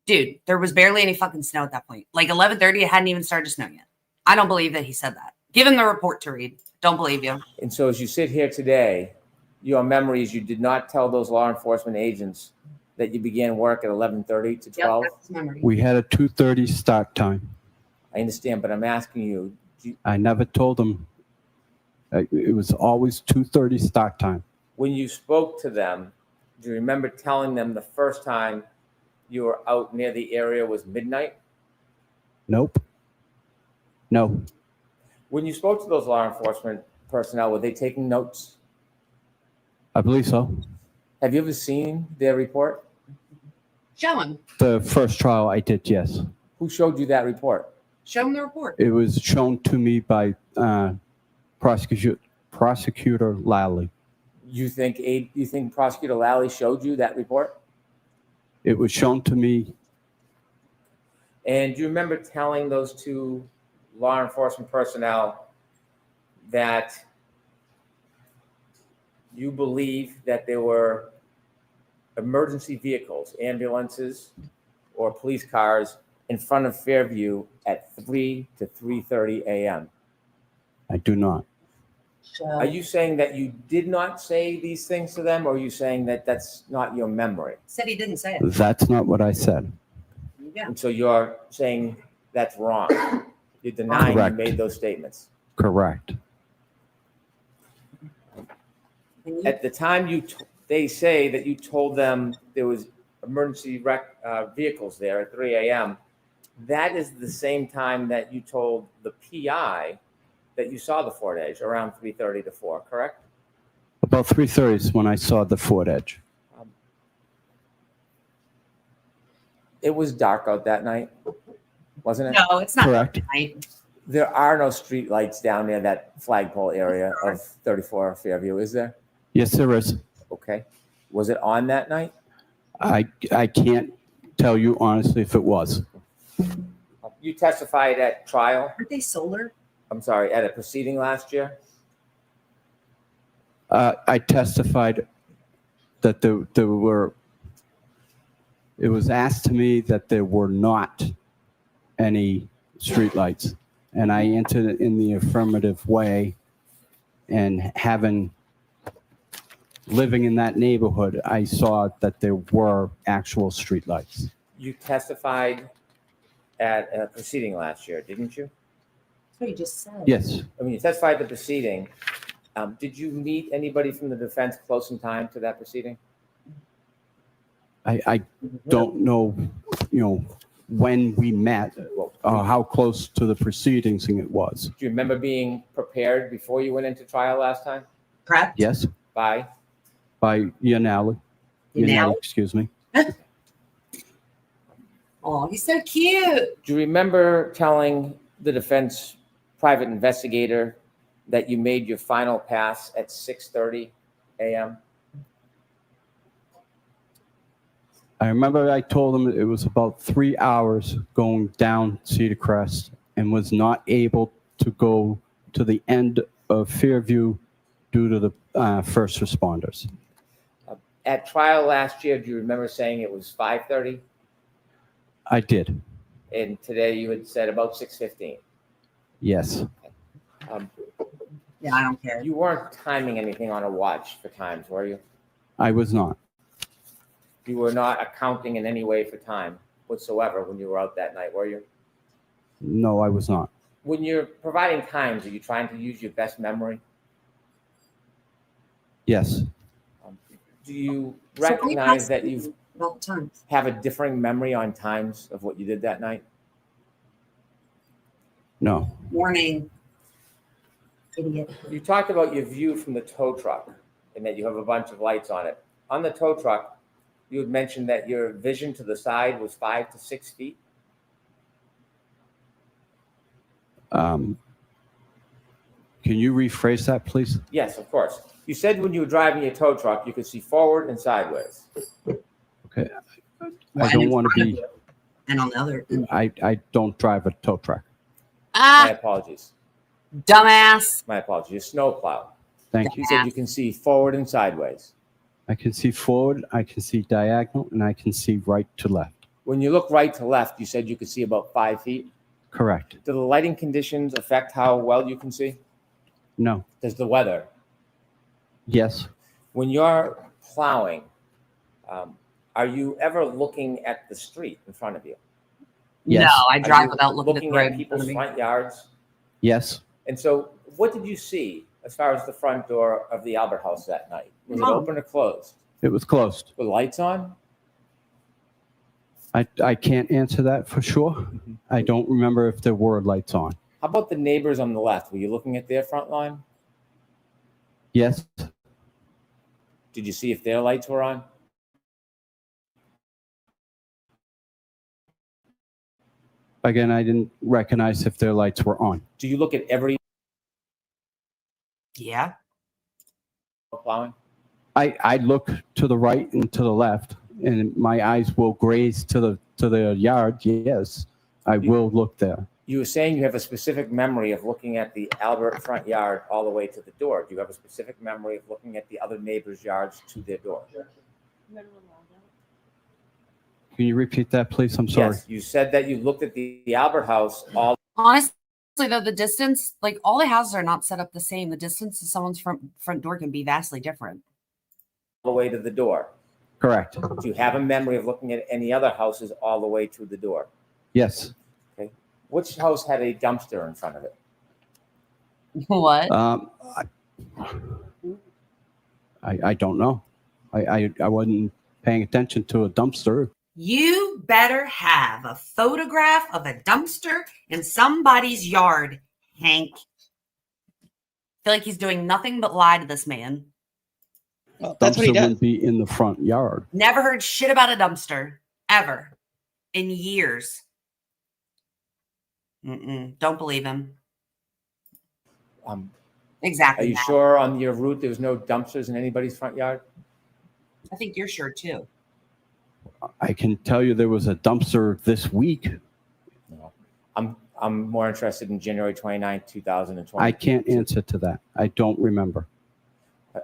Dude, there was barely any fucking snow at that point. Like 11:30, it hadn't even started to snow yet. I don't believe that he said that. Give him the report to read. Don't believe you. And so as you sit here today, your memory is you did not tell those law enforcement agents that you began work at 11:30 to 12? Yep, that's his memory. We had a 2:30 start time. I understand, but I'm asking you, I never told him. It was always 2:30 start time. when you spoke to them, do you remember telling them the first time you were out near the area was midnight? Nope. No. When you spoke to those law enforcement personnel, were they taking notes? I believe so. Have you ever seen their report? Show him. The first trial I did, yes. Who showed you that report? Show him the report. It was shown to me by Prosecutor Lally. You think Prosecutor Lally showed you that report? It was shown to me. And do you remember telling those two law enforcement personnel that you believe that there were emergency vehicles, ambulances, or police cars in front of Fairview at 3 to 3:30 a.m.? I do not. Are you saying that you did not say these things to them, or are you saying that that's not your memory? Said he didn't say it. That's not what I said. Yeah. And so you're saying that's wrong. You're denying Correct. you made those statements. Correct. At the time they say that you told them there was emergency vehicles there at 3 a.m. That is the same time that you told the PI that you saw the Ford Edge around 3:30 to 4, correct? About 3:30 is when I saw the Ford Edge. It was dark out that night, wasn't it? No, it's not. Correct. Right. There are no street lights down near that flagpole area of 34 Fairview, is there? Yes, there is. Okay. Was it on that night? I can't tell you honestly if it was. You testified at trial, Aren't they solar? I'm sorry, at a proceeding last year? I testified that there were, it was asked to me that there were not any streetlights. And I answered it in the affirmative way, and having living in that neighborhood, I saw that there were actual streetlights. You testified at a proceeding last year, didn't you? That's what you just said. Yes, I mean, you testified at the proceeding. Did you meet anybody from the defense close in time to that proceeding? I don't know, when we met, how close to the proceedings it was. Do you remember being prepared before you went into trial last time? Prepped? Yes, By? by Yanali. Yanali? Excuse me. Oh, he's so cute. Do you remember telling the defense private investigator that you made your final pass at 6:30 a.m.? I remember I told him it was about 3 hours going down Cedar Crest and was not able to go to the end of Fairview due to the first responders. At trial last year, do you remember saying it was 5:30? I did. And today you had said about 6:15. Yes. Yeah, I don't care. You weren't timing anything on a watch for times, were you? I was not. You were not accounting in any way for time whatsoever when you were out that night, were you? No, I was not. When you're providing times, are you trying to use your best memory? Yes. Do you So can you recognize pass that me you about times? have a differing memory on times of what you did that night? No. Warning. Idiot. You talked about your view from the tow truck and that you have a bunch of lights on it. On the tow truck, you had mentioned that your vision to the side was 5 to 6 feet. Can you rephrase that, please? Yes, of course. You said when you were driving your tow truck, you could see forward and sideways. Okay. Well, I and don't in want to front of be, you. And on the other. I don't drive a tow truck. My Ah, apologies. dumbass. My apologies. Your snowplow. Thank you. You said you can see forward and sideways. I can see forward, I can see diagonal, and I can see right to left. When you look right to left, you said you could see about 5 feet. Correct. Do the lighting conditions affect how well you can see? No. Does the weather? Yes. When you're plowing, are you ever looking at the street in front of you? Yes. No, I Are drive you without looking at the looking road at in front people's of me. front yards? Yes. And so what did you see as far as the front door of the Albert House that night? Was it Mom. open or closed? It was closed. Were lights on? I can't answer that for sure. I don't remember if there were lights on. How about the neighbors on the left? Were you looking at their front line? Yes. Did you see if their lights were on? Again, I didn't recognize if their lights were on. Do you look at every Yeah. plowing? I look to the right and to the left, and my eyes will graze to the yard. Yes, I will look there. You were saying you have a specific memory of looking at the Albert front yard all the way to the door. Do you have a specific memory of looking at the other neighbors' yards to their door? Can you repeat that, please? I'm sorry. Yes, you said that you looked at the Albert House all Honestly, though, the distance, like all the houses are not set up the same. The distance to someone's front door can be vastly different. the way to the door. Correct. Do you have a memory of looking at any other houses all the way to the door? Yes. Which house had a dumpster in front of it? What? I don't know. I wasn't paying attention to a dumpster. You better have a photograph of a dumpster in somebody's yard, Hank. I feel like he's doing nothing but lie to this man. Well, that's what he Dumpster does. wouldn't be in the front yard. Never heard shit about a dumpster ever in years. Don't believe him. Are Exactly. you Matt. sure on your route there was no dumpsters in anybody's front yard? I think you're sure too. I can tell you there was a dumpster this week. No. I'm more interested in January 29th, 2020. I can't answer to that. I don't remember.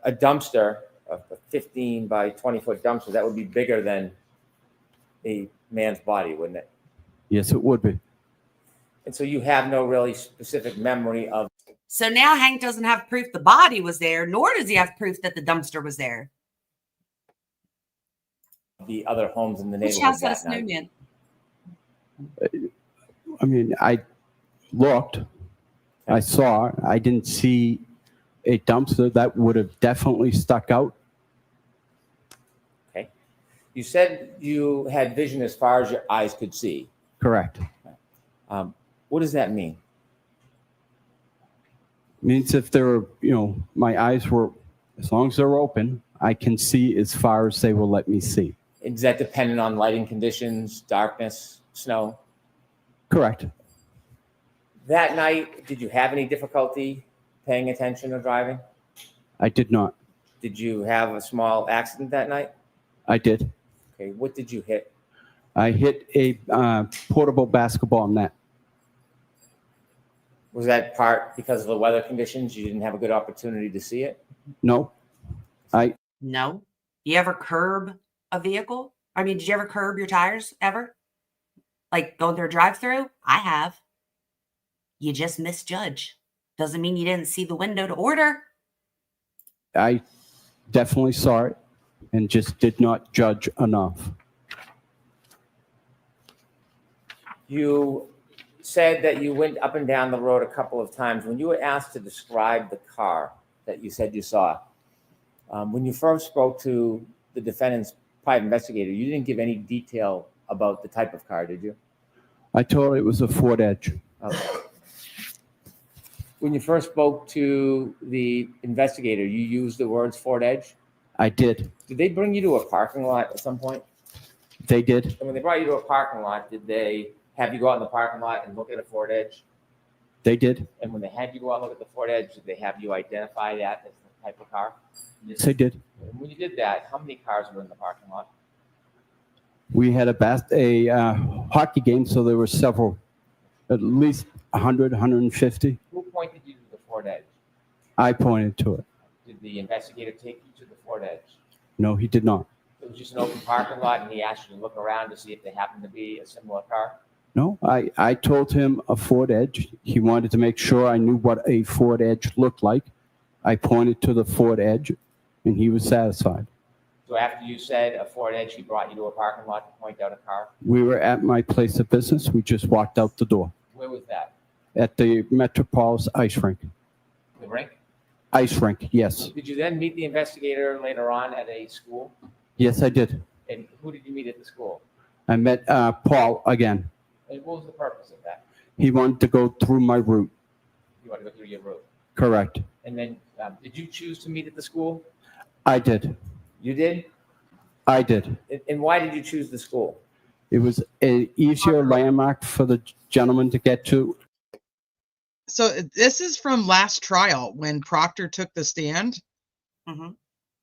A dumpster, a 15 by 20-foot dumpster, that would be bigger than a man's body, wouldn't it? Yes, it would be. And so you have no really specific memory of. So now Hank doesn't have proof the body was there, nor does he have proof that the dumpster was there. the other homes in the Which neighborhood house had a that night? snowman? I mean, I looked, I saw, I didn't see a dumpster that would have definitely stuck out. Okay. You said you had vision as far as your eyes could see. Correct. What does that mean? Means if there were, my eyes were, as long as they're open, I can see as far as they will let me see. Is that dependent on lighting conditions, darkness, snow? Correct. That night, did you have any difficulty paying attention or driving? I did not. Did you have a small accident that night? I did. Okay, what did you hit? I hit a portable basketball net. Was that part because of the weather conditions? You didn't have a good opportunity to see it? No. No. You ever curb a vehicle? I mean, did you ever curb your tires ever? Like going through a drive-through? I have. You just misjudge. Doesn't mean you didn't see the window to order. I definitely saw it and just did not judge enough. You said that you went up and down the road a couple of times. When you were asked to describe the car that you said you saw, when you first spoke to the defendant's private investigator, you didn't give any detail about the type of car, did you? I told her it was a Ford Edge. Okay. When you first spoke to the investigator, you used the words Ford Edge? I did. Did they bring you to a parking lot at some point? They did. And when they brought you to a parking lot, did they have you go out in the parking lot and look at a Ford Edge? They did. And when they had you go out and look at the Ford Edge, did they have you identify that as the type of car? Yes, they did. And when you did that, how many cars were in the parking lot? We had a hockey game, so there were several, at least 100, 150. Who pointed you to the Ford Edge? I pointed to it. Did the investigator take you to the Ford Edge? No, he did not. It was just an open parking lot, and he asked you to look around to see if there happened to be a similar car? No, I told him a Ford Edge. He wanted to make sure I knew what a Ford Edge looked like. I pointed to the Ford Edge, and he was satisfied. So after you said a Ford Edge, he brought you to a parking lot to point out a car? We were at my place of business. We just walked out the door. Where was that? At the Metropolis ice rink. The rink? Ice rink, yes. Did you then meet the investigator later on at a school? Yes, I did. And who did you meet at the school? I met Paul again. And what was the purpose of that? He wanted to go through my route. You want to go through your route? Correct. And then did you choose to meet at the school? I did. You did? I did. And why did you choose the school? It was an easier landmark for the gentleman to get to. So this is from last trial when Proctor took the stand. Mm-hmm.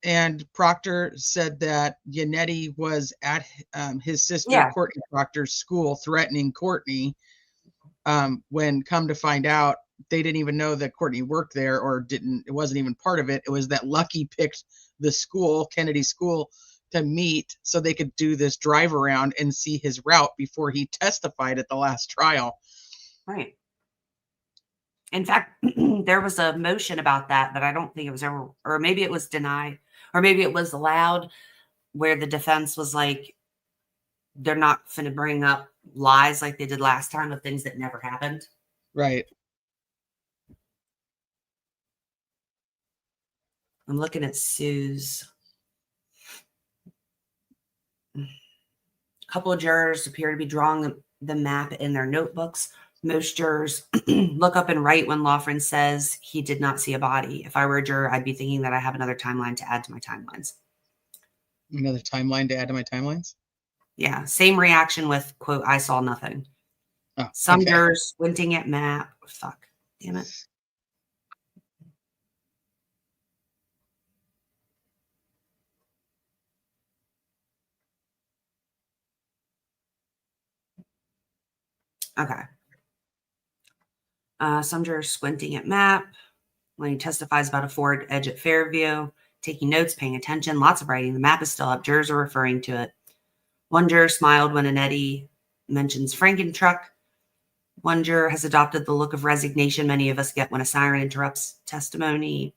And Proctor said that Yannetti was at his sister Courtney Proctor's school threatening Courtney. When come to find out, they didn't even know that Courtney worked there, or it wasn't even part of it. It was that Lucky picked the school, Kennedy School, to meet so they could do this drive around and see his route before he testified at the last trial. Right. In fact, there was a motion about that I don't think it was ever, or maybe it was denied, or maybe it was allowed, where the defense was like, they're not going to bring up lies like they did last time of things that never happened. Right. I'm looking at Sue's. A couple of jurors appear to be drawing the map in their notebooks. Most jurors look up and write when Lawfren says he did not see a body. If I were a juror, I'd be thinking that I have another timeline to add to my timelines. Another timeline to add to my timelines? Yeah, same reaction with, quote, I saw nothing. Oh, Some okay. jurors squinting at map. Fuck, damn it. Okay. Some jurors squinting at map when he testifies about a Ford Edge at Fairview, taking notes, paying attention, lots of writing. The map is still up. Jurors are referring to it. One juror smiled when Anetti mentions Frankentruck. One juror has adopted the look of resignation many of us get when a siren interrupts testimony.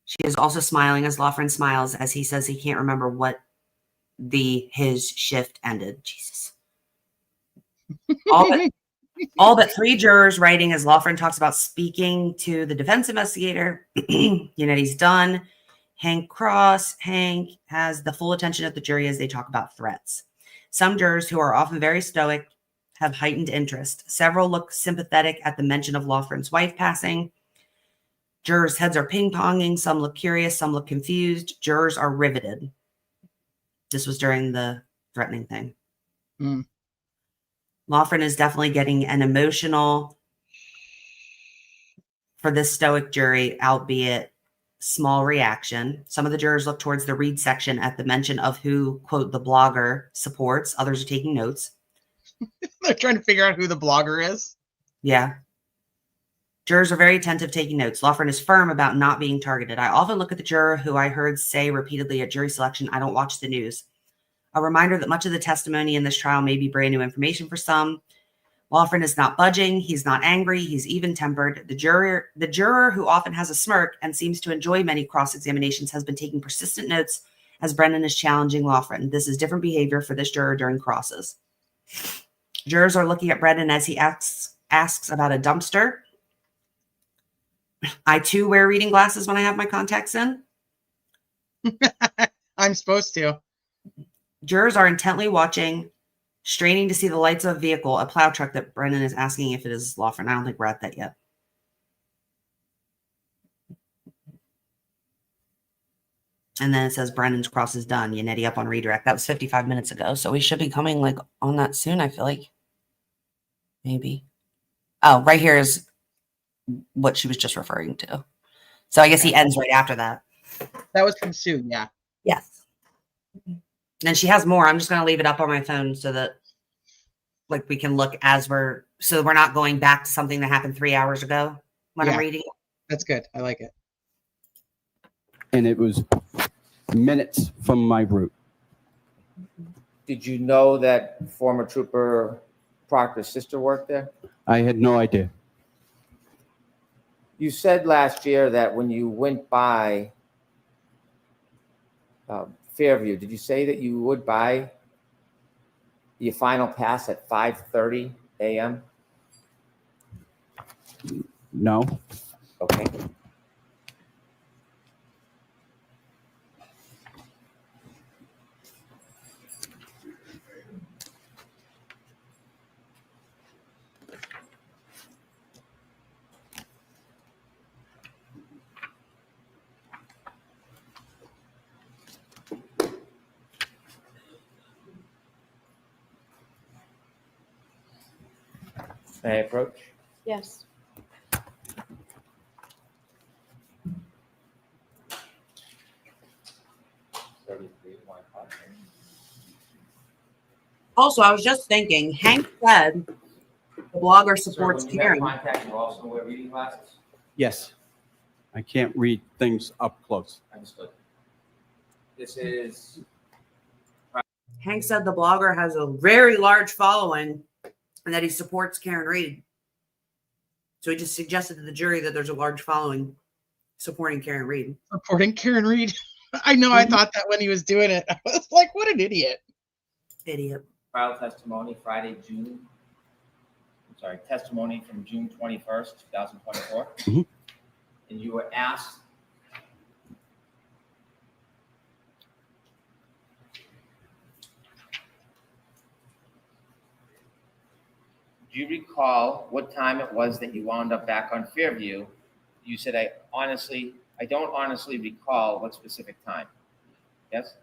She is also smiling as Lawfren smiles as he says he can't remember what his shift ended. Jesus. All but 3 jurors writing as law firm talks about speaking to the defense investigator. He's done. Hank has the full attention of the jury as they talk about threats. Some jurors, who are often very stoic, have heightened interest. Several look sympathetic at the mention of Lawford's wife passing. Jurors' heads are ping-ponging. Some look curious. Some look confused. Jurors are riveted. This was during the threatening thing. Mm. Lawford is definitely getting an emotional for this stoic jury, albeit small reaction. Some of the jurors look towards the read section at the mention of who, quote, the blogger supports. Others are taking notes. They're trying to figure out who the blogger is. Yeah. Jurors are very attentive, taking notes. Lawford is firm about not being targeted. I often look at the juror who I heard say repeatedly at jury selection, I don't watch the news. A reminder that much of the testimony in this trial may be brand new information for some. Lawford is not budging. He's not angry. He's even-tempered. The juror who often has a smirk and seems to enjoy many cross-examinations has been taking persistent notes as Brennan is challenging Lawford. This is different behavior for this juror during crosses. Jurors are looking at Brennan as he asks about a dumpster. I, too, wear reading glasses when I have my contacts in. I'm supposed to. Jurors are intently watching, straining to see the lights of a vehicle, a plow truck that Brennan is asking if it is Lawford. I don't think we're at that yet. And then it says Brennan's cross is done. Yannetti up on redirect. That was 55 minutes ago. So we should be coming like on that soon, I feel like. Maybe. Oh, right here is what she was just referring to. So I guess he ends right after that. That was from Sue, yeah. Yes. And she has more. I'm just going to leave it up on my phone so that like we can look as we're not going back to something that happened 3 hours ago when I'm reading. That's good. I like it. And it was minutes from my route. Did you know that former Trooper Proctor's sister worked there? I had no idea. You said last year that when you went by Fairview, did you say that you would buy your final pass at 5:30 a.m.? No. Okay. May I approach? Yes. Also, I was just thinking, Hank said the blogger supports Karen. Contact, you also wear reading glasses? Yes. I can't read things up close. Understood. This is Hank said the blogger has a very large following and that he supports Karen Reed. So he just suggested to the jury that there's a large following supporting Karen Reed. Supporting Karen Reed. I know. I thought that when he was doing it. I was like, what an idiot. Idiot. trial testimony testimony from June 21st, 2024. Mhm. And you were asked do you recall what time it was that you wound up back on Fairview? You said, I don't honestly recall what specific time. Yes?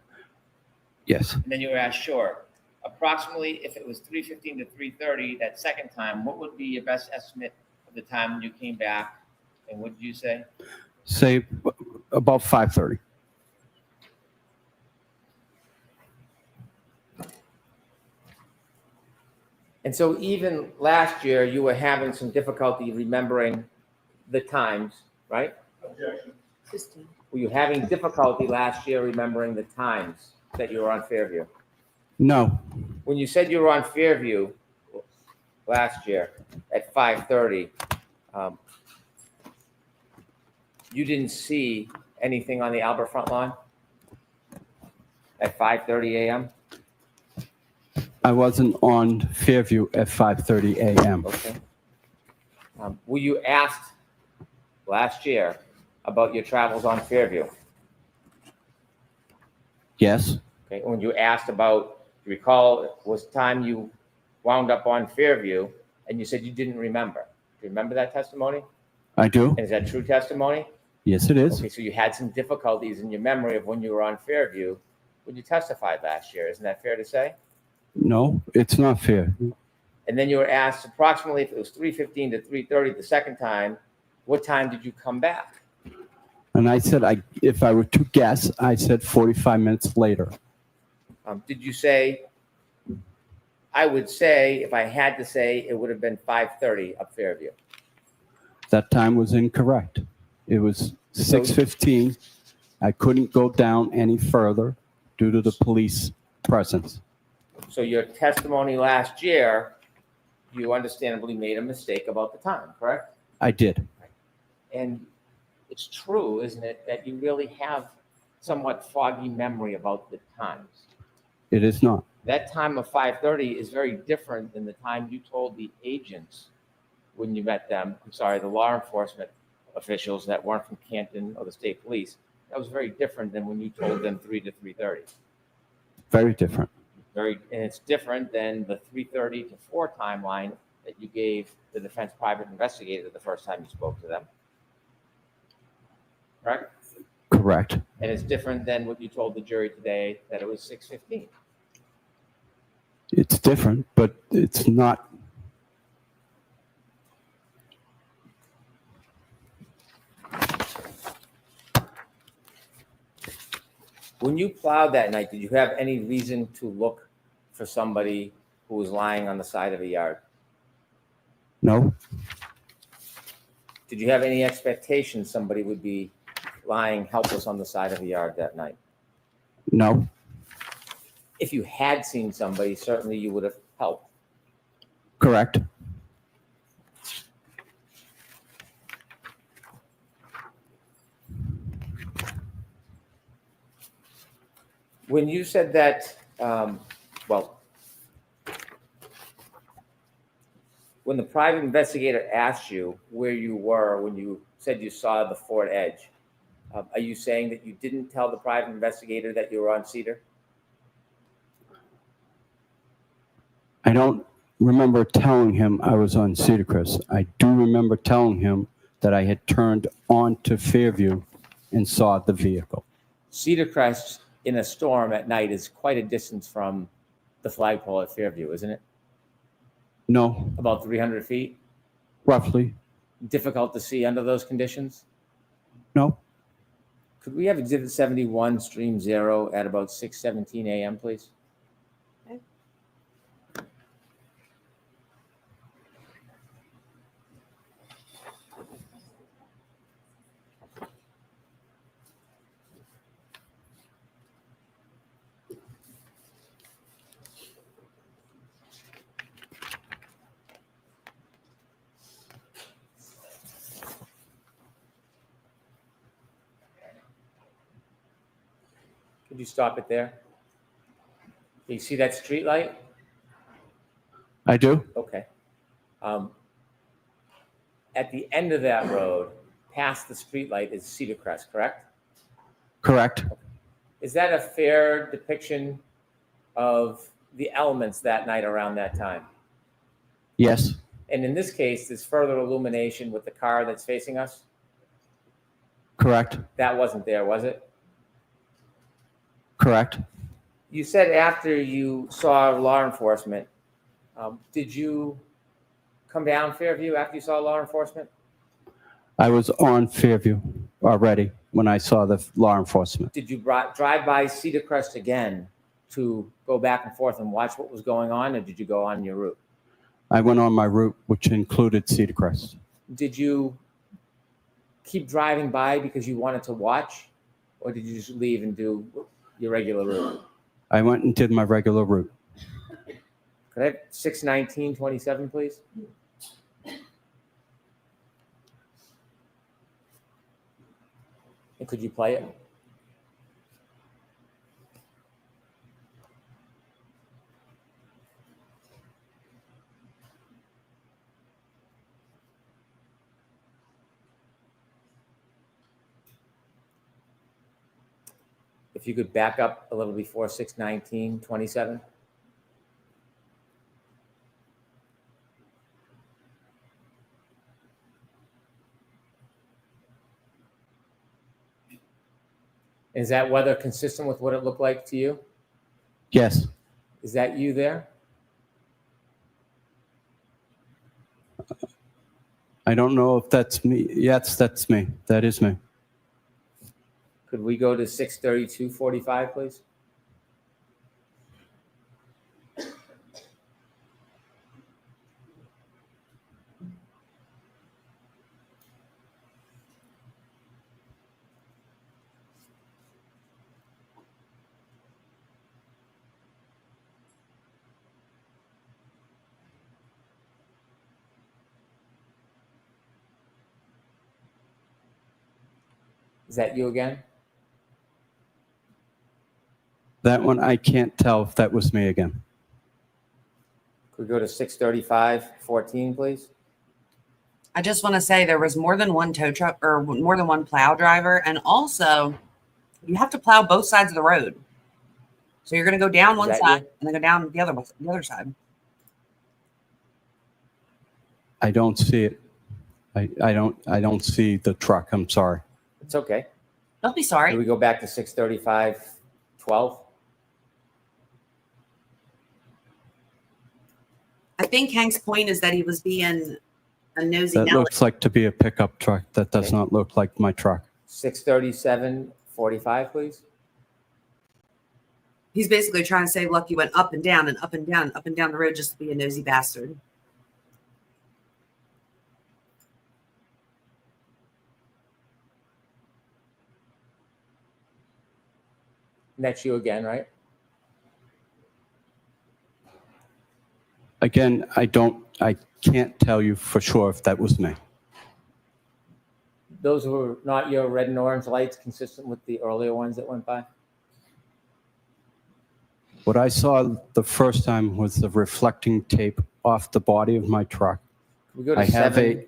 Yes. And then you were asked, sure. Approximately, if it was 3:15 to 3:30, that second time, what would be your best estimate of the time when you came back? And what did you say? Say about 5:30. And so even last year, you were having some difficulty remembering the times, right? Objection. Were you having difficulty last year remembering the times that you were on Fairview? No. When you said you were on Fairview last year at 5:30, you didn't see anything on the Albert front lawn? at 5:30 a.m.? I wasn't on Fairview at 5:30 a.m. Okay. Were you asked last year about your travels on Fairview? Yes, Okay. When you asked about, you recall, it was time you wound up on Fairview, and you said you didn't remember. Do you remember that testimony? I do. And is that true testimony? Yes, it is. Okay, so you had some difficulties in your memory of when you were on Fairview when you testified last year. Isn't that fair to say? No, it's not fair. And then you were asked approximately, if it was 3:15 to 3:30 the second time, what time did you come back? And I said, if I were to guess, I said 45 minutes later. Did you say, I would say, if I had to say, it would have been 5:30 up Fairview? That time was incorrect. It was 6:15. I couldn't go down any further due to the police presence. So your testimony last year, you understandably made a mistake about the time, correct? I did. And it's true, isn't it, that you really have somewhat foggy memory about the times? It is not. That time of 5:30 is very different than the time you told the agents when you met them. I'm sorry, the law enforcement officials that weren't from Canton or the state police. That was very different than when you told them 3 to 3:30. Very different. And it's different than the 3:30 to 4 timeline that you gave the defense private investigator the first time you spoke to them. Correct? Correct. And it's different than what you told the jury today, that it was 6:15. It's different, but it's not. When you plowed that night, did you have any reason to look for somebody who was lying on the side of a yard? No. Did you have any expectation somebody would be lying helpless on the side of a yard that night? No. If you had seen somebody, certainly you would have helped. Correct. When you said that, when the private investigator asked you where you were when you said you saw the Ford Edge, are you saying that you didn't tell the private investigator that you were on Cedar? I don't remember telling him I was on Cedar Crest. I do remember telling him that I had turned onto Fairview and saw the vehicle. Cedar Crest in a storm at night is quite a distance from the flagpole at Fairview, isn't it? No. About 300 feet? Roughly. Difficult to see under those conditions? No. Could we have Exhibit 71, Stream 0, at about 6:17 a.m., please? Could you stop it there? Do you see that street light? I do. Okay. At the end of that road, past the street light, is Cedar Crest, correct? Correct. Is that a fair depiction of the elements that night around that time? Yes. And in this case, there's further illumination with the car that's facing us? Correct. That wasn't there, was it? Correct. You said after you saw law enforcement, did you come down Fairview after you saw law enforcement? I was on Fairview already when I saw the law enforcement. Did you drive by Cedar Crest again to go back and forth and watch what was going on, or did you go on your route? I went on my route, which included Cedar Crest. Did you keep driving by because you wanted to watch, or did you just leave and do your regular route? I went and did my regular route. Could I have 6:19:27, please? And could you play it? If you could back up a little before 6:19:27. Is that weather consistent with what it looked like to you? Yes. Is that you there? I don't know if that's me. Yes, that's me. That is me. Could we go to 6:32:45, please? Is that you again? That one, I can't tell if that was me again. Could we go to 6:35:14, please? I just want to say there was more than one tow truck or more than one plow driver. And also, you have to plow both sides of the road. So you're going to go down one that side you? and then go down the other side. I don't see it. I don't see the truck. I'm sorry. It's okay. Don't be Could sorry. we go back to 6:35:12? I think Hank's point is that he was being a nosy That Nelly. looks like to be a pickup truck. That does Okay. not look like my truck. 6:37:45, please. He's basically trying to say, look, you went up and down and up and down and up and down the road just to be a nosy bastard. And that's you again, right? Again, I can't tell you for sure if that was me. Those were not your red and orange lights consistent with the earlier ones that went by? What I saw the first time was the reflecting tape off the body of my truck. Could we go to I have 7?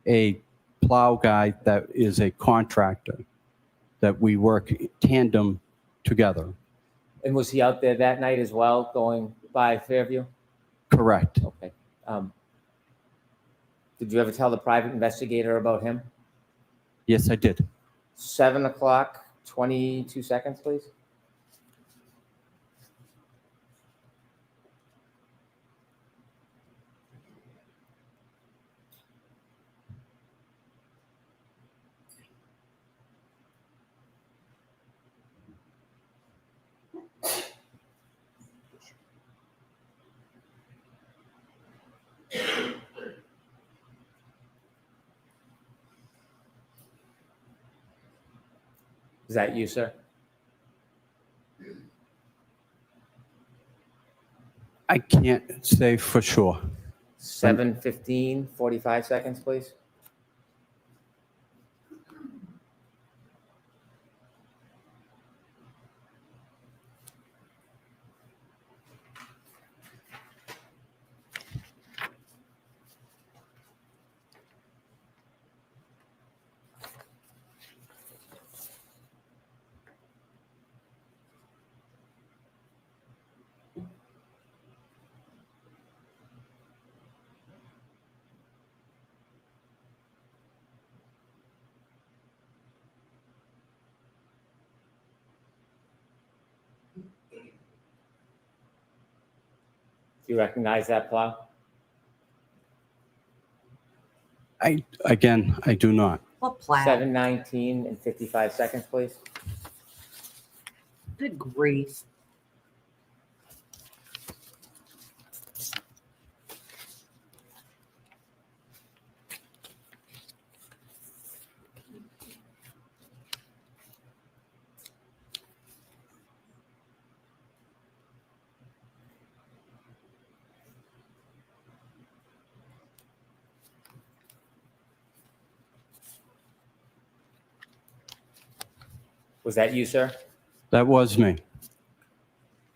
a plow guy that is a contractor that we work tandem together. And was he out there that night as well, going by Fairview? Correct. Okay. Did you ever tell the private investigator about him? Yes, I did. 7:22, please. Is that you, sir? I can't say for sure. 7:15:45, please. Do you recognize that plow? I do not. What plow? 7:19:55, please. Good grief. Was that you, sir? That was me.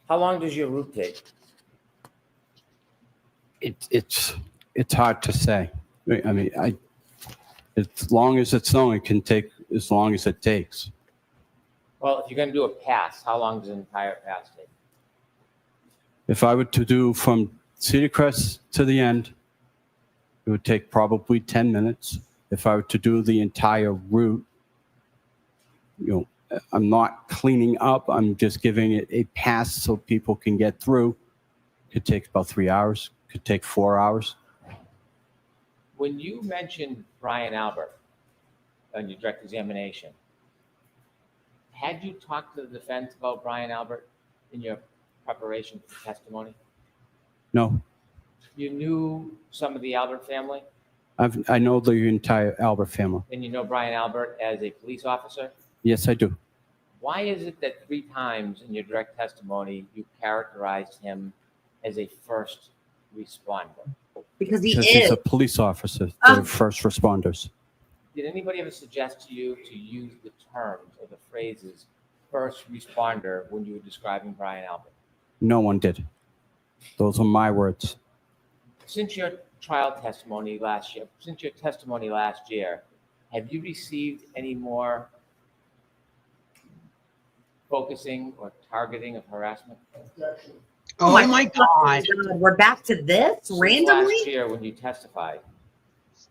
How long does your route take? It's hard to say. I mean, as long as it's snowing, it can take as long as it takes. Well, if you're going to do a pass, how long does an entire pass take? If I were to do from Cedar Crest to the end, it would take probably 10 minutes. If I were to do the entire route, I'm not cleaning up. I'm just giving it a pass so people can get through. Could take about 3 hours. Could take 4 hours. When you mentioned Brian Albert on your direct examination, had you talked to the defense about Brian Albert in your preparation for testimony? No, You knew some of the Albert family, I know the entire Albert family. and you know Brian Albert as a police officer. Yes, I do. Why is it that 3 times in your direct testimony you characterized him as a first responder? Because he Because is. he's a police officer. Oh. They're first responders. Did anybody ever suggest to you to use the terms or the phrases first responder when you were describing Brian Albert? No one did. Those are my words. Since your trial testimony last year, have you received any more focusing or targeting of harassment? Oh my God. We're back to this Since randomly? last year when you testified,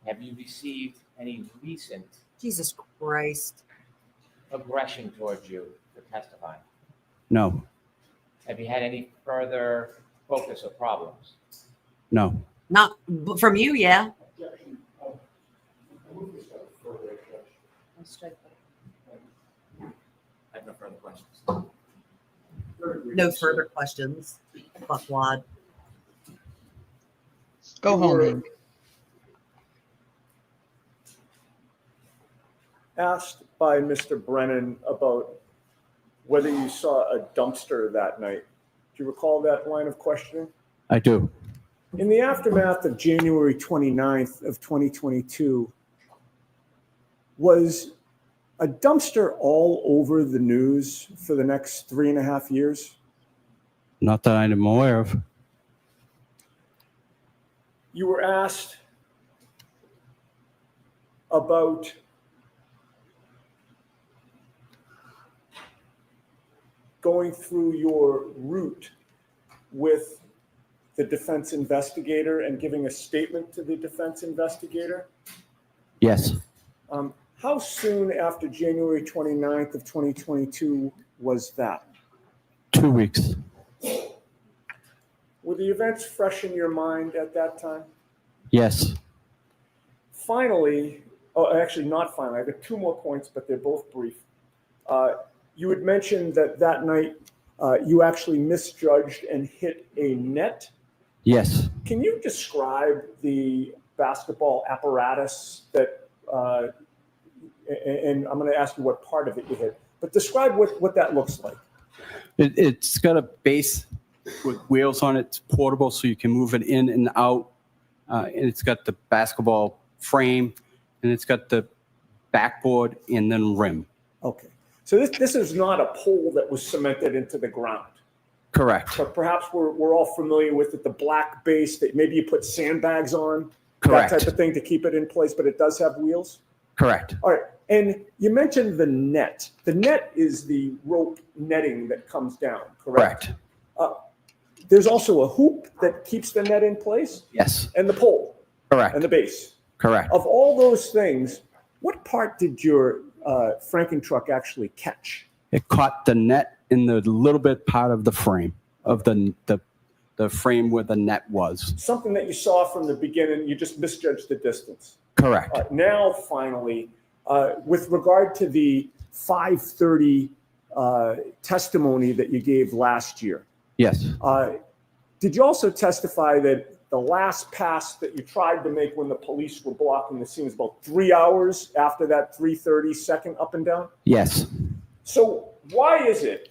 have you received any recent Jesus Christ. aggression towards you for testifying? No, Have you had any further focus or problems? no. Not from you, yeah. I have no further questions. No further questions. Fuckwad. Go home, Hank. Asked by Mr. Brennan about whether you saw a dumpster that night. Do you recall that line of questioning? I do. In the aftermath of January 29th of 2022, was a dumpster all over the news for the next 3.5 years? Not that I'm aware of. You were asked about going through your route with the defense investigator and giving a statement to the defense investigator. Yes. How soon after January 29th of 2022 was that? 2 weeks. Were the events fresh in your mind at that time? Yes. Finally, actually not finally, I got 2 more points, but they're both brief. You had mentioned that night you actually misjudged and hit a net. Yes. Can you describe the basketball apparatus that, and I'm going to ask you what part of it you hit, but describe what that looks like. It's got a base with wheels on it. It's portable, so you can move it in and out. And it's got the basketball frame, and it's got the backboard and then rim. Okay. So this is not a pole that was cemented into the ground. Correct. But perhaps we're all familiar with it, the black base that maybe you put sandbags on, Correct. that type of thing to keep it in place, but it does have wheels. Correct. All right. And you mentioned the net. The net is the rope netting that comes down, correct? Correct. There's also a hoop that keeps the net in place Yes. and the pole Correct. and the base. Correct. Of all those things, what part did your Franken truck actually catch? It caught the net in the little bit part of the frame of the frame where the net was. Something that you saw from the beginning, you just misjudged the distance. Correct. All right, now, finally, with regard to the 5:30 testimony that you gave last year, Yes. did you also testify that the last pass that you tried to make when the police were blocking the scene was about 3 hours after that 3:30 second up and down? Yes. So why is it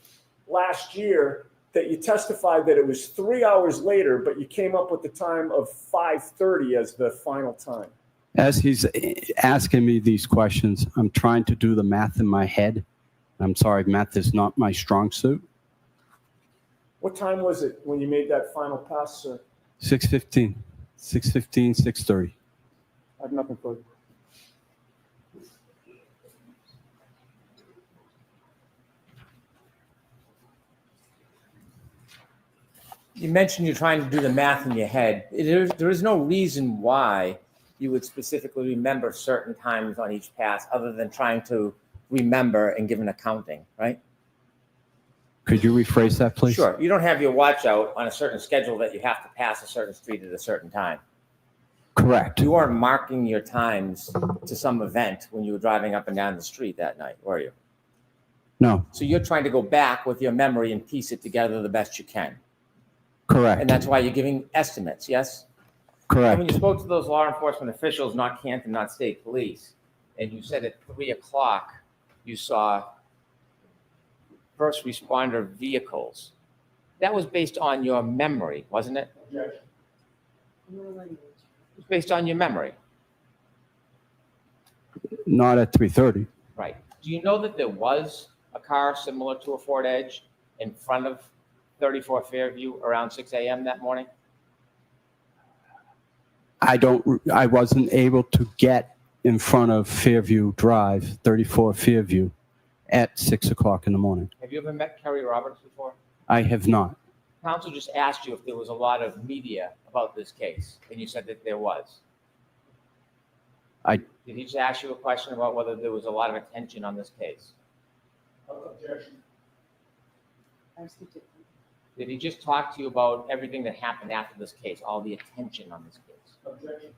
last year that you testified that it was 3 hours later, but you came up with the time of 5:30 as the final time? As he's asking me these questions, I'm trying to do the math in my head. I'm sorry, math is not my strong suit. What time was it when you made that final pass, sir? 6:15, 6:15, 6:30. I have nothing further. You mentioned you're trying to do the math in your head. There is no reason why you would specifically remember certain times on each pass other than trying to remember and give an accounting, right? Could you rephrase that, please? Sure. You don't have your watch out on a certain schedule that you have to pass a certain street at a certain time. Correct. You weren't marking your times to some event when you were driving up and down the street that night, were you? No. So you're trying to go back with your memory and piece it together the best you can. Correct. And that's why you're giving estimates, yes? Correct. And when you spoke to those law enforcement officials, not Canton, not state police, and you said at 3 o'clock you saw first responder vehicles, that was based on your memory, wasn't it? Objection. It was based on your memory. Not at 3:30. Right. Do you know that there was a car similar to a Ford Edge in front of 34 Fairview around 6 a.m. that morning? I wasn't able to get in front of Fairview Drive, 34 Fairview, at 6 o'clock in the morning. Have you ever met Kerry Roberts before? I have not. Counsel just asked you if there was a lot of media about this case, and you said that there was. Did he just ask you a question about whether there was a lot of attention on this case? Objection. Did he just talk to you about everything that happened after this case, all the attention on this case? Objection.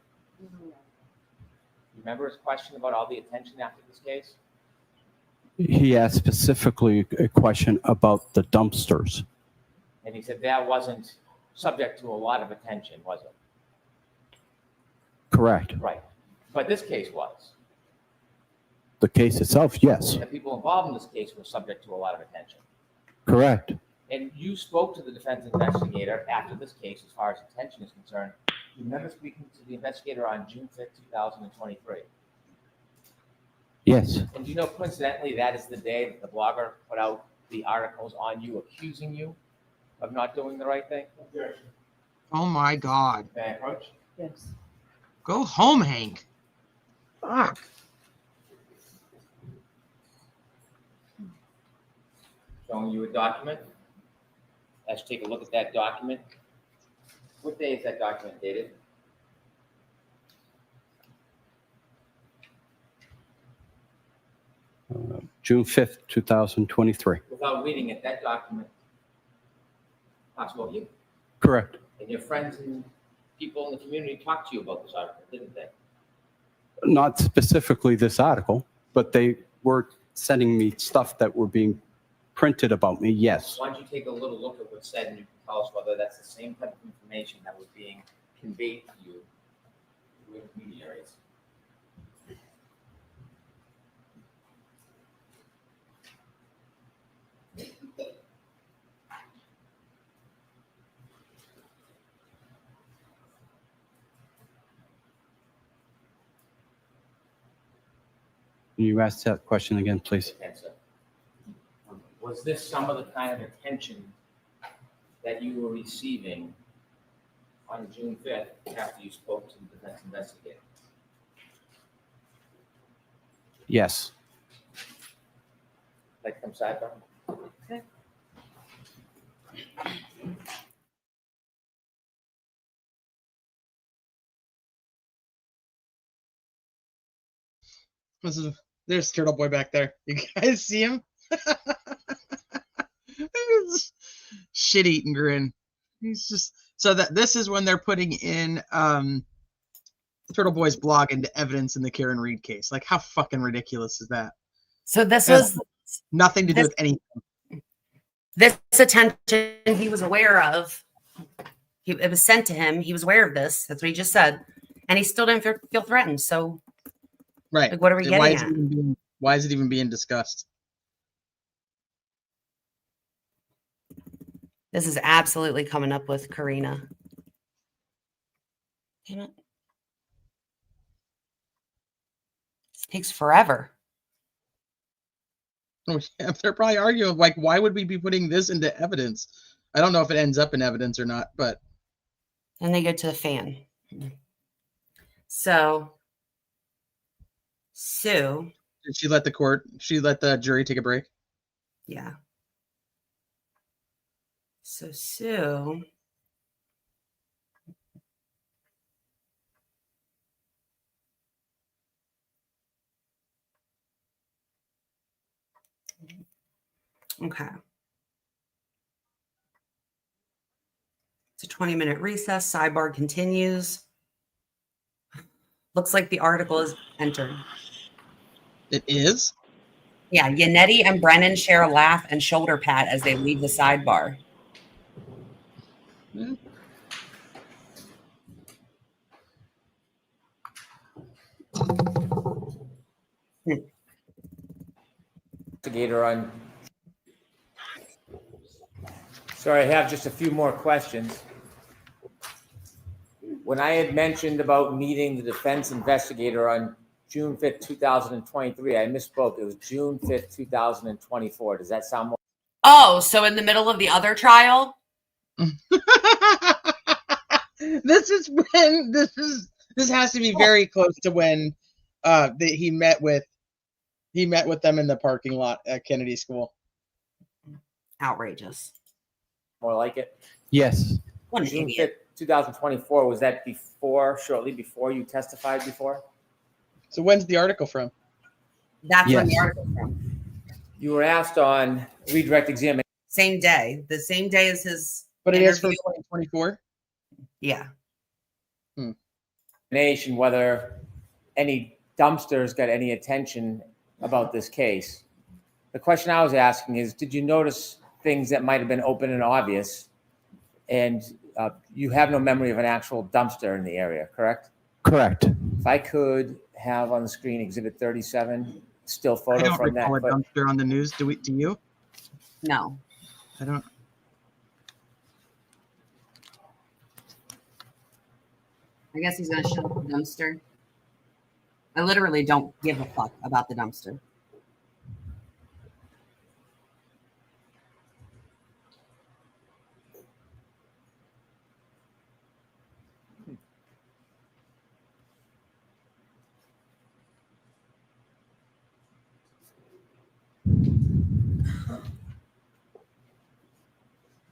Remember his question about all the attention after this case? He asked specifically a question about the dumpsters. And he said that wasn't subject to a lot of attention, was it? Correct. Right. But this case was. The case itself, yes. The people involved in this case were subject to a lot of attention. Correct. And you spoke to the defense investigator after this case as far as attention is concerned. You remember speaking to the investigator on June 5th, 2023. Yes. And do you know, coincidentally, that is the day that the blogger put out the articles on you, accusing you of not doing the right thing? Objection. Oh my God. May I approach? Yes. Go home, Hank. Fuck. Showing you a document. Let's take a look at that document. What day is that document dated? June 5th, 2023. Without reading it, that document talks about you. Correct. And your friends and people in the community talked to you about this article, didn't they? Not specifically this article, but they were sending me stuff that were being printed about me, yes. Why don't you take a little look at what's said and you can tell us whether that's the same type of information that was being conveyed to you through intermediaries. Can you ask that question again, please? Answer. Was this some of the kind of attention that you were receiving on June 5th after you spoke to the defense investigator? Yes. Like from sidebar? There's Turtle Boy back there. You guys see him? Shit eating grin. He's just so that this is when they're putting in Turtle Boy's blog into evidence in the Karen Reed case. Like, how fucking ridiculous is that? So this Has was nothing to do this- with anything. this attention he was aware of. It was sent to him. He was aware of this. That's what he just said, and he still didn't feel threatened. So, Right. like, what are we Why getting is, at? why is it even being discussed? This is absolutely coming up with Karina. Damn it. This takes forever. Oh, yeah, they're probably arguing, like, why would we be putting this into evidence? I don't know if it ends up in evidence or not, but Then they go to the fan. So, Sue, did she let the jury take a break? yeah. So Sue Okay. It's a 20-minute recess. Sidebar continues. Looks like the article is entered. It is? Yeah, Yannetti and Brennan share a laugh and shoulder pat as they leave the sidebar. Hmm. Investigator on. Sorry, I have just a few more questions. When I had mentioned about meeting the defense investigator on June 5th, 2023, I misspoke. It was June 5th, 2024. Does that sound more? Oh, so in the middle of the other trial? This has to be very close to when he met with them in the parking lot at Kennedy School. Outrageous. More like it? Yes. What an June idiot. 5th, 2024, was that shortly before you testified before? So when's the article from? That's when the Yes. article's from. You were asked on redirect examination Same day. The same day as his But it is from interview. 2024? Yeah. whether any dumpsters got any attention about this case. The question I was asking is, did you notice things that might have been open and obvious? And you have no memory of an actual dumpster in the area, correct? Correct. If I could have on the screen Exhibit 37, still I photo don't from that. recall a dumpster on the news. Do you? No. I don't. I guess he's going to show up the dumpster. I literally don't give a fuck about the dumpster.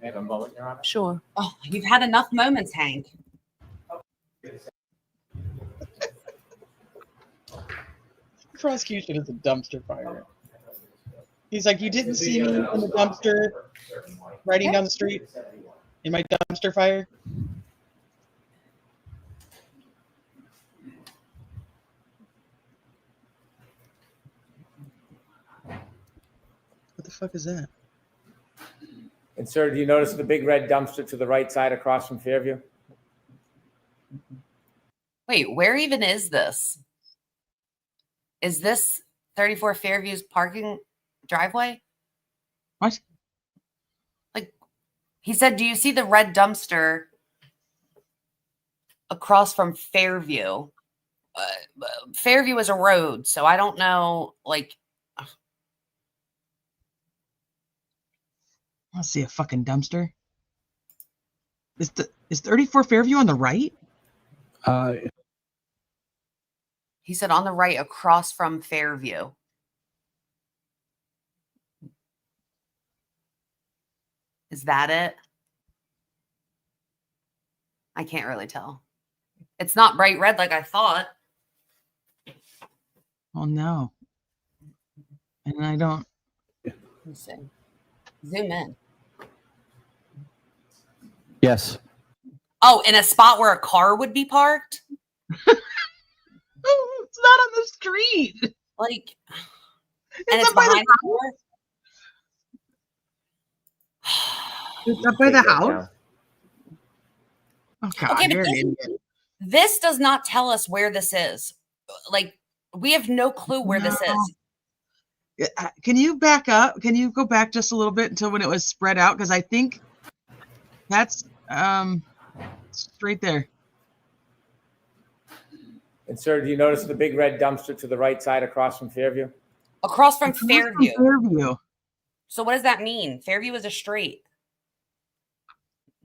May I have a moment, Your Honor? Sure. Oh, you've had enough moments, Hank. Prosecution is a dumpster fire. He's like, you didn't see me in the dumpster riding down the street in my dumpster fire? What the fuck is that? And sir, do you notice the big red dumpster to the right side across from Fairview? Wait, where even is this? Is this 34 Fairview's parking driveway? What? Like, he said, do you see the red dumpster across from Fairview? Fairview is a road, so I don't know, like... I don't see a fucking dumpster. Is 34 Fairview on the right? He said on the right across from Fairview. Is that it? I can't really tell. It's not bright red like I thought. Oh no. And I don't. Let's see. Zoom in. Yes. Oh, in a spot where a car would be parked? It's not on the street. Like, and it's up by the behind the door? It's up by the house. Oh god, Okay, but you're an idiot. this does not tell us where this is. Like, we have no clue where this is. Can you back up? Can you go back just a little bit until when it was spread out? Because I think that's straight there. And sir, do you notice the big red dumpster to the right side across from Fairview? Across from Fairview. Fairview. So what does that mean? Fairview is a street.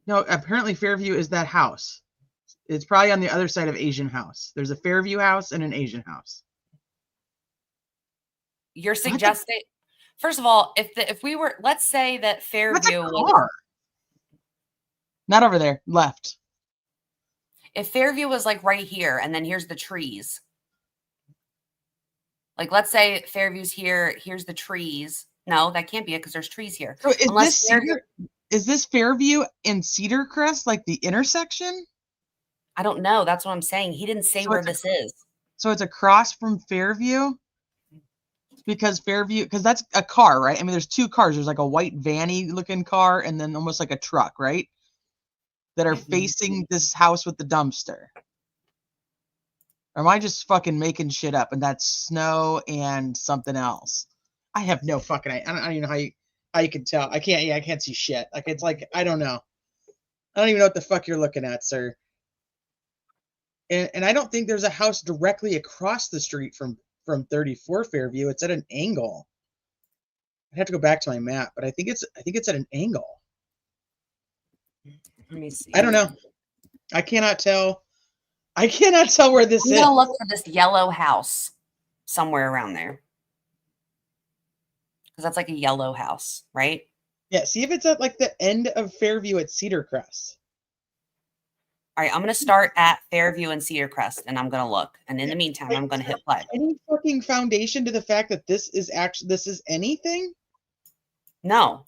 No, apparently Fairview is that house. It's probably on the other side of Asian House. There's a Fairview house and an Asian house. You're suggesting, first of all, if we were, let's say that Fairview was, car. Not over there, left. if Fairview was like right here, and then here's the trees. Like, let's say Fairview's here, here's the trees, No, that can't be it because there's trees here. So is Unless this Fairview and Cedar Crest, like the intersection? I don't know. That's what I'm saying. He didn't say So where it's this is. So it's across from Fairview? Because that's a car, right? I mean, there's two cars. There's like a white vanny looking car and then almost like a truck, right? That are facing this house with the dumpster. Or am I just fucking making shit up and that's Snow and something else? I have no fucking I don't even know how you can tell. I can't see shit. Like it's like I don't know. I don't even know what the fuck you're looking at, sir. And I don't think there's a house directly across the street from 34 Fairview. It's at an angle. I'd have to go back to my map, but I think it's at an angle. Let me see. I don't know. I cannot tell. I cannot tell where this I'm is. gonna look for this yellow house somewhere around there. Because that's like a yellow house, right? Yeah, see if it's at like the end of Fairview at Cedar Crest. All right, I'm gonna start at Fairview and Cedar Crest, and I'm gonna look. And in the meantime, I'm gonna hit play. Any fucking foundation to the fact that this is anything? No.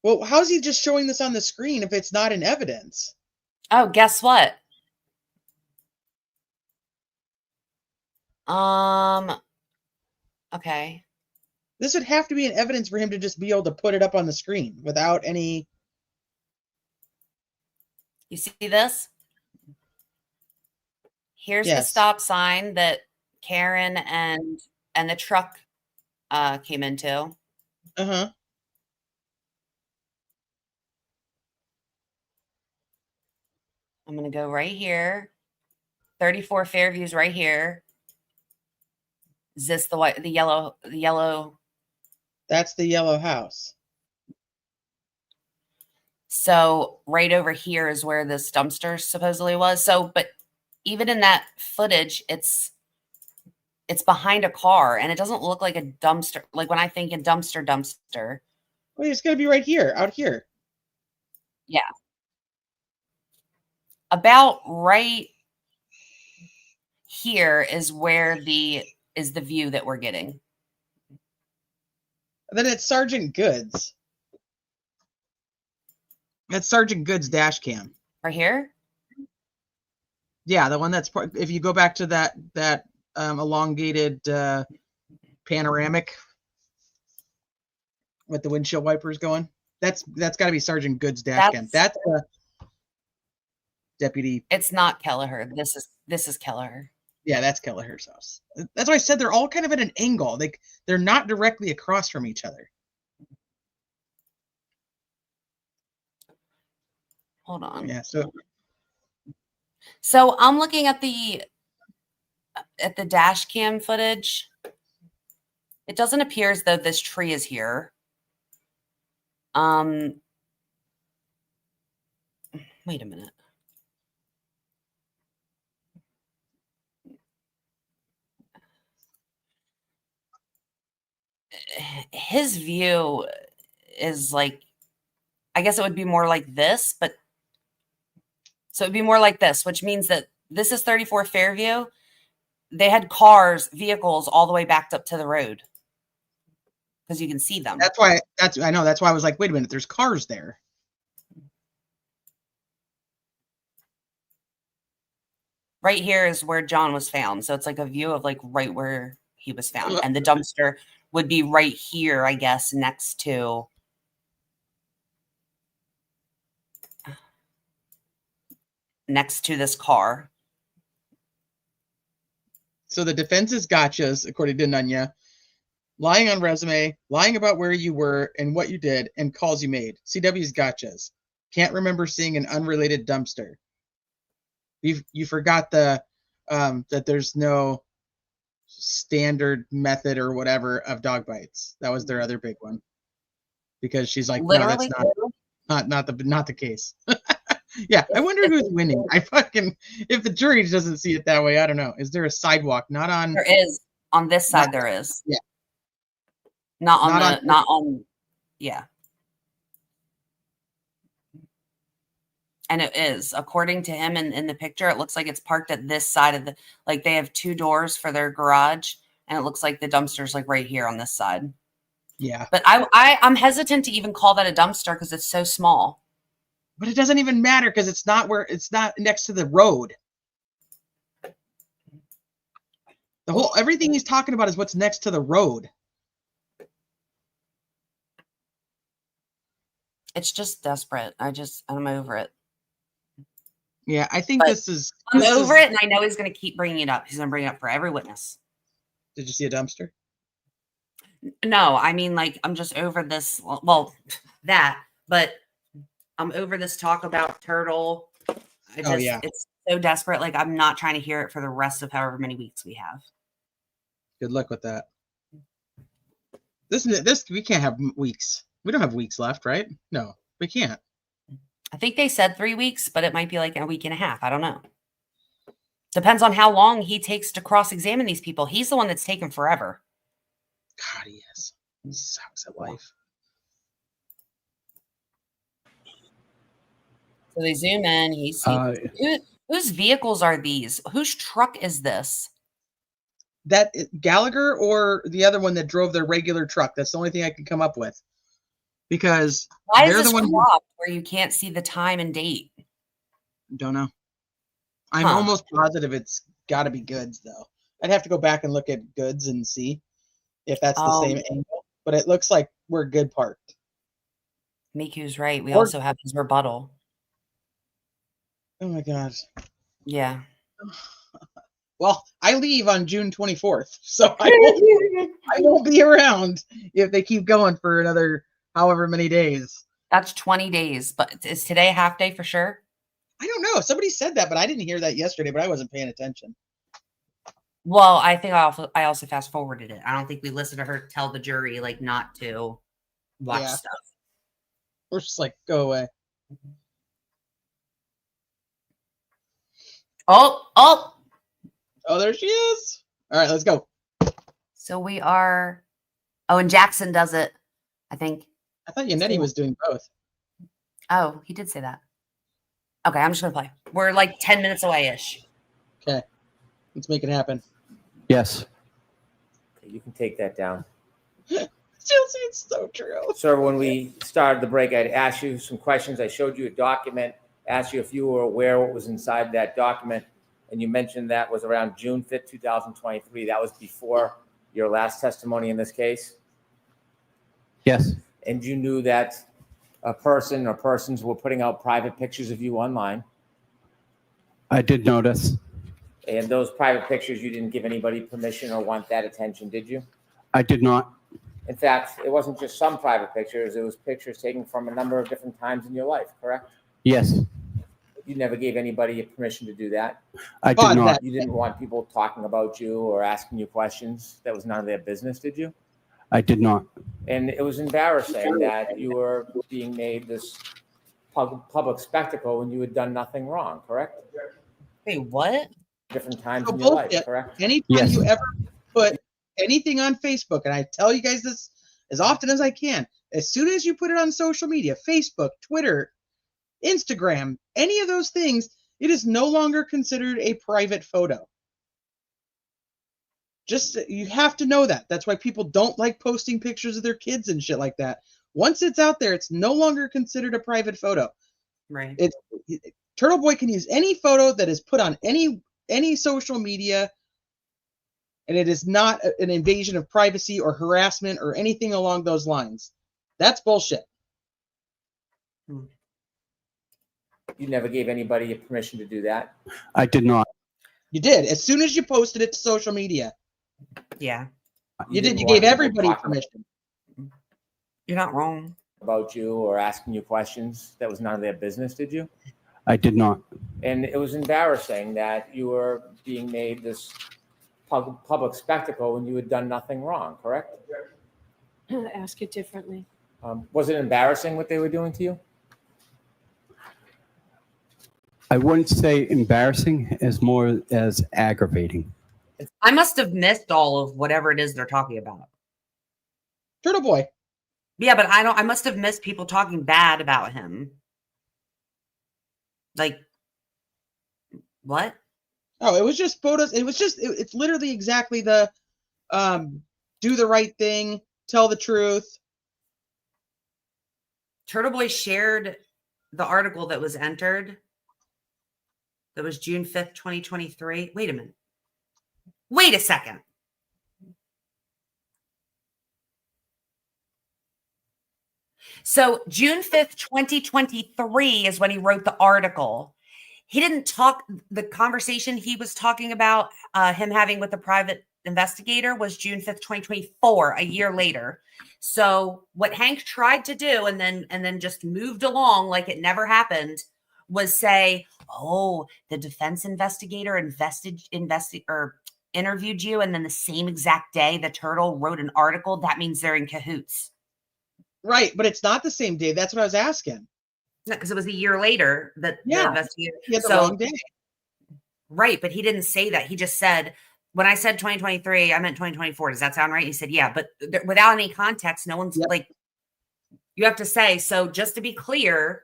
Well, how's he just showing this on the screen if it's not in evidence? Oh, guess what? Okay. This would have to be in evidence for him to just be able to put it up on the screen without any. You see this? Here's the Yes. stop sign that Karen and the truck came into. Uh-huh. I'm gonna go right here. 34 Fairview's right here. Is this the white, the yellow? That's the yellow house. So right over here is where this dumpster supposedly was. So, but even in that footage, it's behind a car, and it doesn't look like a dumpster. Like when I think in dumpster. Well, it's gonna be right here, out here. Yeah. About right here is where the view that we're getting. And then it's Sergeant Goods. That's Sergeant Goods dash cam. Right here? Yeah, the one that's if you go back to that elongated panoramic with the windshield wipers going. That's got to be Sergeant Goods dash cam. That's deputy. It's not Kelleher. This is Kelleher. Yeah, that's Kelleher's house. That's why I said they're all kind of at an angle. They're not directly across from each other. Hold on. Yeah, So I'm looking at the dash cam footage. It doesn't appear as though this tree is here. Wait a minute. His view is like, I guess it would be more like this, but so it'd be more like this, which means that this is 34 Fairview. They had vehicles all the way backed up to the road because you can see them. That's why I was like, wait a minute, there's cars there. Right here is where John was found. So it's like a view of like right where he was found. And the dumpster would be right here, I guess, next to this car. So the defense's gotchas, according to Nunya, lying on resume, lying about where you were and what you did, and calls you made. CW's gotchas. Can't remember seeing an unrelated dumpster. You forgot that there's no standard method or whatever of dog bites. That was their other big one. Because she's like, Literally, no, that's not the case. Yeah, I wonder who's winning. If the jury doesn't see it that way, I don't know. Is there a sidewalk? Not on. There is on this side. There is. Yeah. Not on. Yeah. And it is, according to him in the picture, it looks like it's parked at this side of like they have two doors for their garage and it looks like the dumpster's like right here on this side. Yeah. But I'm hesitant to even call that a dumpster because it's so small. But it doesn't even matter because it's not next to the road. Everything he's talking about is what's next to the road. It's just desperate. I'm over it. Yeah, I think But this is. I'm over it, and I know he's going to keep bringing it up. He's going to bring it up for every witness. Did you see a dumpster? No, I mean, like, I'm just over this. Well, that, but I'm over this talk about turtle. Yeah. It's so desperate. Like, I'm not trying to hear it for the rest of however many weeks we have. Good luck with that. This we can't have weeks. We don't have weeks left, right? No, we can't. I think they said 3 weeks, but it might be like a week and a half. I don't know. Depends on how long he takes to cross-examine these people. He's the one that's taken forever. God, he is. He sucks at life. So they zoom in. Whose vehicles are these? Whose truck is this? That Gallagher or the other one that drove their regular truck. That's the only thing I can come up with. Because why is they're this the one cropped where you can't see the time and date? Don't know. I'm almost positive it's got to be goods, though. I'd have to go back and look at goods and see if that's the same angle. But it looks like we're good parked. Miku's right. We also have his rebuttal. Oh my God. Yeah. Well, I leave on June 24th, so I won't be around if they keep going for another however many days. That's 20 days. But is today a half day for sure? I don't know. Somebody said that, but I didn't hear that yesterday, but I wasn't paying attention. Well, I think I also fast forwarded it. I don't think we listened to her tell the jury like not to watch stuff. We're just like, go away. Oh, there she is. All right, let's go. So we are. Oh, and Jackson does it, I think. I thought Yannetti was doing both. Oh, he did say that. Okay, I'm just going to play. We're like 10 minutes away-ish. Okay. Let's make it happen. Yes. Okay, you can take that down. Chelsea, it's so true. Sir, when we started the break, I'd asked you some questions. I showed you a document, asked you if you were aware what was inside that document, and you mentioned that was around June 5th, 2023. That was before your last testimony in this case? Yes. And you knew that a person or persons were putting out private pictures of you online? I did notice. And those private pictures, you didn't give anybody permission or want that attention, did you? I did not. In fact, it wasn't just some private pictures. It was pictures taken from a number of different times in your life, correct? Yes. You never gave anybody permission to do that? I did not. You didn't want people talking about you or asking you questions. That was none of their business, did you? I did not. And it was embarrassing that you were being made this public spectacle when you had done nothing wrong, correct? Wait, what? Different times in your life, correct? Anytime you ever put anything on Facebook, and I tell you guys this as often as I can, as soon as you put it on social media, Facebook, Twitter, Instagram, any of those things, it is no longer considered a private photo. Just, you have to know that. That's why people don't like posting pictures of their kids and shit like that. Once it's out there, it's no longer considered a private photo. Right. Turtle Boy can use any photo that is put on any social media, and it is not an invasion of privacy or harassment or anything along those lines. That's bullshit. You never gave anybody permission to do that? I did not. You did. As soon as you posted it to social media. Yeah. You did. You gave everybody permission. You're not wrong. About you or asking you questions. That was none of their business, did you? I did not. And it was embarrassing that you were being made this public spectacle when you had done nothing wrong, correct? Ask it differently. Was it embarrassing what they were doing to you? I wouldn't say embarrassing as more as aggravating. I must have missed all of whatever it is they're talking about. Turtle Boy. Yeah, but I must have missed people talking bad about him. Like, what? Oh, it was just photos. It was just, it's literally exactly the do the right thing, tell the truth. Turtle Boy shared the article that was entered. That was June 5th, 2023. Wait a minute. Wait a second. So June 5th, 2023 is when he wrote the article. He didn't talk, the conversation he was talking about him having with the private investigator was June 5th, 2024, a year later. So what Hank tried to do and then just moved along like it never happened was say, oh, the defense investigator interviewed you, and then the same exact day the Turtle wrote an article. That means they're in cahoots. Right, but it's not the same day. That's what I was asking. No, because it was a year later that the investigator. He had the wrong day. Right, but he didn't say that. He just said, when I said 2023, I meant 2024. Does that sound right? He said, yeah, but without any context, no one's like, you have to say, so just to be clear,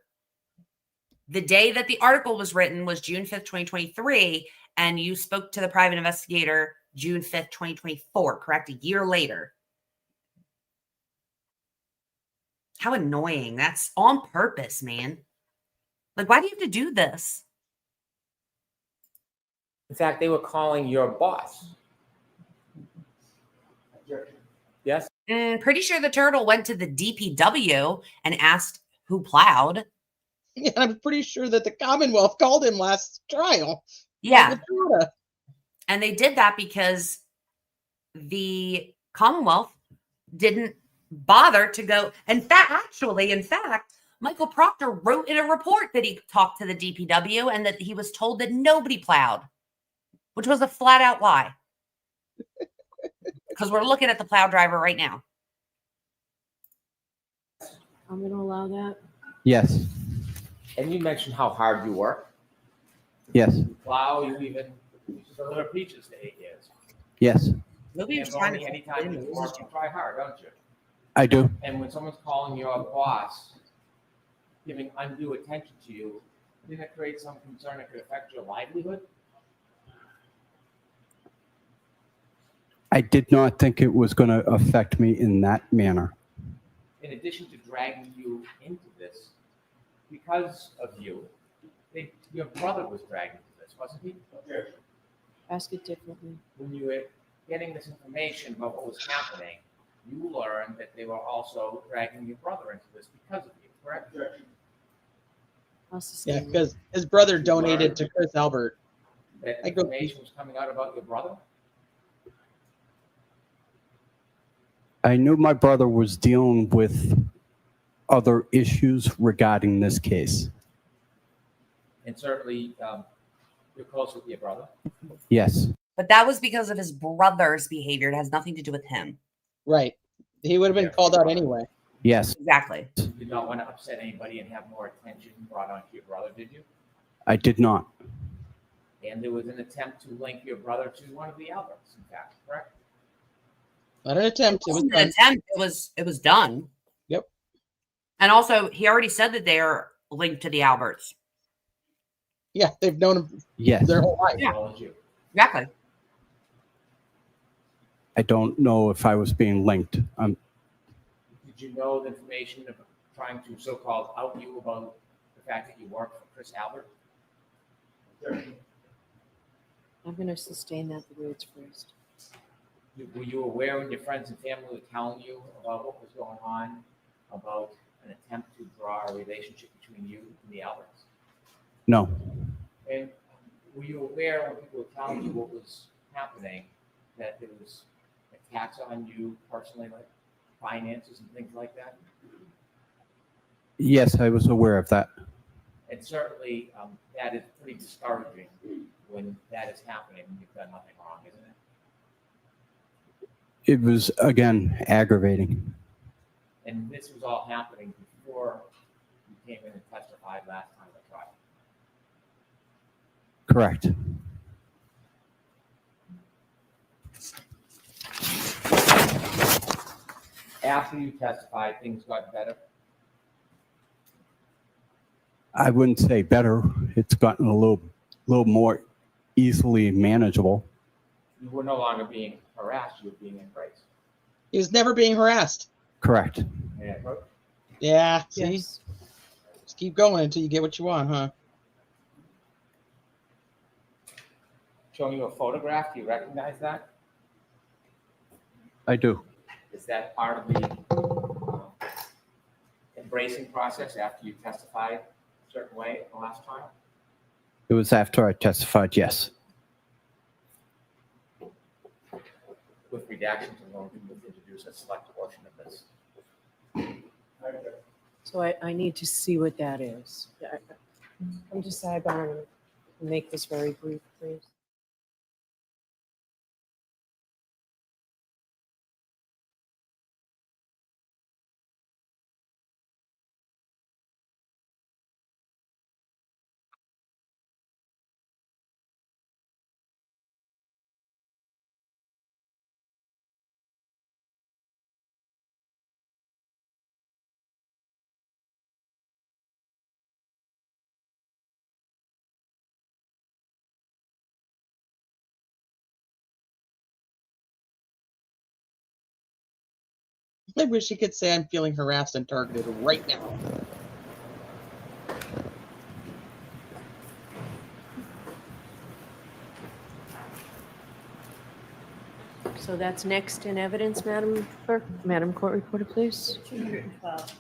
the day that the article was written was June 5th, 2023, and you spoke to the private investigator June 5th, 2024, correct? A year later. How annoying. That's on purpose, man. Like, why do you have to do this? In fact, they were calling your boss. Yes? Pretty sure the Turtle went to the DPW and asked who plowed. Yeah, I'm pretty sure that the Commonwealth called him last trial. Yeah. And they did that because the Commonwealth didn't bother to go. In fact, Michael Proctor wrote in a report that he talked to the DPW and that he was told that nobody plowed, which was a flat out lie. Because we're looking at the plow driver right now. I'm going to allow that. Yes. And you mentioned how hard you work. Yes. Plow, you even used to deliver peaches to 8 years. Yes. Nobody was And trying only to anytime you work, you try hard, don't you? I do. And when someone's calling your boss, giving undue attention to you, didn't it create some concern that could affect your livelihood? I did not think it was going to affect me in that manner. In addition to dragging you into this, because of you, your brother was dragged into this, wasn't he? Ask it differently. When you were getting this information about what was happening, you learned that they were also dragging your brother into this because of you, correct? I'll sustain Yeah, that. because his brother donated to Chris Albert. That information was coming out about your brother? I knew my brother was dealing with other issues regarding this case. And certainly, you're close with your brother. Yes. But that was because of his brother's behavior. It has nothing to do with him. Right. He would have been called out anyway. Yes. Exactly. You did not want to upset anybody and have more attention brought onto your brother, did you? I did not. And there was an attempt to link your brother to one of the Alberts, in fact, correct? Not an attempt. It wasn't an attempt. It was done. Yep. And also, he already said that they are linked to the Alberts. Yeah, they've known him Yes. their whole life. As well as you. Exactly. I don't know if I was being linked. Did you know the information of trying to so-called out you about the fact that you worked for Chris Albert? I'm going to sustain that the way it's phrased. Were you aware when your friends and family were telling you about what was going on, about an attempt to draw a relationship between you and the Alberts? No. And were you aware when people were telling you what was happening, that there was attacks on you personally, like finances and things like that? Yes, I was aware of that. And certainly, that is pretty discouraging when that is happening and you've done nothing wrong, isn't it? It was, again, aggravating. And this was all happening before you came in and testified last time at trial. Correct. After you testified, things got better. I wouldn't say better. It's gotten a little more easily manageable. You were no longer being harassed, you were being embraced. He was never being harassed. Correct. Yeah. Yeah, see? Yes. Just keep going until you get what you want, huh? Showing you a photograph, do you recognize that? I do. Is that part of the embracing process after you testified a certain way the last time? It was after I testified, yes. With redactions, I'm going to introduce a select portion of this. So I need to see what that is. Come to sidebar and make this very brief, please. I wish he could say I'm feeling harassed and targeted right now. So that's next in evidence, Madam Clerk. Madam Court Reporter, please. 212.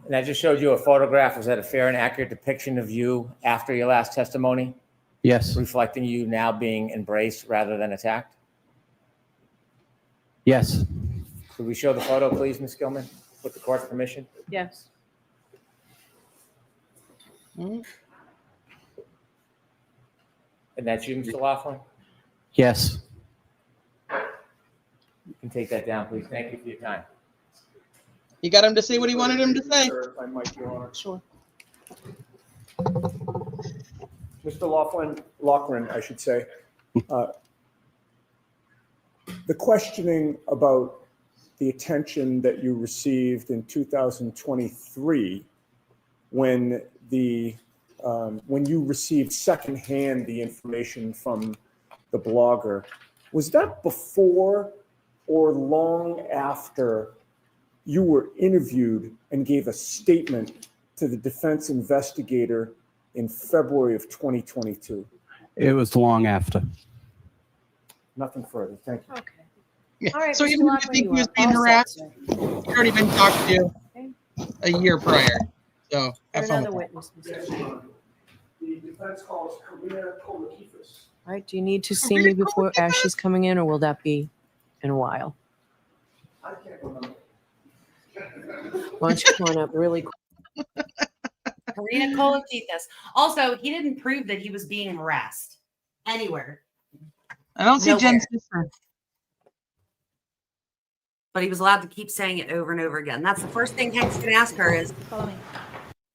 And I just showed you a photograph. Was that a fair and accurate depiction of you after your last testimony, Yes. reflecting you now being embraced rather than attacked? Yes. Could we show the photo, please, Ms. Gilman, with the court's permission? Yes. Hmm? And that's you, Mr. Laughlin? Yes. You can take that down, please. Thank you for your time. You got him to say what he wanted him to say. Sir, if I might, Your Honor. Sure. Mr. Laughlin, I should say. The questioning about the attention that you received in 2023 when you received secondhand the information from the blogger, was that before or long after you were interviewed and gave a statement to the defense investigator in February of 2022? It was long after. Nothing further. Thank you. Okay. Yeah. All right, So Mr. even if you Laughlin, think you he was are being all set, harassed, sir. he already been talked to a year prior. So have fun Another with that. witness, Mr. Yes, Chairman. Your Honor. The defense calls Karina. All right, do you need to see me before as she's coming in, or will that be in a while? I can't remember. Why don't you come on up really quick? Karina Kolakithis. Also, he didn't prove that he was being harassed anywhere, I don't see Nowhere. Jen's sister. but he was allowed to keep saying it over and over again. That's the first thing Hank's going to ask her is, Follow me.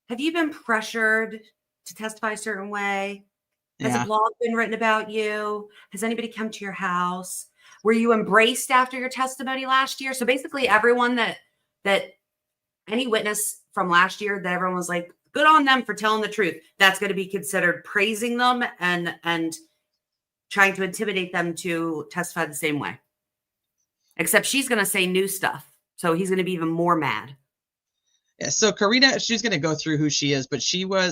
have you been pressured to testify a certain way? Has Yeah. a blog been written about you? Has anybody come to your house? Were you embraced after your testimony last year? So basically everyone that any witness from last year that everyone was like, good on them for telling the truth, that's going to be considered praising them and trying to intimidate them to testify the same way. Except she's going to say new stuff. So he's going to be even more mad. Yeah, so Karina, she's going to go through who she is, but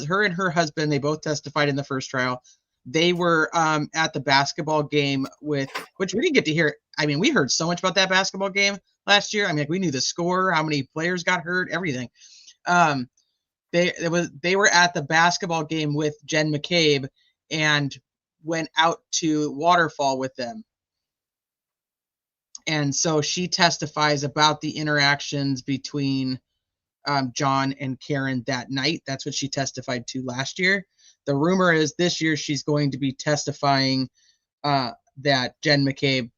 her and her husband, they both testified in the first trial. They were at the basketball game which we didn't get to hear. I mean, we heard so much about that basketball game last year. I mean, like, we knew the score, how many players got hurt, everything. They were at the basketball game with Jen McCabe and went out to Waterfall with them. And so she testifies about the interactions between John and Karen that night. That's what she testified to last year. The rumor is this year she's going to be testifying that Jen McCabe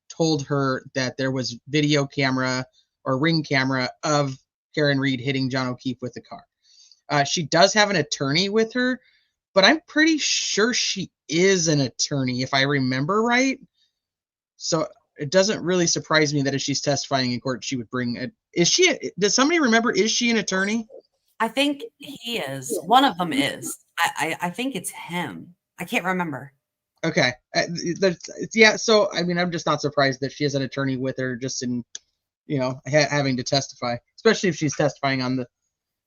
told her that there was video camera or ring camera of Karen Reed hitting John O'Keefe with the car. She does have an attorney with her, but I'm pretty sure she is an attorney, if I remember right. So it doesn't really surprise me that if she's testifying in court, she would bring it. Does somebody remember, is she an attorney? I think he is. One of them is. I think it's him. I can't remember. Okay. Yeah. So, I mean, I'm just not surprised that she has an attorney with her just in, having to testify, especially if she's testifying on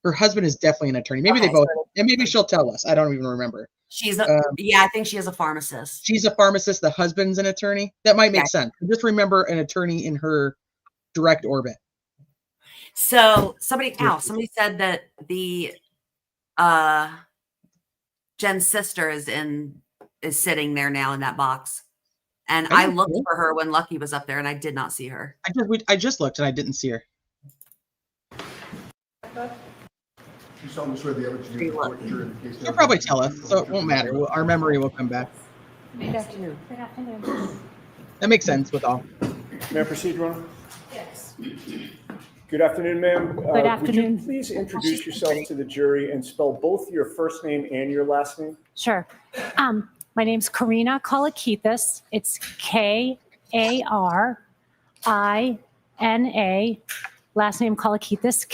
her husband is definitely an attorney. Maybe they both, and maybe she'll tell us. I don't even remember. I think she is a pharmacist. She's a pharmacist. The husband's an attorney. That might make sense. Just remember an attorney in her direct orbit. So somebody said that the Jen's sister is sitting there now in that box. And I looked for her when Lucky was up there and I did not see her. I just looked and I didn't see her. You solemnly swear the evidence you give before the jury in the case. She'll probably tell us, so it won't matter. Our memory will come back. Good afternoon. Good afternoon. That makes sense with all. May I proceed, Ron? Yes. Good afternoon, ma'am. Good afternoon. Would you please introduce yourself to the jury and spell both your first name and your last name? Sure. My name's Karina Kakus. It's Karina. Last name Kakus.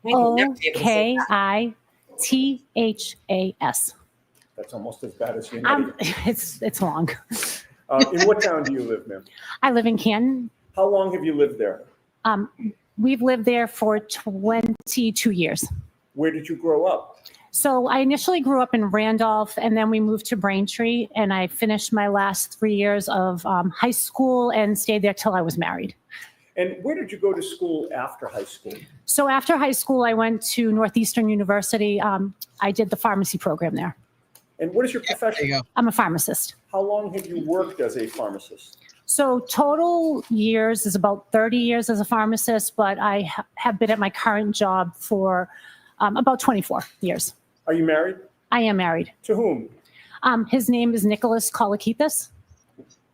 Kolokithas. That's almost as bad as your name. It's long. In what town do you live, ma'am? I live in Canton. How long have you lived there? We've lived there for 22 years. Where did you grow up? So I initially grew up in Randolph, and then we moved to Braintree, and I finished my last 3 years of high school and stayed there till I was married. And where did you go to school after high school? So after high school, I went to Northeastern University. I did the pharmacy program there. And what is your profession? There you go. I'm a pharmacist. How long have you worked as a pharmacist? So total years is about 30 years as a pharmacist, but I have been at my current job for about 24 years. Are you married? I am married. To whom? His name is Nicholas Kolokithas.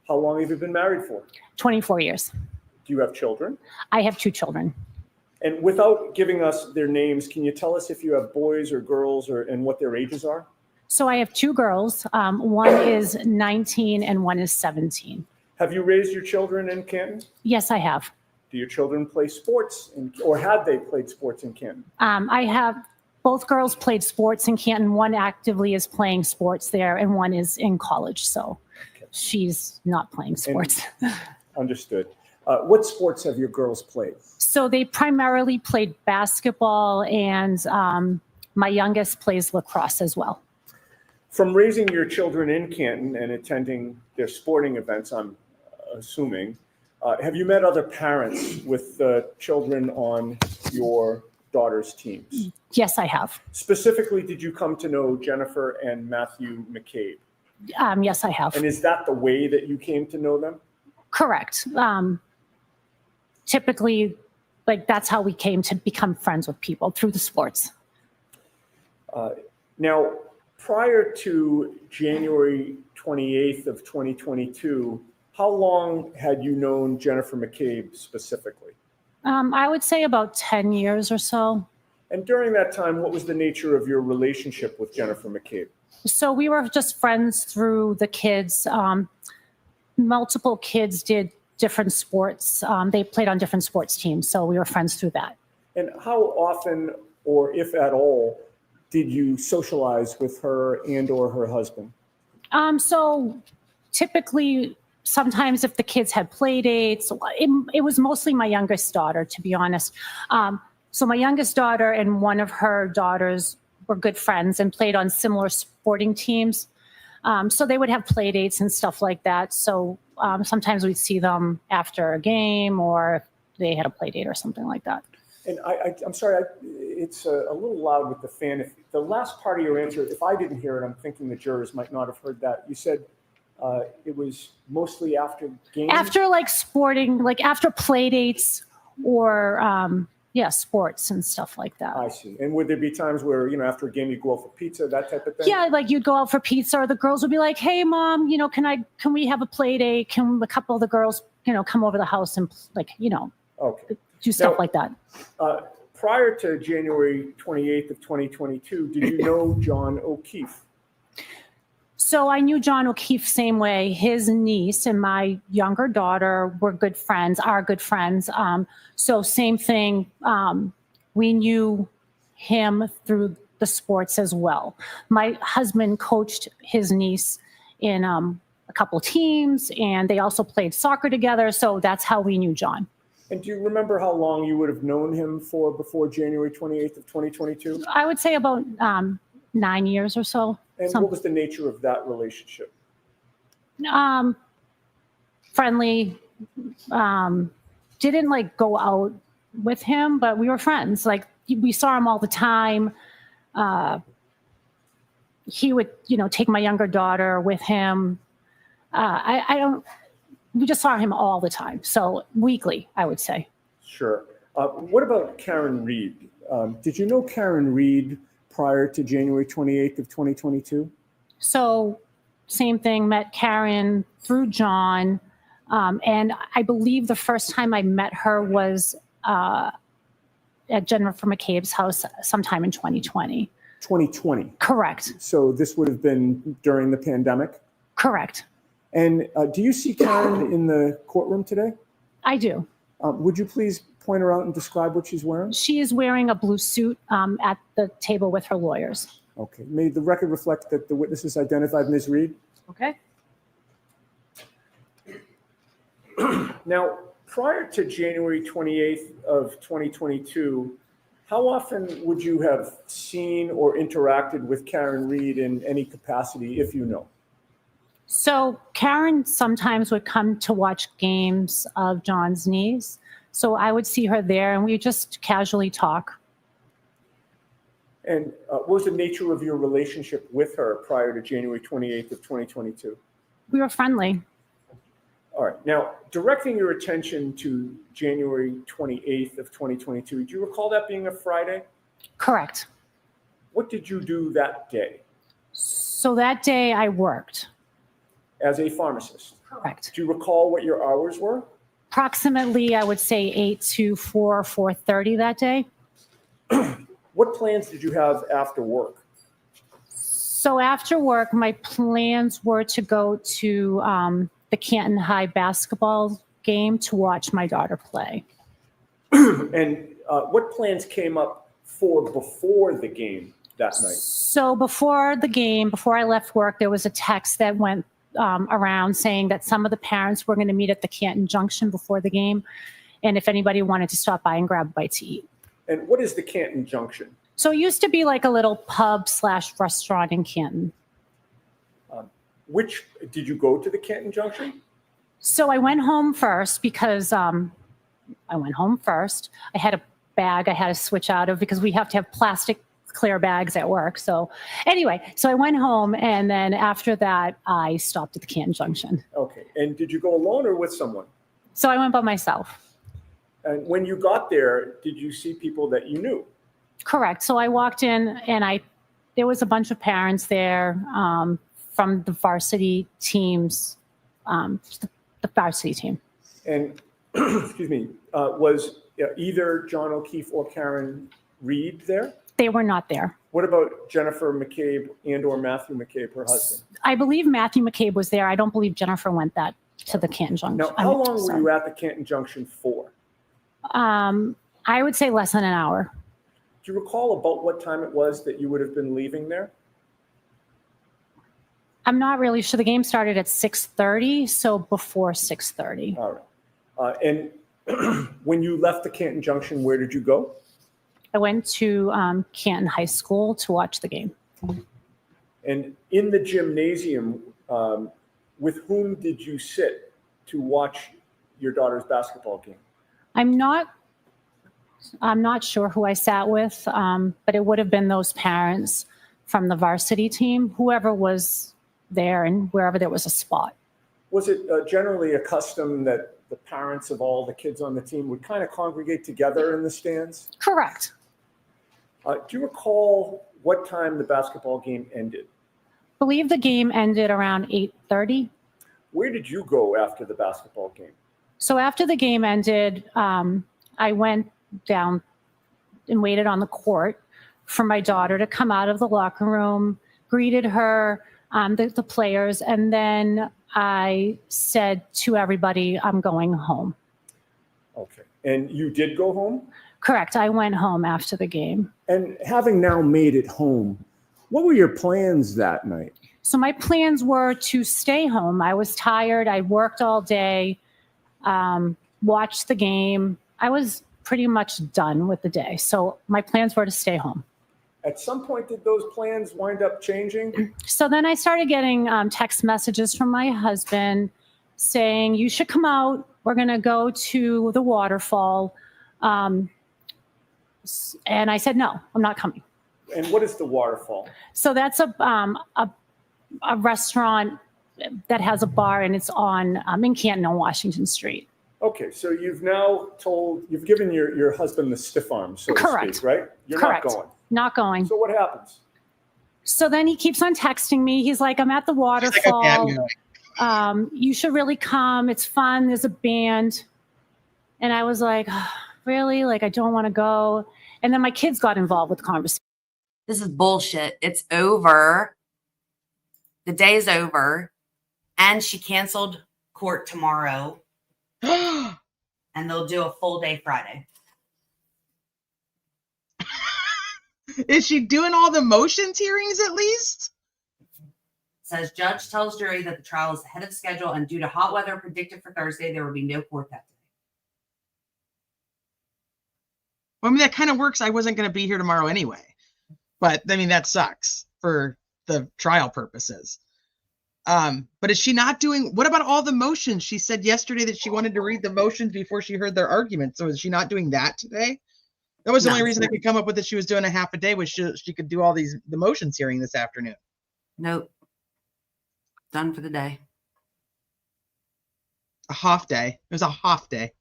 How long have you been married for? 24 years. Do you have children? I have 2 children. And without giving us their names, can you tell us if you have boys or girls and what their ages are? So I have 2 girls. One is 19 and one is 17. Have you raised your children in Canton? Yes, I have. Do your children play sports or have they played sports in Canton? I have both girls played sports in Canton. One actively is playing sports there and one is in college. So she's not playing sports. Understood. What sports have your girls played? So they primarily played basketball, and my youngest plays lacrosse as well. From raising your children in Canton and attending their sporting events, I'm assuming, have you met other parents with children on your daughter's teams? Yes, I have. Specifically, did you come to know Jennifer and Matthew McCabe? Yes, I have. And is that the way that you came to know them? Correct. Typically, that's how we came to become friends with people, through the sports. Now, prior to January 28th of 2022, how long had you known Jennifer McCabe specifically? I would say about 10 years or so. And during that time, what was the nature of your relationship with Jennifer McCabe? So we were just friends through the kids. Multiple kids did different sports. They played on different sports teams, so we were friends through that. And how often, or if at all, did you socialize with her and or her husband? So typically, sometimes if the kids had play dates, it was mostly my youngest daughter, to be honest. So my youngest daughter and one of her daughters were good friends and played on similar sporting teams. So they would have play dates and stuff like that. So sometimes we'd see them after a game or if they had a play date or something like that. And I'm sorry, it's a little loud with the fan. If the last part of your answer, if I didn't hear it, I'm thinking the jurors might not have heard that. You said it was mostly after games? After sporting, after play dates or sports and stuff like that. I see. And would there be times where, after a game you go out for pizza, that type of thing? Yeah, you'd go out for pizza, or the girls would be like, "Hey, Mom, can we have a play date? Can a couple of the girls, come over the house and okay. do stuff like that?" prior to January 28th of 2022, did you know John O'Keefe? So I knew John O'Keefe same way. His niece and my younger daughter were good friends, are good friends. So same thing. We knew him through the sports as well. My husband coached his niece in a couple teams, and they also played soccer together. So that's how we knew John. And do you remember how long you would have known him for before January 28th of 2022? I would say about 9 years or so. And what was the nature of that relationship? Friendly. Didn't like go out with him, but we were friends. Like we saw him all the time. He would, take my younger daughter with him. We just saw him all the time. So weekly, I would say. Sure. What about Karen Reed? Did you know Karen Reed prior to January 28th of 2022? So same thing, met Karen through John. And I believe the first time I met her was at Jennifer McCabe's house sometime in 2020. 2020. Correct. So this would have been during the pandemic? Correct. And do you see Karen in the courtroom today? I do. Would you please point her out and describe what she's wearing? She is wearing a blue suit at the table with her lawyers. Okay. May the record reflect that the witness is identified Ms. Reed? Okay. Now, prior to January 28th of 2022, how often would you have seen or interacted with Karen Reed in any capacity, if you know? So Karen sometimes would come to watch games of John's niece. So I would see her there and we just casually talk. And what was the nature of your relationship with her prior to January 28th of 2022? We were friendly. All right. Now, directing your attention to January 28th of 2022, do you recall that being a Friday? Correct. What did you do that day? So that day I worked. As a pharmacist? Correct. Do you recall what your hours were? Approximately, I would say 8 to 4:30 that day. What plans did you have after work? So after work, my plans were to go to the Canton High basketball game to watch my daughter play. And what plans came up for before the game that night? So before the game, before I left work, there was a text that went around saying that some of the parents were going to meet at the Canton Junction before the game, and if anybody wanted to stop by and grab a bite to eat. And what is the Canton Junction? So it used to be like a little pub/restaurant in Canton. Did you go to the Canton Junction? So I went home first because I had a bag I had to switch out of because we have to have plastic clear bags at work. So anyway, so I went home and then after that I stopped at the Canton Junction. Okay. And did you go alone or with someone? So I went by myself. And when you got there, did you see people that you knew? Correct. So I walked in and there was a bunch of parents there from the varsity teams, the varsity team. And excuse me, was either John O'Keefe or Karen Reed there? They were not there. What about Jennifer McCabe and or Matthew McCabe, her husband? I believe Matthew McCabe was there. I don't believe Jennifer went to the Canton Junction. Now, how long were you at the Canton Junction for? I would say less than an hour. Do you recall about what time it was that you would have been leaving there? I'm not really sure. The game started at 6:30, so before 6:30. All right. And when you left the Canton Junction, where did you go? I went to Canton High School to watch the game. And in the gymnasium, with whom did you sit to watch your daughter's basketball game? I'm not sure who I sat with, but it would have been those parents from the varsity team, whoever was there and wherever there was a spot. Was it generally a custom that the parents of all the kids on the team would kind of congregate together in the stands? Correct. Do you recall what time the basketball game ended? I believe the game ended around 8:30. Where did you go after the basketball game? So after the game ended, I went down and waited on the court for my daughter to come out of the locker room, greeted her, the players, and then I said to everybody, I'm going home. Okay. And you did go home? Correct. I went home after the game. And having now made it home, what were your plans that night? So my plans were to stay home. I was tired. I worked all day, watched the game. I was pretty much done with the day. So my plans were to stay home. At some point, did those plans wind up changing? So then I started getting text messages from my husband saying, you should come out. We're going to go to the waterfall. And I said, no, I'm not coming. And what is the waterfall? So that's a restaurant that has a bar, and it's on in Canton on Washington Street. Okay, so you've given your husband the stiff arm, so Correct. to speak, right? You're Correct. not going. Not going. So what happens? So then he keeps on texting me. He's like, I'm at the waterfall. You should really come. It's fun. There's a band. And I was like, oh, really? Like, I don't want to go. And then my kids got involved with the conversation. This is bullshit. It's over. The day is over. And she canceled court tomorrow. And they'll do a full day Friday. Is she doing all the motions hearings at least? Says judge tells jury that the trial is ahead of schedule and due to hot weather predicted for Thursday, there will be no court that day. Well, I mean, that kind of works. I wasn't going to be here tomorrow anyway. But, I mean, that sucks for the trial purposes. But is she not doing, what about all the motions? She said yesterday that she wanted to read the motions before she heard their argument. So is she not doing that today? That was the only reason I could come up with that she was doing a half a day, was she could do all the motions hearing this afternoon. Nope. Done for the day. A half day. It was a half day.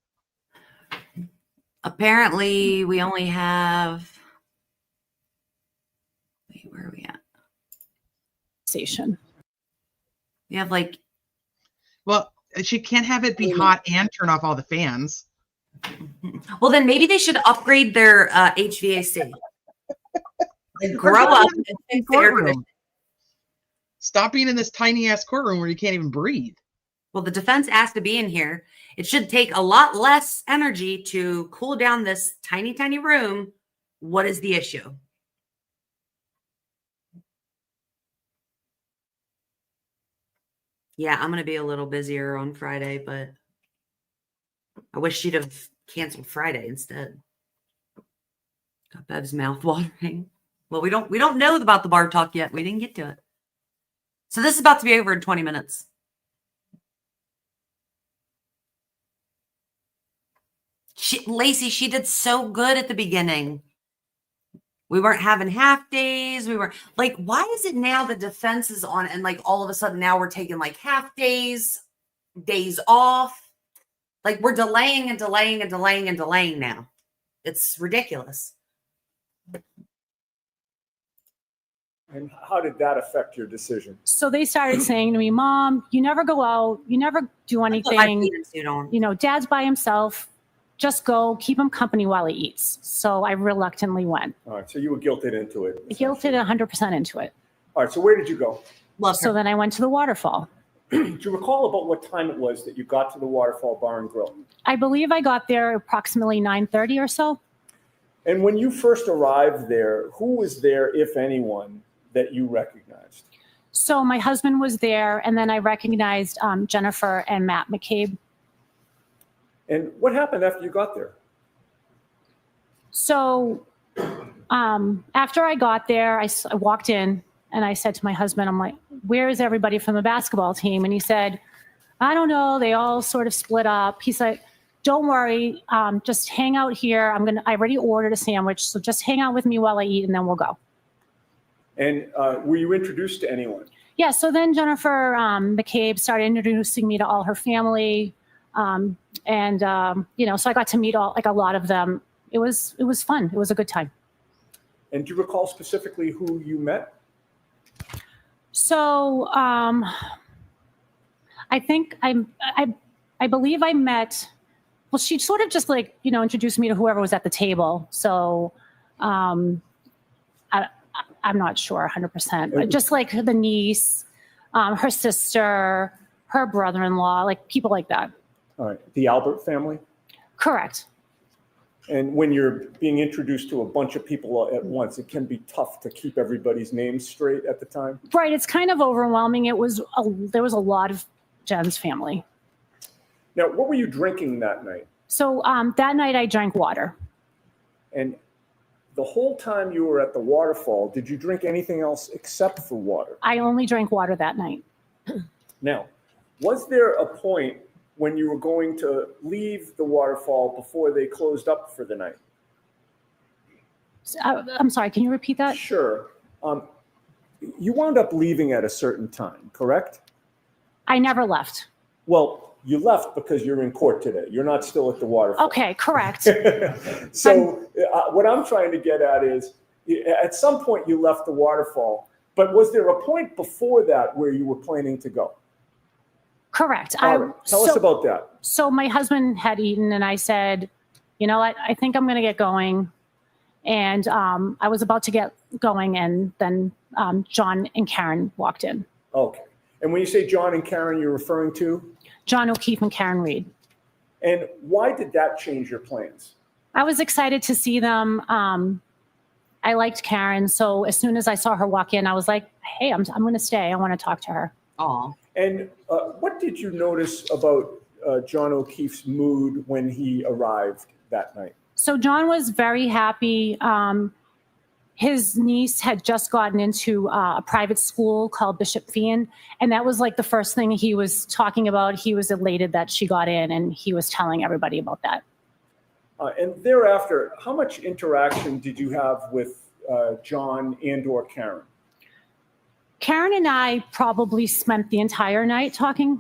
Apparently, we only have. Wait, where are we at? Station. We have like. Well, she can't have it be hot and turn off all the fans. Well, then maybe they should upgrade their HVAC. Like, grow up and fix the air conditioning. Stop being in this tiny ass courtroom where you can't even breathe. Well, the defense asked to be in here. It should take a lot less energy to cool down this tiny, tiny room. What is the issue? Yeah, I'm going to be a little busier on Friday, but I wish she'd have canceled Friday instead. Got Bev's mouth watering. Well, we don't know about the bar talk yet. We didn't get to it. So this is about to be over in 20 minutes. Lacey, she did so good at the beginning. We weren't having half days. We were like, why is it now the defense is on and like all of a sudden now we're taking like half days, days off? Like we're delaying and delaying and delaying and delaying now. It's ridiculous. And how did that affect your decision? So they started saying to me, Mom, you never go out. You never do anything. You know, Dad's by himself. Just go, keep him company while he eats. So I reluctantly went. All right, so you were guilted into it. Guilted 100% into it. All right, so where did you go? So then I went to the waterfall. Do you recall about what time it was that you got to the Waterfall Bar and Grill? I believe I got there approximately 9:30 or so. And when you first arrived there, who was there, if anyone, that you recognized? So my husband was there, and then I recognized Jennifer and Matt McCabe. And what happened after you got there? So after I got there, I walked in and I said to my husband, I'm like, where is everybody from the basketball team? And he said, I don't know. They all sort of split up. He's like, don't worry. Just hang out here. I already ordered a sandwich. So just hang out with me while I eat and then we'll go. And were you introduced to anyone? Yeah. So then Jennifer McCabe started introducing me to all her family. So I got to meet a lot of them. It was fun. It was a good time. And do you recall specifically who you met? So I think I believe I met, well, she sort of just introduced me to whoever was at the table. So I'm not sure 100%, but just like the niece, her sister, her brother-in-law, like people like that. All right. The Albert family? Correct. And when you're being introduced to a bunch of people at once, it can be tough to keep everybody's names straight at the time. Right. It's kind of overwhelming. There was a lot of Jen's family. Now, what were you drinking that night? So that night I drank water. And the whole time you were at the waterfall, did you drink anything else except for water? I only drank water that night. Now, was there a point when you were going to leave the waterfall before they closed up for the night? I'm sorry, can you repeat that? Sure. You wound up leaving at a certain time, correct? I never left. Well, you left because you're in court today. You're not still at the waterfall. Okay, correct. So what I'm trying to get at is, at some point you left the waterfall, but was there a point before that where you were planning to go? Correct. All right. Tell us about that. So my husband had eaten and I said, you know what, I think I'm going to get going. And I was about to get going and then John and Karen walked in. Okay. And when you say John and Karen, you're referring to? John O'Keefe and Karen Reed. And why did that change your plans? I was excited to see them. I liked Karen. So as soon as I saw her walk in, I was like, hey, I'm going to stay. I want to talk to her. Aw. And what did you notice about John O'Keefe's mood when he arrived that night? So John was very happy. His niece had just gotten into a private school called Bishop Fian, and that was like the first thing he was talking about. He was elated that she got in, and he was telling everybody about that. And thereafter, how much interaction did you have with John and or Karen? Karen and I probably spent the entire night talking.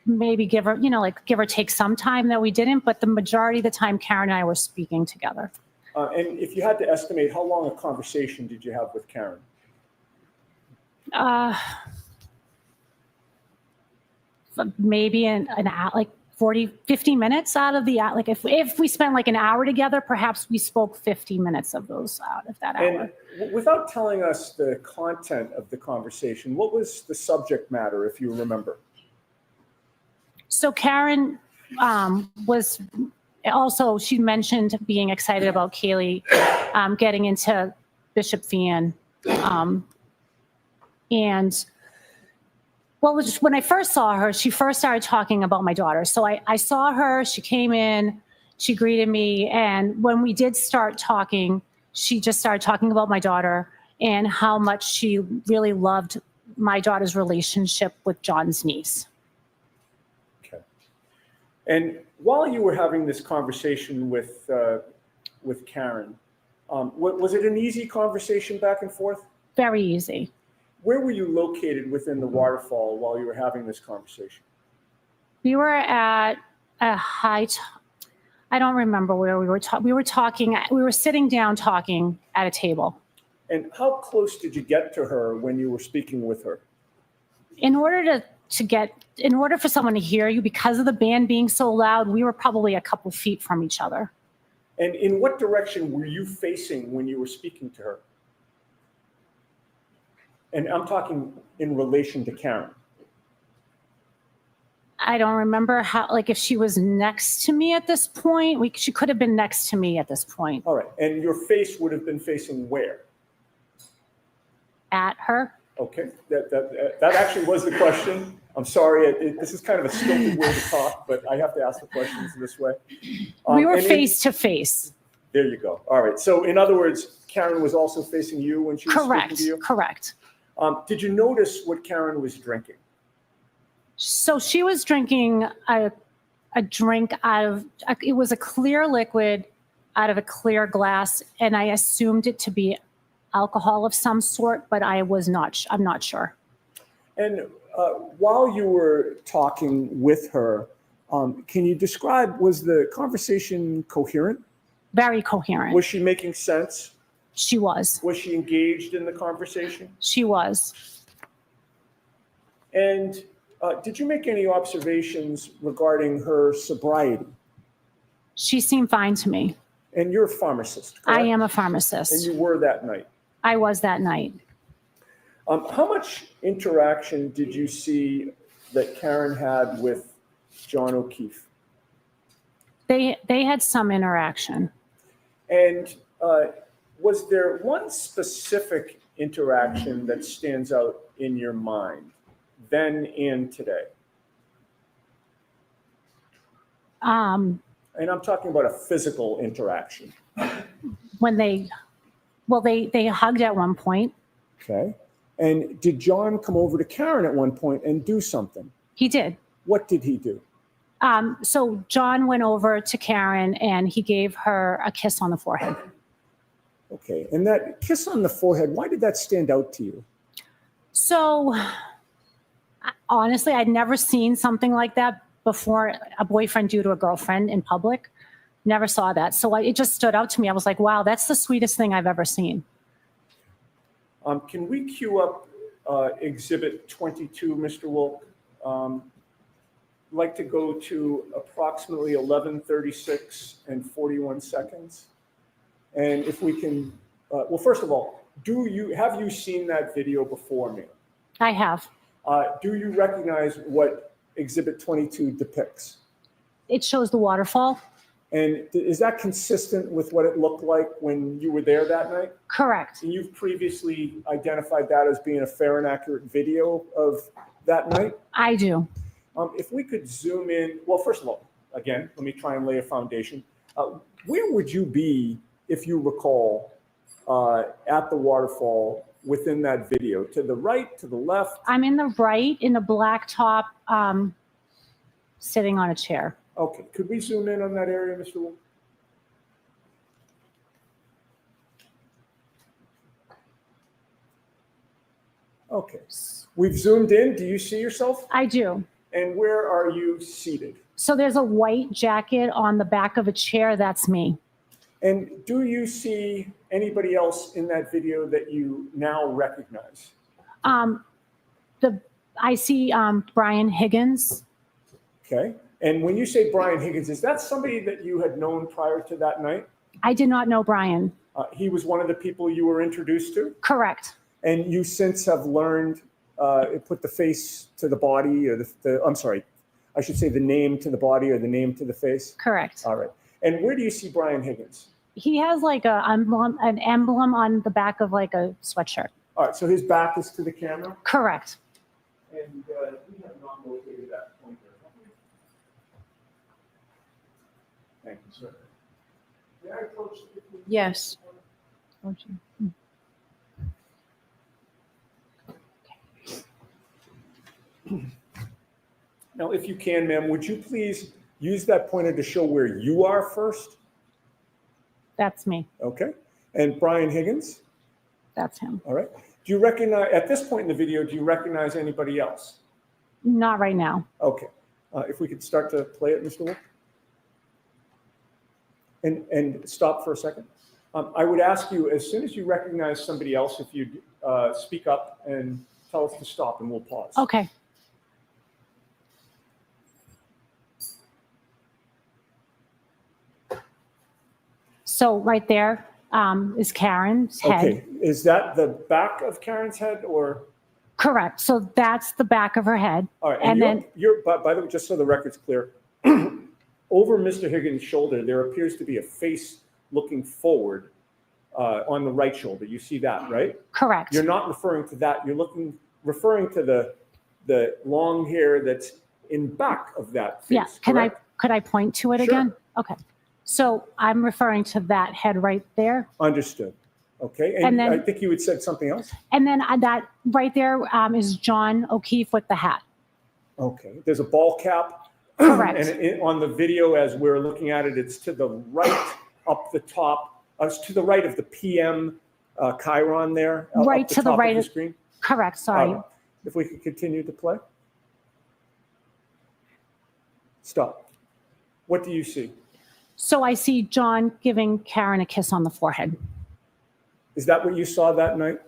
Maybe give or take some time that we didn't, but the majority of the time, Karen and I were speaking together. And if you had to estimate, how long a conversation did you have with Karen? Maybe an hour, like 50 minutes out of the hour. Like if we spent like an hour together, perhaps we spoke 50 minutes of those out of that hour. And without telling us the content of the conversation, what was the subject matter, if you remember? So Karen was also, she mentioned being excited about Kaylee getting into Bishop Fian. And well, just when I first saw her, she first started talking about my daughter. So I saw her, she came in, she greeted me. And when we did start talking, she just started talking about my daughter and how much she really loved my daughter's relationship with John's niece. Okay. And while you were having this conversation with Karen, was it an easy conversation back and forth? Very easy. Where were you located within the waterfall while you were having this conversation? We were at a I don't remember where we were. We were talking. We were sitting down talking at a table. And how close did you get to her when you were speaking with her? In order for someone to hear you, because of the band being so loud, we were probably a couple feet from each other. And in what direction were you facing when you were speaking to her? And I'm talking in relation to Karen. I don't remember if she was next to me at this point. She could have been next to me at this point. All right. And your face would have been facing where? At her. Okay. That actually was the question. I'm sorry. This is kind of a stilted way to talk, but I have to ask the questions this way. We were face to face. There you go. All right. So in other words, Karen was also facing you when she was speaking to you? Correct. Did you notice what Karen was drinking? So she was drinking a drink it was a clear liquid out of a clear glass, and I assumed it to be alcohol of some sort, but I'm not sure. And while you were talking with her, can you describe, was the conversation coherent? Very coherent. Was she making sense? She was. Was she engaged in the conversation? She was. And did you make any observations regarding her sobriety? She seemed fine to me. And you're a pharmacist, I correct? am a And pharmacist. you were that night. I was that night. How much interaction did you see that Karen had with John O'Keefe? They had some interaction. And was there one specific interaction that stands out in your mind then and today? And I'm talking about a physical interaction. When they hugged at one point. Okay. And did John come over to Karen at one point and do something? He did. What did he do? So John went over to Karen and he gave her a kiss on the forehead. Okay. And that kiss on the forehead, why did that stand out to you? So honestly, I'd never seen something like that before, a boyfriend do to a girlfriend in public. Never saw that. So it just stood out to me. I was like, wow, that's the sweetest thing I've ever seen. Can we queue up Exhibit 22, Mr. Wilk? I'd like to go to approximately 11:36 and 41 seconds. And if we can, well, first of all, have you seen that video before me? I have. Do you recognize what Exhibit 22 depicts? It shows the waterfall. And is that consistent with what it looked like when you were there that night? Correct. And you've previously identified that as being a fair and accurate video of that night? I do. If we could zoom in, well, first of all, again, let me try and lay a foundation. Where would you be, if you recall, at the waterfall within that video? To the right, to the left? I'm in the right, in the black top, sitting on a chair. Okay, could we zoom in on that area, Mr. Wolf? Okay, we've zoomed in. Do you see yourself? I do. And where are you seated? So there's a white jacket on the back of a chair. That's me. And do you see anybody else in that video that you now recognize? I see Brian Higgins. Okay. And when you say Brian Higgins, is that somebody that you had known prior to that night? I did not know Brian. He was one of the people you were introduced to? Correct. And you since have learned, put the face to the body, or I'm sorry, I should say the name to the body or the name to the face? Correct. All right. And where do you see Brian Higgins? He has like an emblem on the back of like a sweatshirt. All right, so his back is to the camera? Correct. And we have not located that pointer. Thank you, sir. May I approach the picture? Yes. Now, if you can, ma'am, would you please use that pointer to show where you are first? That's me. Okay. And Brian Higgins? That's him. All right. Do you recognize, at this point in the video, do you recognize anybody else? Not right now. Okay. If we could start to play it, Mr. Wolf. And stop for a second. I would ask you, as soon as you recognize somebody else, if you'd speak up and tell us to stop, and we'll pause. Okay. So right there is Karen's head. Okay. Is that the back of Karen's head, or? Correct. So that's the back of her head. All right. And then you're by the way, just so the record's clear, over Mr. Higgins' shoulder, there appears to be a face looking forward on the right shoulder. You see that, right? correct. You're not referring to that. You're referring to the long hair that's in back of that face. Yeah. Could I point to it Sure. again? Okay. So I'm referring to that head right there. Understood. Okay. And And then- I think you had said something else. And then that right there is John O'Keefe with the hat. Okay. There's a ball cap. Correct. And on the video, as we're looking at it, it's to the right up the top. It's to the right of the PM chyron there. Right up the to the top right of of- the screen. Correct. Sorry. If we could continue to play. Stop. What do you see? So I see John giving Karen a kiss on the forehead. Is that what you saw that night?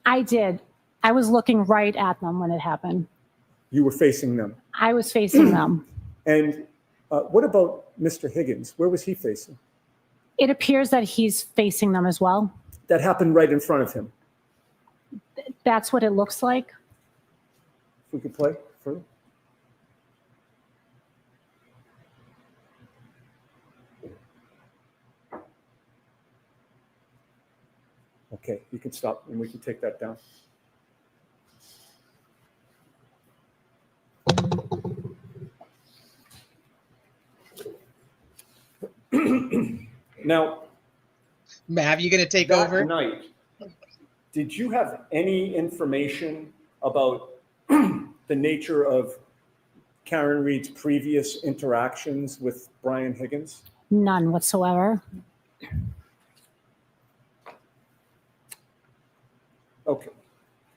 I did. I was looking right at them when it happened. You were facing them. I was facing them. And what about Mr. Higgins? Where was he facing? It appears that he's facing them as well. That happened right in front of him. That's what it looks like. If we could play further. Okay, you can stop and we can take that down. Now, Mav, you gonna take that over? night, did you have any information about the nature of Karen Reed's previous interactions with Brian Higgins? None whatsoever. Okay.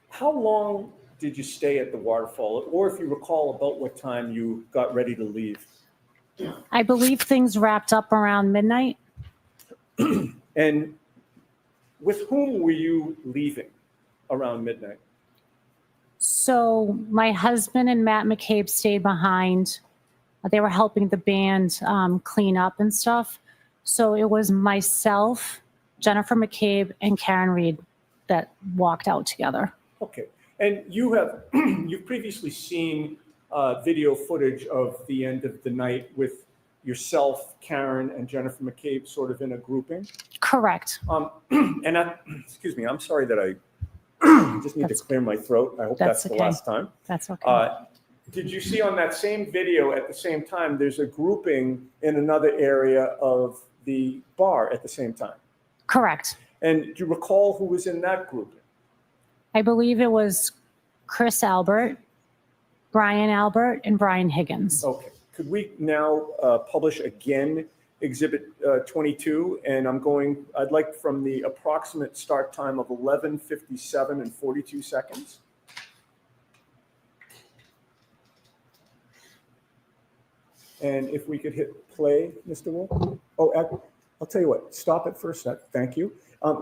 How long did you stay at the waterfall? Or if you recall about what time you got ready to leave? I believe things wrapped up around midnight. And with whom were you leaving around midnight? So my husband and Matt McCabe stayed behind. They were helping the band clean up and stuff. So it was myself, Jennifer McCabe, and Karen Reed that walked out together. Okay. And you've previously seen video footage of the end of the night with yourself, Karen, and Jennifer McCabe sort of in a grouping. Correct. Excuse me, I'm sorry that I just need to clear my throat. I hope that's the okay. last time. That's okay. Did you see on that same video at the same time, there's a grouping in another area of the bar at the same time? Correct. And do you recall who was in that grouping? I believe it was Chris Albert, Brian Albert, and Brian Higgins. Okay. Could we now publish again Exhibit 22? And I'd like from the approximate start time of 11:57 and 42 seconds. And if we could hit play, Mr. Wolf. Oh, I'll tell you what, stop it for a sec. Thank you.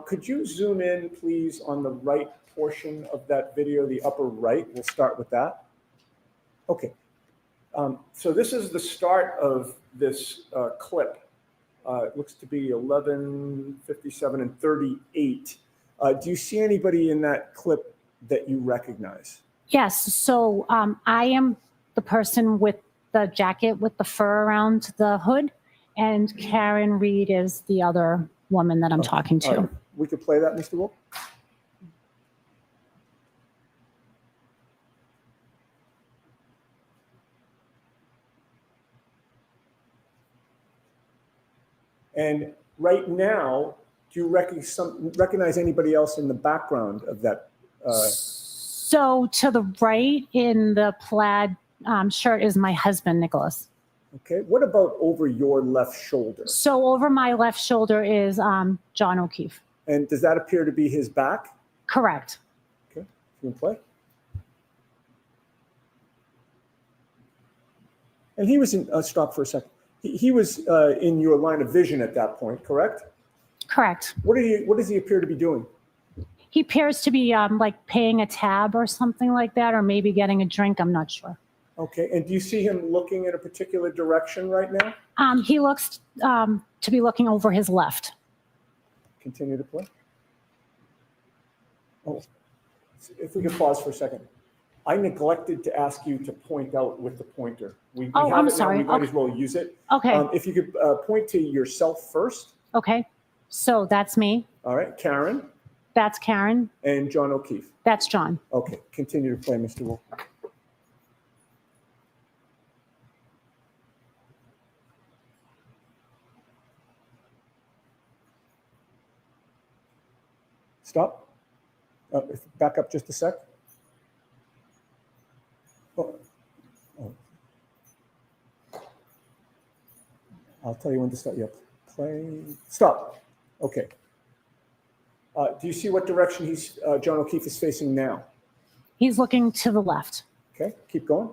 Could you zoom in, please, on the right portion of that video, the upper right? We'll start with that. Okay. So this is the start of this clip. It looks to be 11:57 and 38. Do you see anybody in that clip that you recognize? Yes. So I am the person with the jacket with the fur around the hood, and Karen Reed is the other woman that I'm talking to. All right. We could play that, Mr. Wolf. And right now, do you recognize anybody else in the background of that? So to the right in the plaid shirt is my husband, Nicholas. Okay. What about over your left shoulder? So over my left shoulder is John O'Keefe. And does that appear to be his back? Correct. Okay. You can play. And he was in, stop for a second. He was in your line of vision at that point, correct? Correct. What does he appear to be doing? He appears to be like paying a tab or something like that, or maybe getting a drink. I'm not sure. Okay. And do you see him looking in a particular direction right now? He looks to be looking over his left. Continue to play. Oh, if we could pause for a second. I neglected to ask you to point out with the pointer. We have I'm it now. sorry. We might as well use it. Okay. If you could point to yourself first. Okay. So that's me. All right. Karen. That's Karen. And John O'Keefe. That's John. Okay. Continue to play, Mr. Wolf. Stop. Back up just a sec. Oh. I'll tell you when to start. Yep. Play. Stop. Okay. Do you see what direction John O'Keefe is facing now? He's looking to the left. Okay. Keep going.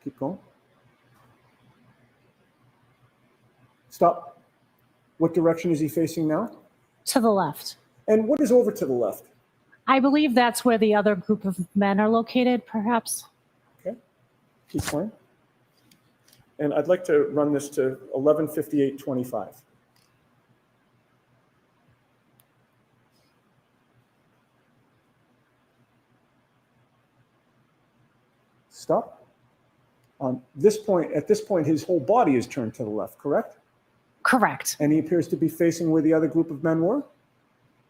Keep going. Stop. What direction is he facing now? To the left. And what is over to the left? I believe that's where the other group of men are located, perhaps. Okay. Keep playing. And I'd like to run this to 11:58:25. Stop. At this point, his whole body is turned to the left, correct? Correct. And he appears to be facing where the other group of men were?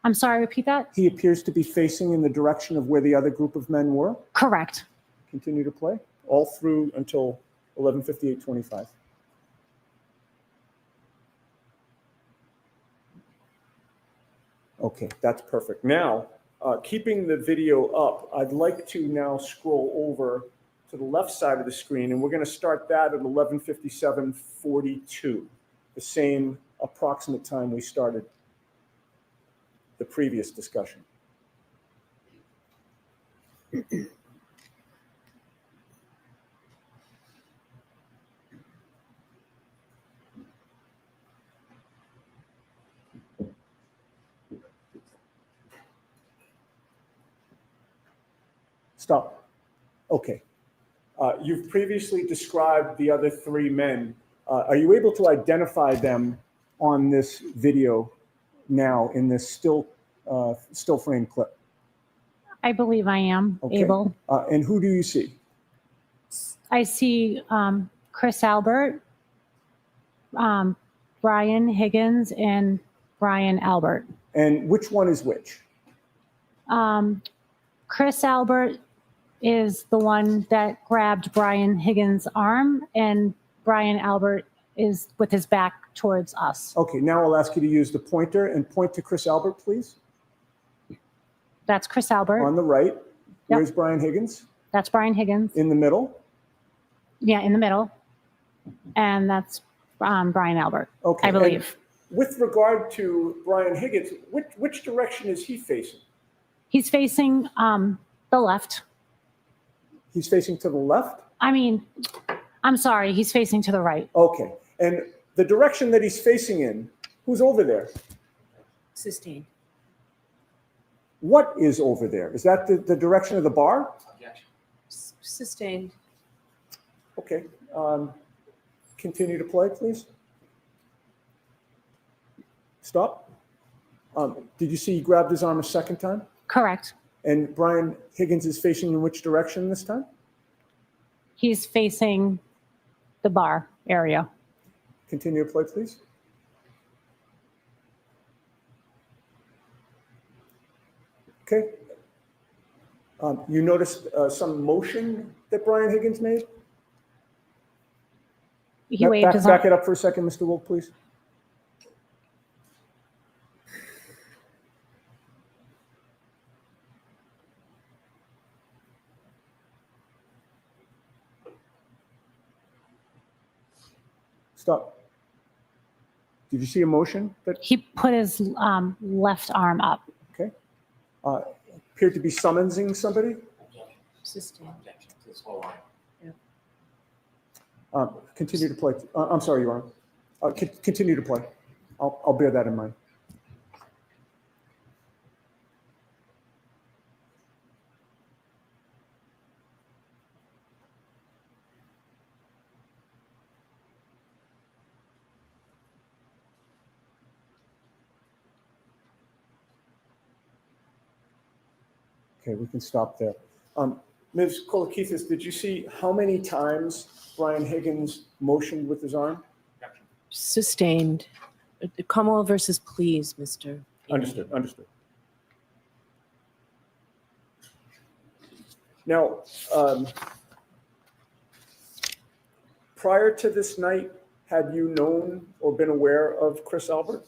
I'm sorry, repeat that? He appears to be facing in the direction of where the other group of men were? Correct. Continue to play, all through until 11:58:25. Okay, that's perfect. Now, keeping the video up, I'd like to now scroll over to the left side of the screen, and we're going to start that at 11:57:42, the same approximate time we started the previous discussion. Stop. Okay. You've previously described the other three men. Are you able to identify them on this video now in this still frame clip? I believe I am able. And who do you see? I see Chris Albert, Brian Higgins, and Brian Albert. And which one is which? Chris Albert is the one that grabbed Brian Higgins' arm, and Brian Albert is with his back towards us. Okay, now I'll ask you to use the pointer and point to Chris Albert, please. That's Chris Albert. On the right. Where's Brian Higgins? That's Brian Higgins. In the middle? Yeah, in the middle. And that's Brian Albert, Okay. I believe. And with regard to Brian Higgins, which direction is he facing? He's facing the left. He's facing to the left? I mean, I'm sorry, he's facing to the right. Okay. And the direction that he's facing in, who's over there? Sustained. What is over there? Is that the direction of the bar? Sustained. Okay. Continue to play, please. Stop. Did you see he grabbed his arm a second time? Correct. And Brian Higgins is facing in which direction this time? He's facing the bar area. Continue to play, please. Okay. You noticed some motion that Brian Higgins made? He waved his arm. Back it up for a second, Mr. Wolf, please. Stop. Did you see a motion that He put his left arm up. appeared to be summoning somebody? Sustained. Continue to play. I'm sorry, Your Honor. Continue to play. I'll bear that in mind. Okay, we can stop there. Ms. Kolakithis, did you see how many times Brian Higgins motioned with his arm? Sustained. Kamala versus please, Mr. Understood, understood. Now, prior to this night, had you known or been aware of Chris Albert?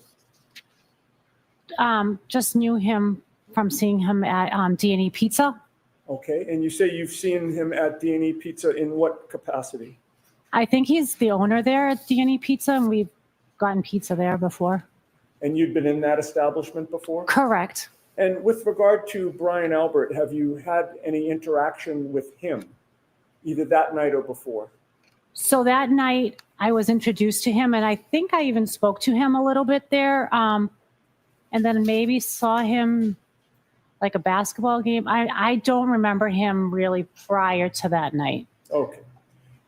Just knew him from seeing him at D&E Pizza. Okay, and you say you've seen him at D&E Pizza in what capacity? I think he's the owner there at D&E Pizza, and we've gotten pizza there before. And you'd been in that establishment before? Correct. And with regard to Brian Albert, have you had any interaction with him, either that night or before? So that night, I was introduced to him, and I think I even spoke to him a little bit there, and then maybe saw him like a basketball game. I don't remember him really prior to that night. Okay.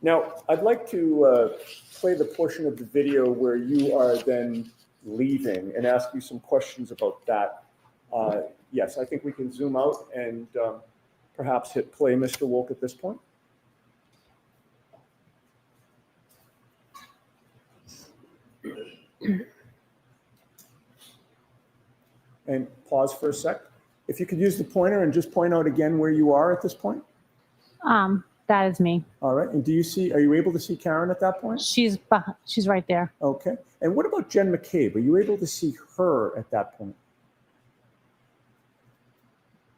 Now, I'd like to play the portion of the video where you are then leaving and ask you some questions about that. Yes, I think we can zoom out and perhaps hit play, Mr. Wolk, at this point. And pause for a sec. If you could use the pointer and just point out again where you are at this point. That is me. All right. And are you able to see Karen at that point? She's right there. Okay. And what about Jen McCabe? Are you able to see her at that point?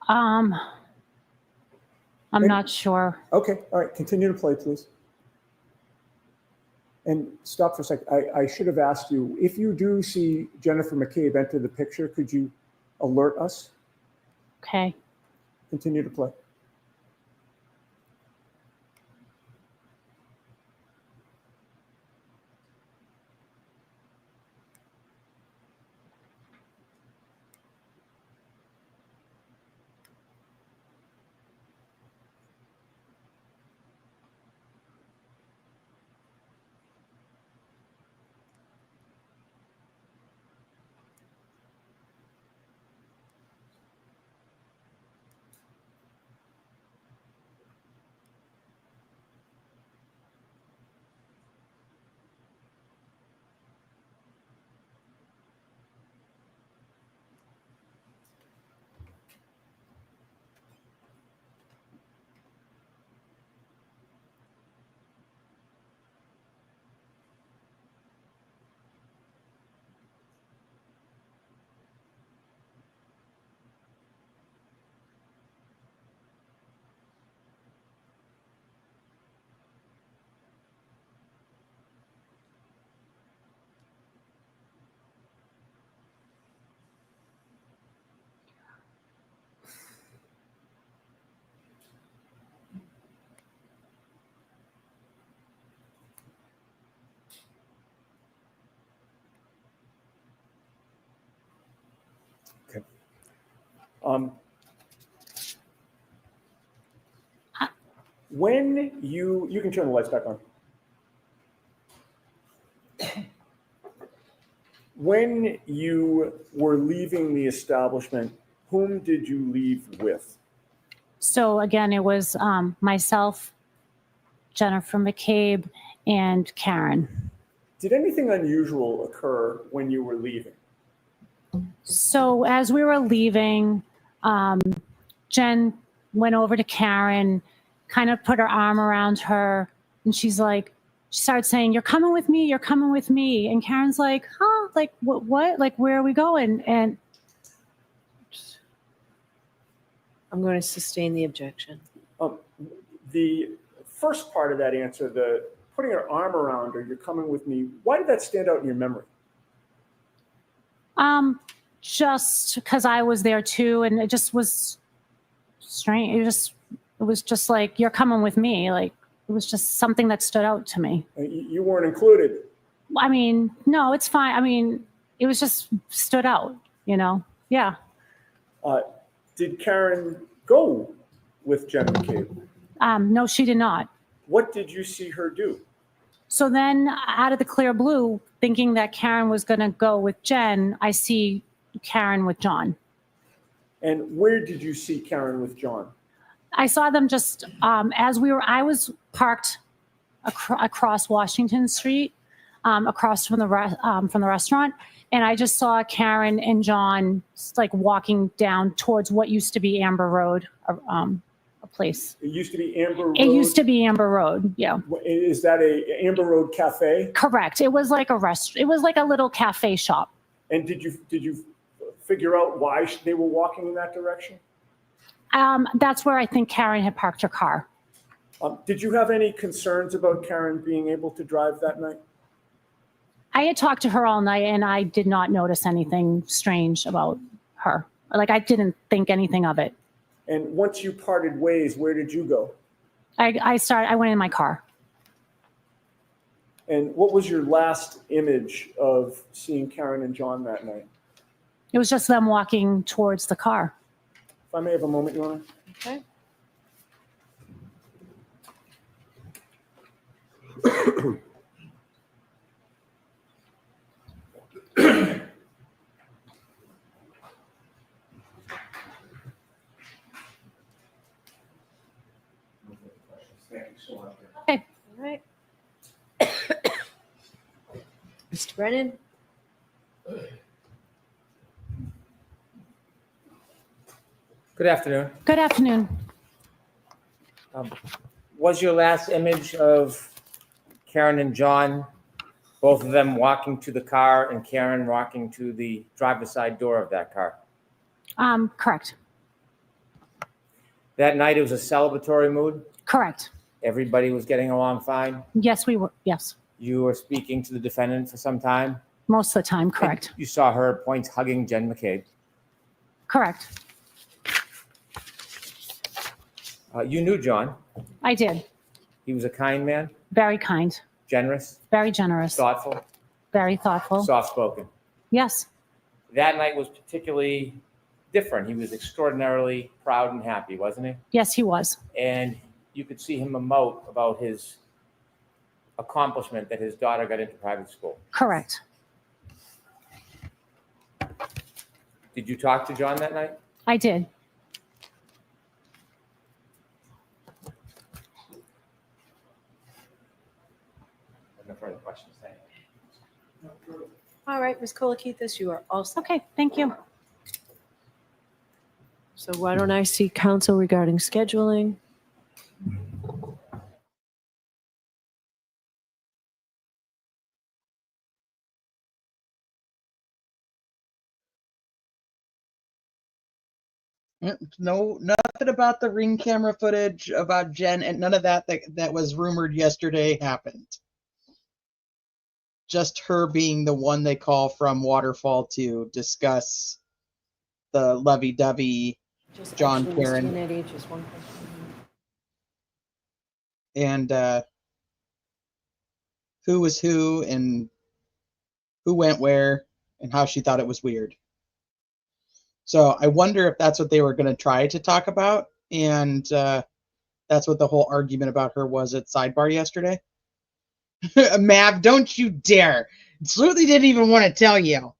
I'm not sure. Okay. All right. Continue to play, please. And stop for a sec. I should have asked you, if you do see Jennifer McCabe enter the picture, could you alert us? Okay. Continue to play. Okay. When you can turn the lights back on. When you were leaving the establishment, whom did you leave with? So again, it was myself, Jennifer McCabe, and Karen. Did anything unusual occur when you were leaving? So as we were leaving, Jen went over to Karen, kind of put her arm around her, and she started saying, "You're coming with me, you're coming with me." And Karen's like, "Huh? Like, what? Like, where are we going?" And I'm going to sustain the objection. The first part of that answer, the putting her arm around her, "You're coming with me," why did that stand out in your memory? just because I was there too, and it just was strange. It was just like, "You're coming with me." Like, it was just something that stood out to me. You weren't included. I mean, no, it's fine. I mean, it was just stood out, you know? Yeah. Did Karen go with Jen McCabe? No, she did not. What did you see her do? So then, out of the clear blue, thinking that Karen was going to go with Jen, I see Karen with John. And where did you see Karen with John? I saw them just I was parked across Washington Street, across from the restaurant, and I just saw Karen and John like walking down towards what used to be Amber Road, a place. It used to be Amber Road? It used to be Amber Road, yeah. Is that a Amber Road cafe? Correct. It was like a it was like a little cafe shop. And did you figure out why they were walking in that direction? That's where I think Karen had parked her car. Did you have any concerns about Karen being able to drive that night? I had talked to her all night, and I did not notice anything strange about her. Like, I didn't think anything of it. And once you parted ways, where did you go? I went in my car. And what was your last image of seeing Karen and John that night? It was just them walking towards the car. If I may have a moment, Your Honor. Okay. Okay. All right. Mr. Brennan? Good afternoon. Good afternoon. Was your last image of Karen and John, both of them walking to the car and Karen walking to the driver's side door of that car? Correct. That night, it was a celebratory mood? Correct. Everybody was getting along fine? Yes, we were. Yes. You were speaking to the defendant for some time? Most of the time. Correct. And you saw her at points hugging Jen McCabe? Correct. You knew John. I did. He was a kind man, Very kind. generous, Very generous. thoughtful, Very thoughtful. soft-spoken. Yes. That night was particularly different. He was extraordinarily proud and happy, wasn't he? Yes, he was. And you could see him emote about his accomplishment that his daughter got into private school. Correct. Did you talk to John that night? I did. No further questions. Thank you. All right, Ms. Kolakithis, you are all set. Okay. Thank you. So why don't I see counsel regarding scheduling? No, nothing about the ring camera footage about Jen, and none of that was rumored yesterday happened. Just her being the one they call from Waterfall to discuss the lovey-dovey Just John, actually, Mr. Karen. Minetti, just one question. And who was who and who went where and how she thought it was weird. So I wonder if that's what they were going to try to talk about, and that's what the whole argument about her was at sidebar yesterday. Mav, don't you dare. Sleuthie didn't even want to tell you.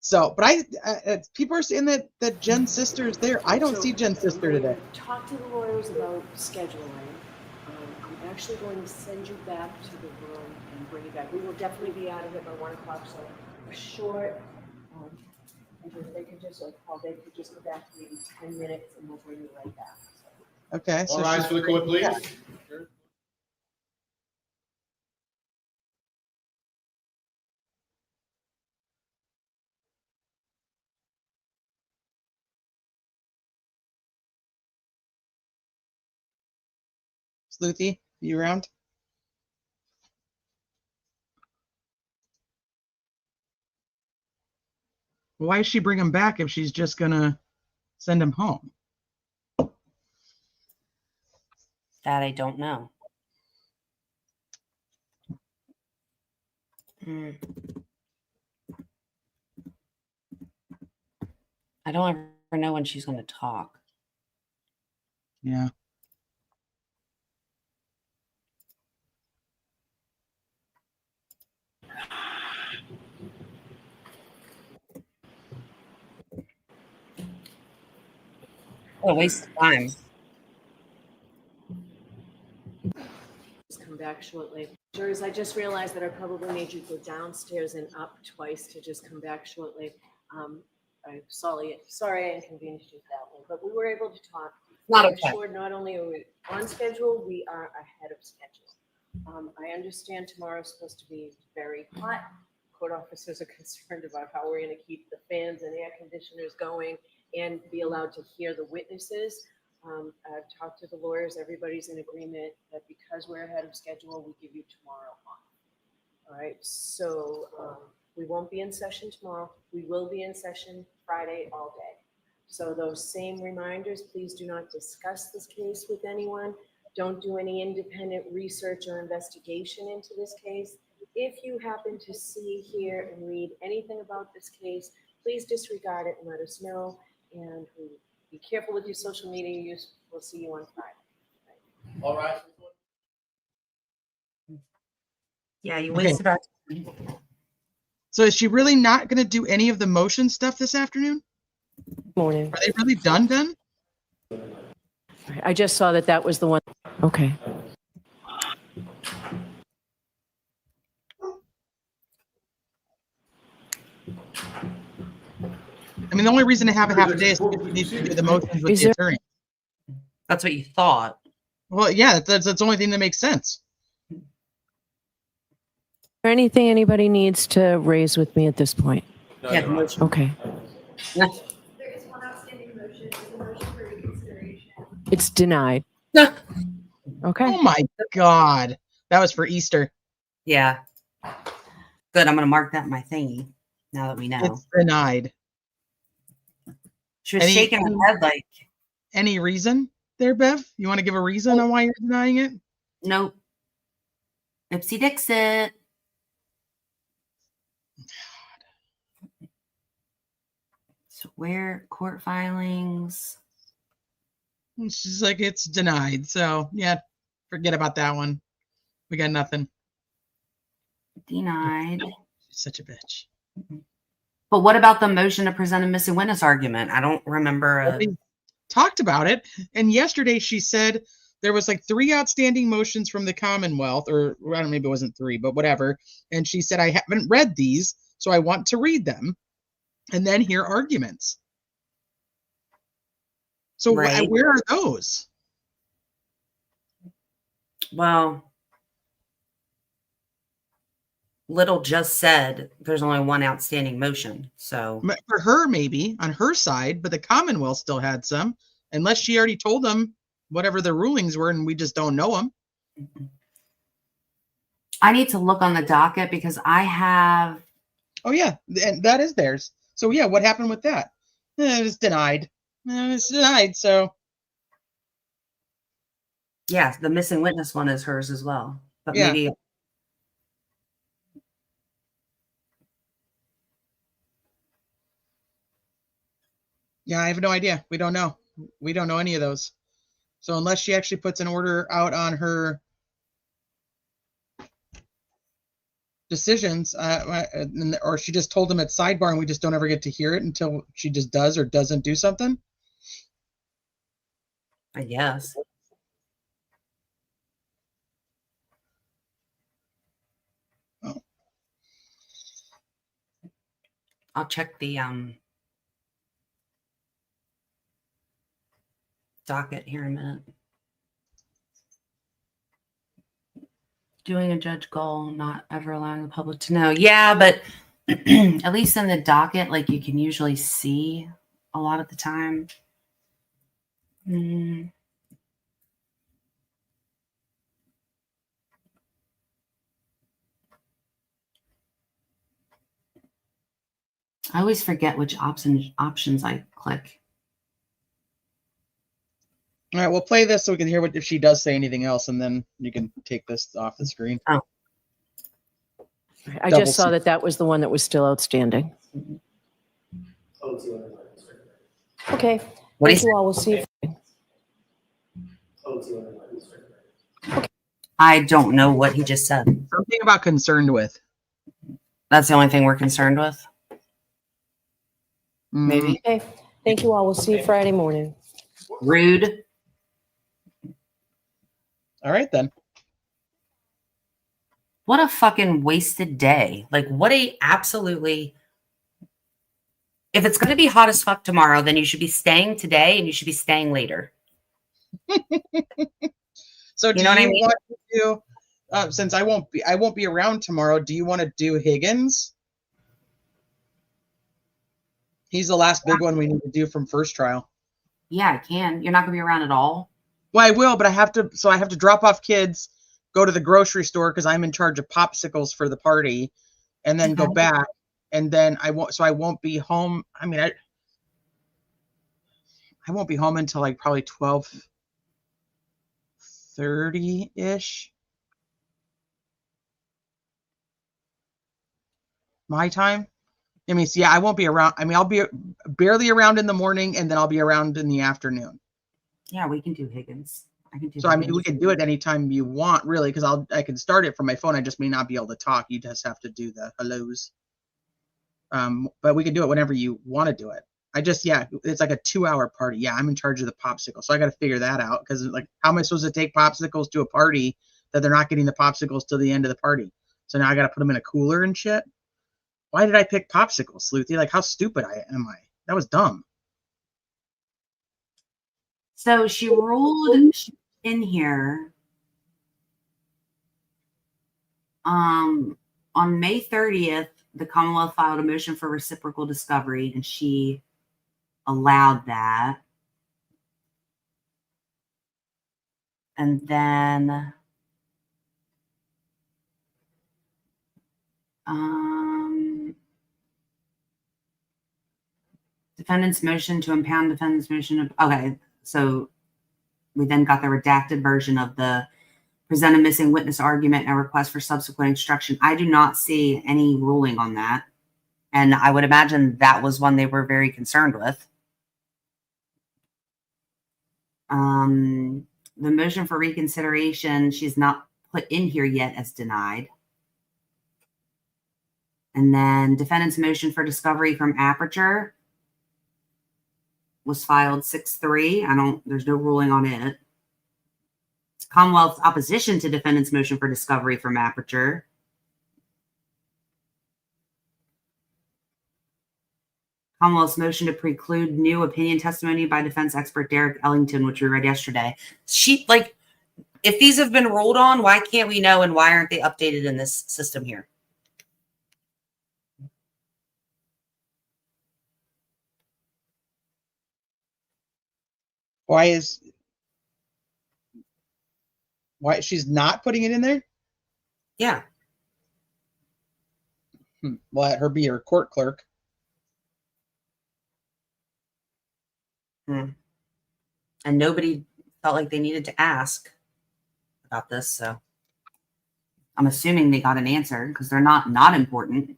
So, but people are saying that Jen's sister is there. I don't see Jen's sister today. Talk to the lawyers about scheduling. I'm actually going to send you back to the room and bring you back. We will definitely be out of here by 1 o'clock, so a short, and if they could just, Paul, they could just go back to maybe 10 minutes and we'll bring you right back. So. Okay. All rise for the court, please. Yeah. Sleuthie, you around? Why is she bring him back if she's just gonna send him home? That I don't know. I don't ever know when she's going to talk. Yeah. What a waste of time. Just come back shortly. Jurors, I just realized that I probably made you go downstairs and up twice to just come back shortly. I'm sorry I inconvenienced you that way, but we were able to talk. Not I'm okay. sure not only are we on schedule, we are ahead of schedule. I understand tomorrow's supposed to be very hot. Court officers are concerned about how we're going to keep the fans and air conditioners going and be allowed to hear the witnesses. I've talked to the lawyers. Everybody's in agreement that because we're ahead of schedule, we give you tomorrow off. All right. So we won't be in session tomorrow. We will be in session Friday all day. So those same reminders, please do not discuss this case with anyone. Don't do any independent research or investigation into this case. If you happen to see, hear, and read anything about this case, please disregard it and let us know. And be careful with your social media use. We'll see you on Friday. Right. All right. Yeah, you Okay. wasted our So is she really not going to do any of the motion stuff this afternoon? Morning. Are they really done? I just saw that that was the one. Okay. I mean, the only reason to have a half a day is because you need to do the motions with Is the there- attorney. That's what you thought. Well, yeah, that's the only thing that makes sense. Is there anything anybody needs to raise with me at this point? Yeah, the motion. Okay. Yeah. There is one outstanding motion, it's a motion for reconsideration. It's denied. Okay. Oh my God. That was for Easter. Yeah. Good. I'm going to mark that in my thingy now that we know. It's denied. She was Any- shaking her head like, Any reason there, Bev? You want to give a reason on why you're denying it? nope. Ipsy Dixit. So where court filings? And she's like, it's denied. So, yeah, forget about that one. We got nothing. Denied. She's such a bitch. But what about the motion to present a missing witness argument? I don't remember. We talked about it. And yesterday she said there was like 3 outstanding motions from the Commonwealth, or I don't know, maybe it wasn't 3, but whatever. And she said, I haven't read these, so I want to read them and then hear arguments. So Right. where are those? Well, Little just said there's only one outstanding motion. So For her, maybe on her side, but the Commonwealth still had some, unless she already told them whatever the rulings were and we just don't know them. I need to look on the docket because I have. Oh, yeah, and that is theirs. So, yeah, what happened with that? It's denied. It's denied, so. Yeah, the missing witness one is hers as well. But Yeah. maybe. Yeah, I have no idea. We don't know. We don't know any of those. So unless she actually puts an order out on her decisions, or she just told them at sidebar and we just don't ever get to hear it until she just does or doesn't do something. I guess. Oh. I'll check the docket here in a minute. Doing a judge goal, not ever allowing the public to know. Yeah, but at least in the docket, like you can usually see a lot of the time. I always forget which options I click. All right, we'll play this so we can hear what if she does say anything else, and then you can take this off the screen. Oh. I Double just saw C. that that was the one that was still outstanding. Okay. What Thank is you all. We'll see. I don't know what he just said. Something about concerned with. That's the only thing we're concerned with. Maybe. Okay. Thank you all. We'll see you Friday morning. Rude. All right, then. What a fucking wasted day. Like, what a absolutely. If it's going to be hot as fuck tomorrow, then you should be staying today and you should be staying later. So do You know what I you mean? want to do, since I won't be around tomorrow, do you want to do Higgins? He's the last big one we need to do from first trial. Yeah, I can. You're not going to be around at all. Well, I will, but I have to drop off kids, go to the grocery store because I'm in charge of popsicles for the party, and then go back, and then I won't be home. I mean, I won't be home until like probably 12:30-ish my time. I mean, so yeah, I won't be around. I mean, I'll be barely around in the morning, and then I'll be around in the afternoon. Yeah, we can do Higgins. I can do So that I mean, we can do it anytime you want, really, because I can start it from my phone. I just may not be able to talk. You just have to do the hellos. But we can do it whenever you want to do it. It's like a 2-hour party. Yeah, I'm in charge of the popsicle, so I got to figure that out because like, how am I supposed to take popsicles to a party that they're not getting the popsicles till the end of the party? So now I got to put them in a cooler and shit. Why did I pick popsicles, Sleuthie? Like, how stupid am I? That was dumb. So she ruled in here on May 30th, the Commonwealth filed a motion for reciprocal discovery, and she allowed that. And then defendant's motion to impound defendant's motion. Okay, so we then got the redacted version of the present a missing witness argument and request for subsequent instruction. I do not see any ruling on that. And I would imagine that was one they were very concerned with. The motion for reconsideration, she's not put in here yet as denied. And then defendant's motion for discovery from Aperture was filed 6-3. There's no ruling on it. Commonwealth's opposition to defendant's motion for discovery from Aperture. Commonwealth's motion to preclude new opinion testimony by defense expert Derek Ellington, which we read yesterday. If these have been ruled on, why can't we know and why aren't they updated in this system here? Why she's not putting it in there? Yeah. Let her be her court clerk. And nobody felt like they needed to ask about this, so I'm assuming they got an answer because they're not important.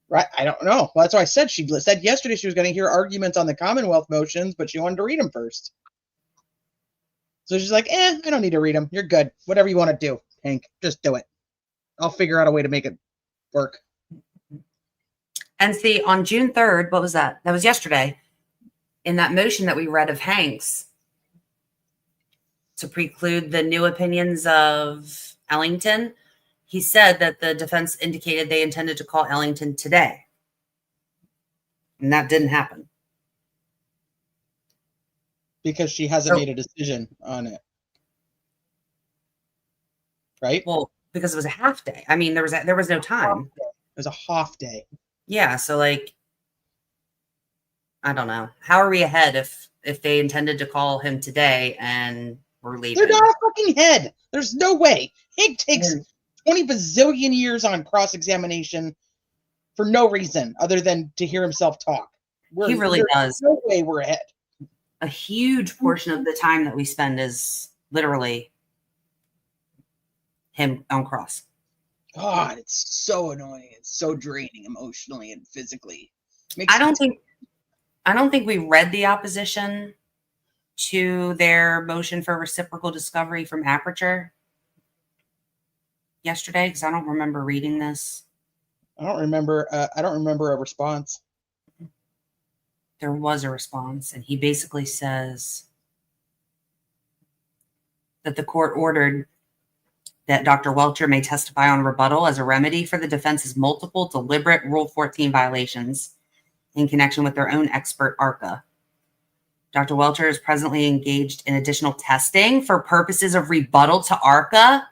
Right? I don't know. Well, that's why I said she said yesterday she was going to hear arguments on the Commonwealth motions, but she wanted to read them first. So she's like, I don't need to read them. You're good. Whatever you want to do, Hank, just do it. I'll figure out a way to make it work. And see, on June 3rd, what was that? That was yesterday. In that motion that we read of Hank's to preclude the new opinions of Ellington, he said that the defense indicated they intended to call Ellington today. And that didn't happen. Because she hasn't made a decision on it. Right? Well, because it was a half day. I mean, there was no time. It was a half day. Yeah, so I don't know. How are we ahead if they intended to call him today and we're leaving? They're not a fucking head. There's no way. Hank takes 20 bazillion years on cross-examination for no reason other than to hear himself talk. He really does. No way we're ahead. A huge portion of the time that we spend is literally him on cross. God, it's so annoying. It's so draining emotionally and physically. I don't think we read the opposition to their motion for reciprocal discovery from Aperture yesterday because I don't remember reading this. I don't remember a response. There was a response, and he basically says that the court ordered that Dr. Welcher may testify on rebuttal as a remedy for the defense's multiple deliberate Rule 14 violations in connection with their own expert ARCA. Dr. Welcher is presently engaged in additional testing for purposes of rebuttal to ARCA.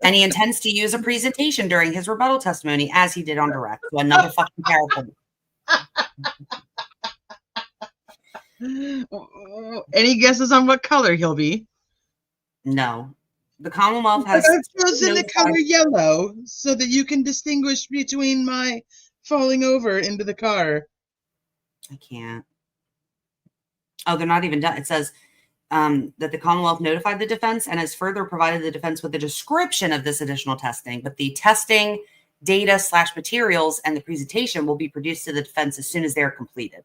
And he intends to use a presentation during his rebuttal testimony as he did on direct. So another fucking PowerPoint. Any guesses on what color he'll be? No. The Commonwealth has chosen the color yellow so that you can distinguish between my falling over into the car. I can't. Oh, they're not even done. It says that the Commonwealth notified the defense and has further provided the defense with a description of this additional testing, but the testing data / materials and the presentation will be produced to the defense as soon as they are completed.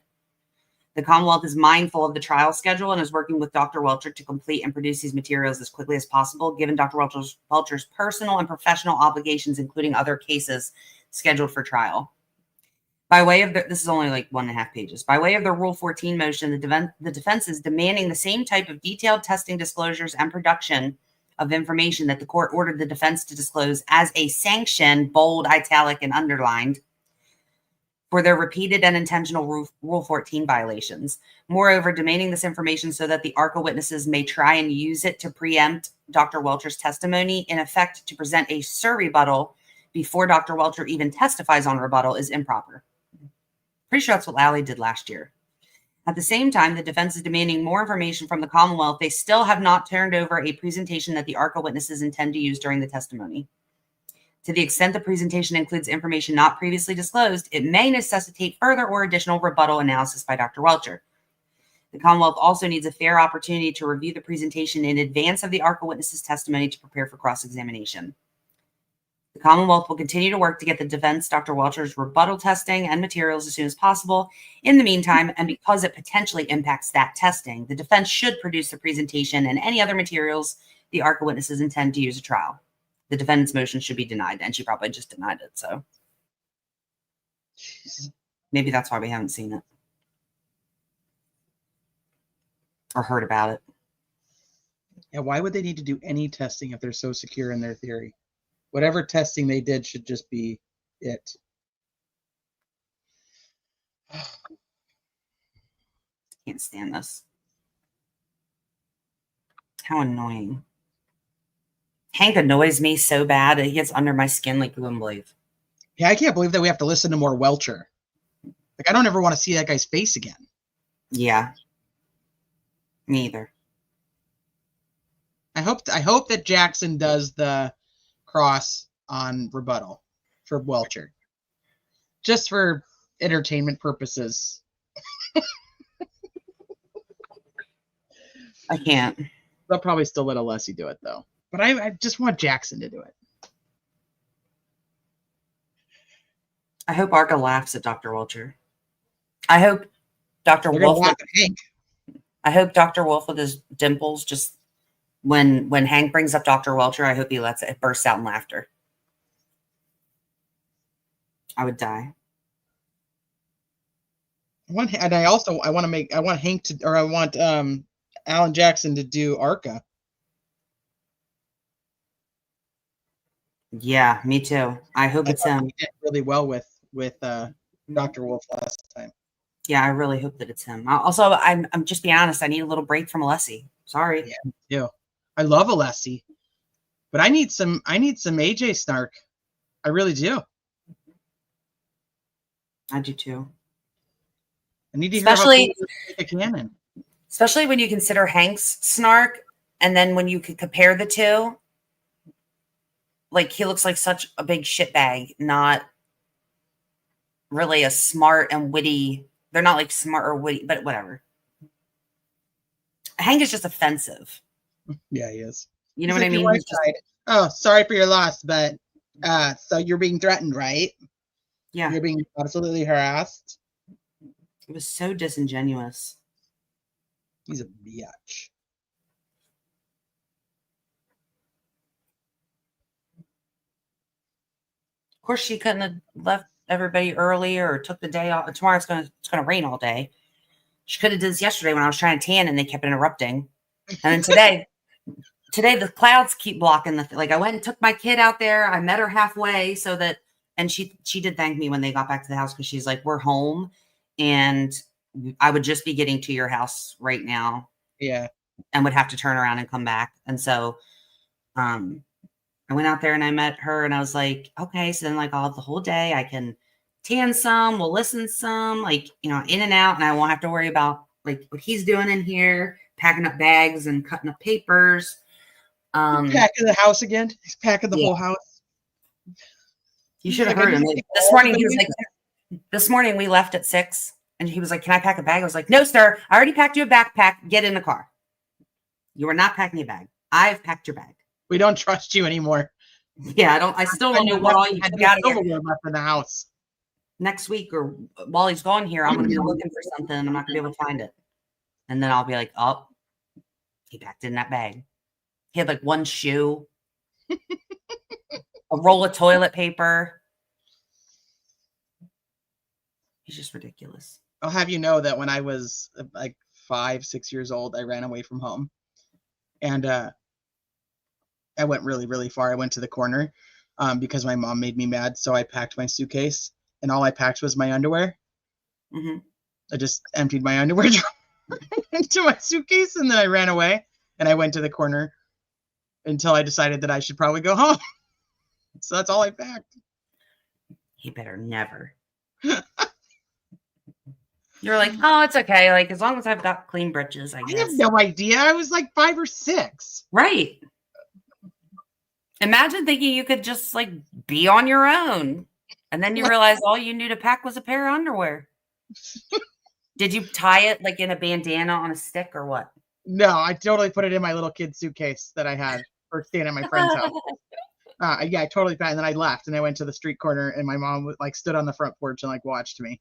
The Commonwealth is mindful of the trial schedule and is working with Dr. Welcher to complete and produce these materials as quickly as possible, given Dr. Welcher's personal and professional obligations, including other cases scheduled for trial. By way of this is only like 1.5 pages. By way of the Rule 14 motion, the defense is demanding the same type of detailed testing disclosures and production of information that the court ordered the defense to disclose as a sanction, bold, italic, and underlined, for their repeated and intentional Rule 14 violations. Moreover, demanding this information so that the ARCA witnesses may try and use it to preempt Dr. Welcher's testimony, in effect to present a surrebuttal before Dr. Welcher even testifies on rebuttal, is improper. Pretty sure that's what Lally did last year. At the same time, the defense is demanding more information from the Commonwealth. They still have not turned over a presentation that the ARCA witnesses intend to use during the testimony. To the extent the presentation includes information not previously disclosed, it may necessitate further or additional rebuttal analysis by Dr. Welcher. The Commonwealth also needs a fair opportunity to review the presentation in advance of the ARCA witnesses' testimony to prepare for cross-examination. The Commonwealth will continue to work to get the defense Dr. Welcher's rebuttal testing and materials as soon as possible. In the meantime, and because it potentially impacts that testing, the defense should produce the presentation and any other materials the ARCA witnesses intend to use at trial. The defendant's motion should be denied, and she probably just denied it, so maybe that's why we haven't seen it or heard about it. Yeah, why would they need to do any testing if they're so secure in their theory? Whatever testing they did should just be it. Can't stand this. How annoying. Hank annoys me so bad. He gets under my skin like you wouldn't believe. Yeah, I can't believe that we have to listen to more Welcher. Like, I don't ever want to see that guy's face again. Yeah. Me either. I hope that Jackson does the cross on rebuttal for Welcher. Just for entertainment purposes. I can't. They'll probably still let Alessi do it, though. But I just want Jackson to do it. I hope ARCA laughs at Dr. Welcher. I hope Dr. Wolf. I hope Dr. Wolf with his dimples just when Hank brings up Dr. Welcher, I hope he lets it burst out in laughter. I would die. I want Alan Jackson to do ARCA. Yeah, me too. I hope it's him. He did really well with Dr. Wolf last time. Yeah, I really hope that it's him. Also, I'm just being honest. I need a little break from Alessi. Sorry. Yeah, me too. I love Alessi, but I need some AJ snark. I really do. I do too. I need to hear about the canon. Especially when you consider Hank's snark, and then when you could compare the two. Like, he looks like such a big shitbag, not really a smart and witty. They're not like smart or witty, but whatever. Hank is just offensive. Yeah, he is. You know what I mean? Oh, sorry for your loss, but so you're being threatened, right? Yeah. You're being absolutely harassed. It was so disingenuous. He's a bitch. Of course, she couldn't have left everybody earlier or took the day off. Tomorrow it's gonna rain all day. She could have did this yesterday when I was trying to tan and they kept interrupting. And then today the clouds keep blocking like I went and took my kid out there. I met her halfway so that, and she did thank me when they got back to the house because she's like, we're home and I would just be getting to your house right now. Yeah. And would have to turn around and come back. And so I went out there and I met her and I was like, okay, so then like I'll have the whole day. I can tan some, we'll listen some, like, you know, in and out. And I won't have to worry about like what he's doing in here, packing up bags and cutting up papers. Packing the house again. He's packing the whole house. You should have heard him. This morning he was like, this morning we left at 6 and he was like, can I pack a bag? I was like, no, sir. I already packed you a backpack. Get in the car. You are not packing a bag. I've packed your bag. We don't trust you anymore. Yeah, I still don't know what all you got silverware left in the house. next week or while he's gone here, I'm going to be looking for something and I'm not going to be able to find it. And then I'll be like, oh, he packed it in that bag. He had like one shoe, a roll of toilet paper. He's just ridiculous. I'll have you know that when I was like 5, 6 years old, I ran away from home. And I went really, really far. I went to the corner because my mom made me mad. So I packed my suitcase and all I packed was my underwear. Mm-hmm. I just emptied my underwear into my suitcase and then I ran away and I went to the corner until I decided that I should probably go home. So that's all I packed. He better never. You're like, oh, it's okay. Like, as long as I've got clean britches, I guess. I have no idea. I was like 5 or 6. Right. Imagine thinking you could just like be on your own. And then you realize all you knew to pack was a pair of underwear. Did you tie it like in a bandana on a stick or what? No, I totally put it in my little kid suitcase that I had for staying at my friend's house. Yeah, I totally packed. And then I left and I went to the street corner and my mom like stood on the front porch and like watched me.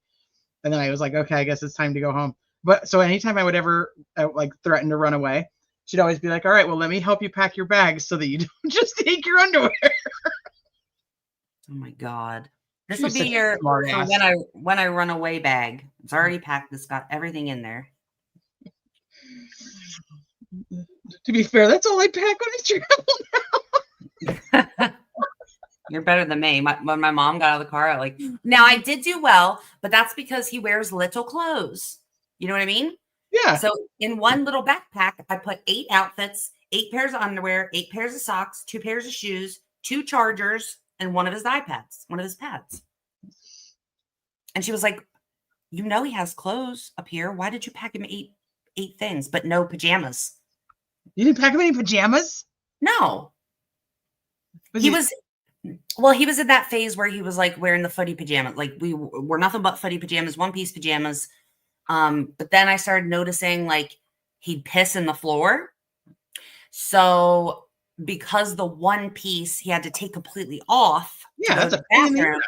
And then I was like, okay, I guess it's time to go home. But so anytime I would ever like threaten to run away, she'd always be like, all right, well, let me help you pack your bags so that you don't just take your underwear. Oh my God. This She will was be such a your smart for ass. when I run away bag. It's already packed. It's got everything in there. To be fair, that's all I pack when I travel. You're better than me. When my mom got out of the car, now I did do well, but that's because he wears little clothes. You know what I mean? Yeah. So in one little backpack, I put 8 outfits, 8 pairs of underwear, 8 pairs of socks, 2 pairs of shoes, 2 chargers, and one of his iPads, one of his pads. And she was like, you know, he has clothes up here. Why did you pack him 8 things, but no pajamas? You didn't pack him any pajamas? No. He was in that phase where he was like wearing the footy pajamas. Like we were nothing but footy pajamas, one-piece pajamas. But then I started noticing like he'd piss in the floor. So because the one piece he had to take completely off. Yeah, that's a bathroom.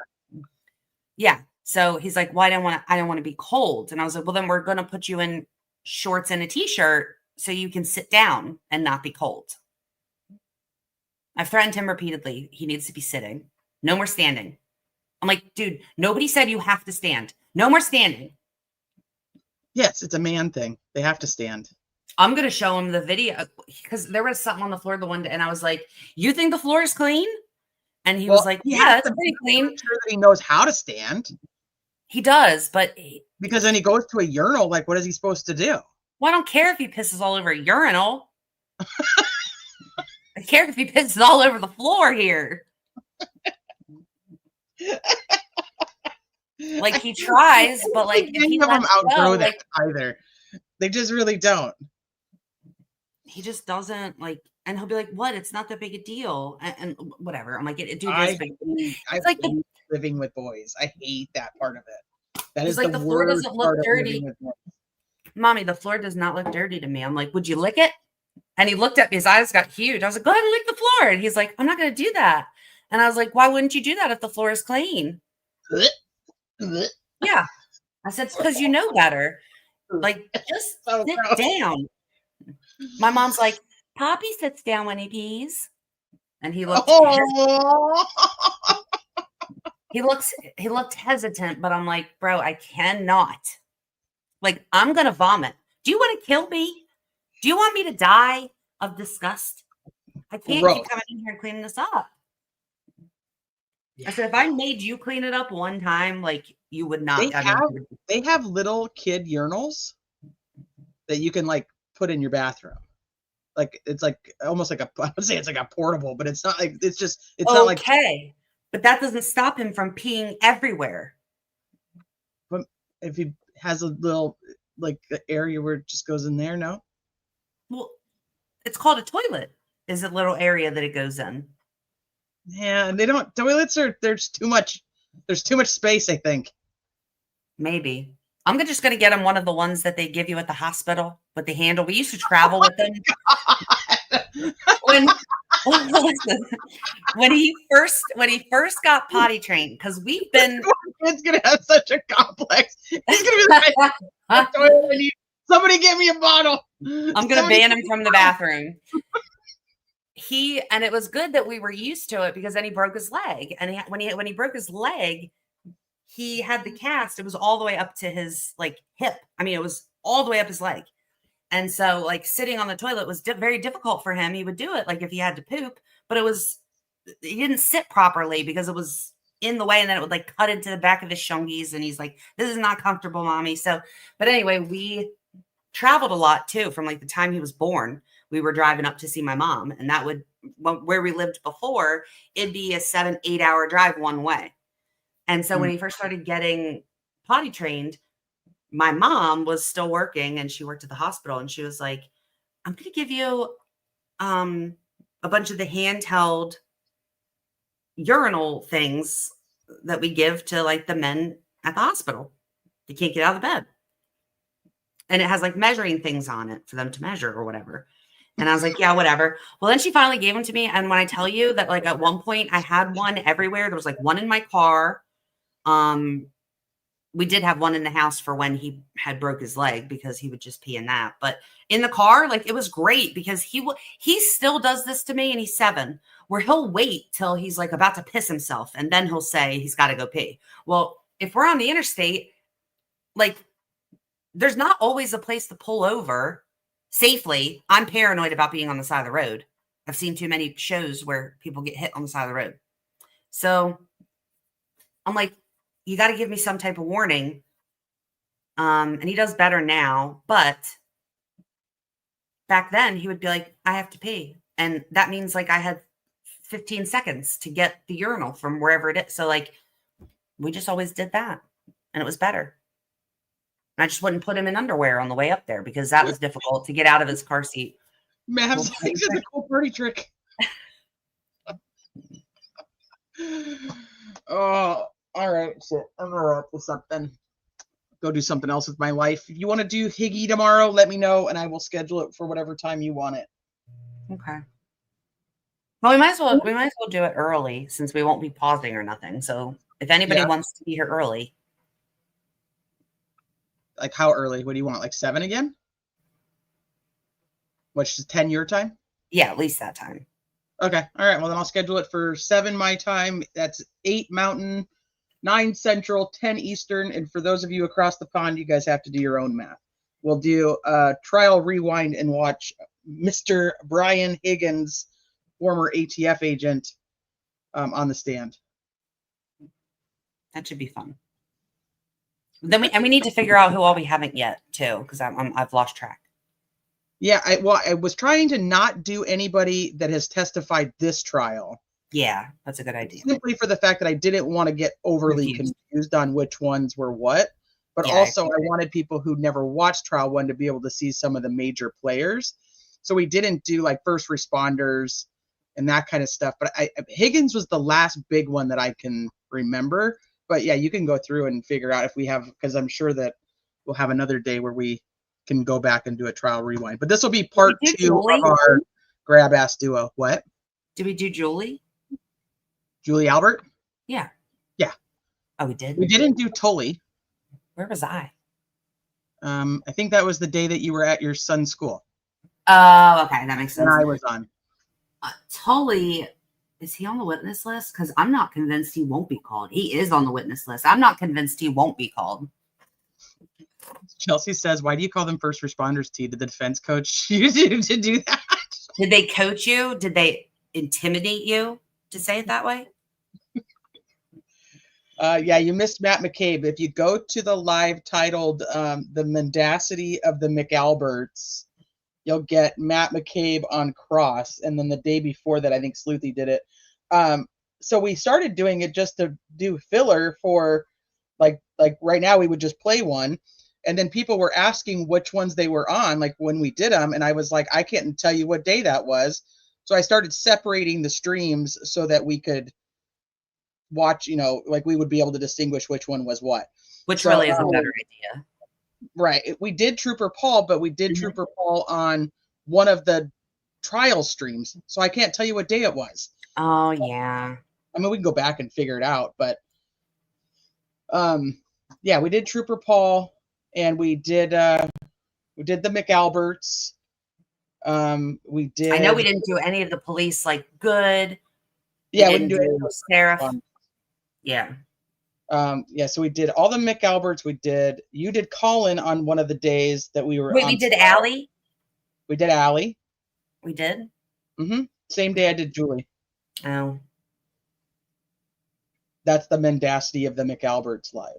Yeah. So he's like, well, I don't want to be cold. And I was like, well, then we're going to put you in shorts and a t-shirt so you can sit down and not be cold. I've threatened him repeatedly. He needs to be sitting. No more standing. I'm like, dude, nobody said you have to stand. No more standing. Yes, it's a man thing. They have to stand. I'm going to show him the video because there was something on the floor the one day and I was like, you think the floor is clean? And he was like, yeah, it's pretty clean. I'm sure that he knows how to stand. He does, but because then he goes to a urinal. Like, what is he supposed to do? Well, I don't care if he pisses all over a urinal. I care if he pisses all over the floor here. Like he tries, but like if he of them lets outgrow go, that like, either. They just really don't. He just doesn't like, and he'll be like, "What? It's not that big a deal," and whatever. I'm like, "Dude, it's big." It's like living with boys. I hate that part of it. That is like the floor worst doesn't look part of dirty. living with boys. Mommy, the floor does not look dirty to me. I'm like, would you lick it? And he looked at me. His eyes got huge. I was like, go ahead and lick the floor. And he's like, I'm not going to do that. And I was like, why wouldn't you do that if the floor is clean? Yeah. I said, it's because you know better. Like, just sit down. My mom's like, Poppy sits down when he pees. And he looked he looked hesitant, but I'm like, bro, I cannot. Like, I'm going to vomit. Do you want to kill me? Do you want me to die of disgust? I can't keep coming in here and cleaning this up. Yeah. I said, if I made you clean it up one time, like, you would not. They have little kid urinals that you can, like, put in your bathroom. Like, it's like almost like I would say it's like a portable, but it's not like, it's not like. Okay. But that doesn't stop him from peeing everywhere. But if he has a little, like, the area where it just goes in there, no? Well, it's called a toilet. Is a little area that it goes in. Yeah, and toilets there's too much space, I think. Maybe. I'm just going to get him one of the ones that they give you at the hospital with the handle. We used to travel with them. when listen, when he first got potty trained, because we've been Kid's gonna have such a complex. He's gonna be like, I need somebody get me a bottle. I'm gonna ban him from the bathroom. And it was good that we were used to it, because then he broke his leg, and when he broke his leg, he had the cast. It was all the way up to his like hip. I mean, it was all the way up his leg. And so like sitting on the toilet was very difficult for him. He would do it like if he had to poop, but he didn't sit properly because it was in the way, and then it would like cut into the back of his shungies, and he's like, this is not comfortable, mommy. So, but anyway, we traveled a lot too. From like the time he was born, we were driving up to see my mom, and that would, where we lived before, it'd be a 7-8 hour drive one way. And so when he first started getting potty trained, my mom was still working, and she worked at the hospital, and she was like, I'm going to give you a bunch of the handheld urinal things that we give to like the men at the hospital. They can't get out of the bed. And it has like measuring things on it for them to measure or whatever. And I was like, yeah, whatever. Well, then she finally gave them to me. And when I tell you that, like, at one point I had one everywhere, there was like one in my car. We did have one in the house for when he had broke his leg, because he would just pee in that. But in the car, like, it was great, because he still does this to me, and he's 7, where he'll wait till he's like about to piss himself, and then he'll say he's got to go pee. Well, if we're on the interstate, like, there's not always a place to pull over safely. I'm paranoid about being on the side of the road. I've seen too many shows where people get hit on the side of the road. So I'm like, you got to give me some type of warning. And he does better now, but back then he would be like, I have to pee. And that means like I had 15 seconds to get the urinal from wherever it is. So like, we just always did that, and it was better. I just wouldn't put him in underwear on the way up there, because that was difficult to get out of his car seat. Mav's like, it's a cool party trick. Oh, all right. So I'm gonna wrap this up then. Go do something else with my life. If you want to do Higgy tomorrow, let me know, and I will schedule it for whatever time you want it. Okay. Well, we might as well do it early, since we won't be pausing or nothing. So if anybody wants to be here early. Like, how early? What do you want? Like 7 again? Which is 10 your time? Yeah, at least that time. Okay. All right. Well, then I'll schedule it for 7 my time. That's 8 Mountain, 9 Central, 10 Eastern. And for those of you across the pond, you guys have to do your own math. We'll do a trial rewind and watch Mr. Brian Higgins, former ATF agent, on the stand. That should be fun. Then we need to figure out who all we haven't yet too, because I've lost track. Yeah, I was trying to not do anybody that has testified this trial. Yeah, that's a good idea. Simply for the fact that I didn't want to get overly confused on which ones were what, but also I wanted people who never watched trial 1 to be able to see some of the major players. So we didn't do like first responders and that kind of stuff. But Higgins was the last big one that I can remember. But yeah, you can go through and figure out if we have, because I'm sure that we'll have another day where we can go back and do a trial rewind. But this will be part 2 of our grab ass duo. What? Did we do Julie? Julie Albert? Yeah. Yeah. Oh, we did? We didn't do Tully. Where was I? I think that was the day that you were at your son's school. Oh, okay. That makes sense. And I was on. Tully, is he on the witness list? Because I'm not convinced he won't be called. He is on the witness list. I'm not convinced he won't be called. Chelsea says, why do you call them first responders, T? Did the defense coach you to do that? Did they coach you? Did they intimidate you to say it that way? Yeah, you missed Matt McCabe. If you go to the live titled The Mendacity of the McAlberts, you'll get Matt McCabe on Cross. And then the day before that, I think Sleuthie did it. So we started doing it just to do filler for like right now we would just play one. And then people were asking which ones they were on, like when we did them. And I was like, I can't tell you what day that was. So I started separating the streams so that we could watch, like we would be able to distinguish which one was what. Which really is a better idea. Right. We did Trooper Paul, but we did Trooper Paul on one of the trial streams, so I can't tell you what day it was. Oh yeah. I mean, we can go back and figure it out, but yeah, we did Trooper Paul, and we did the McAlberts. We did. I know we didn't do any of the police like good. Yeah, we didn't do any sheriff. Yeah. Yeah, so we did all the McAlberts. You did Colin on one of the days that we were. Wait, we did Allie. We did Allie. We did. Same day I did Julie. Oh. That's the mendacity of the McAlberts live.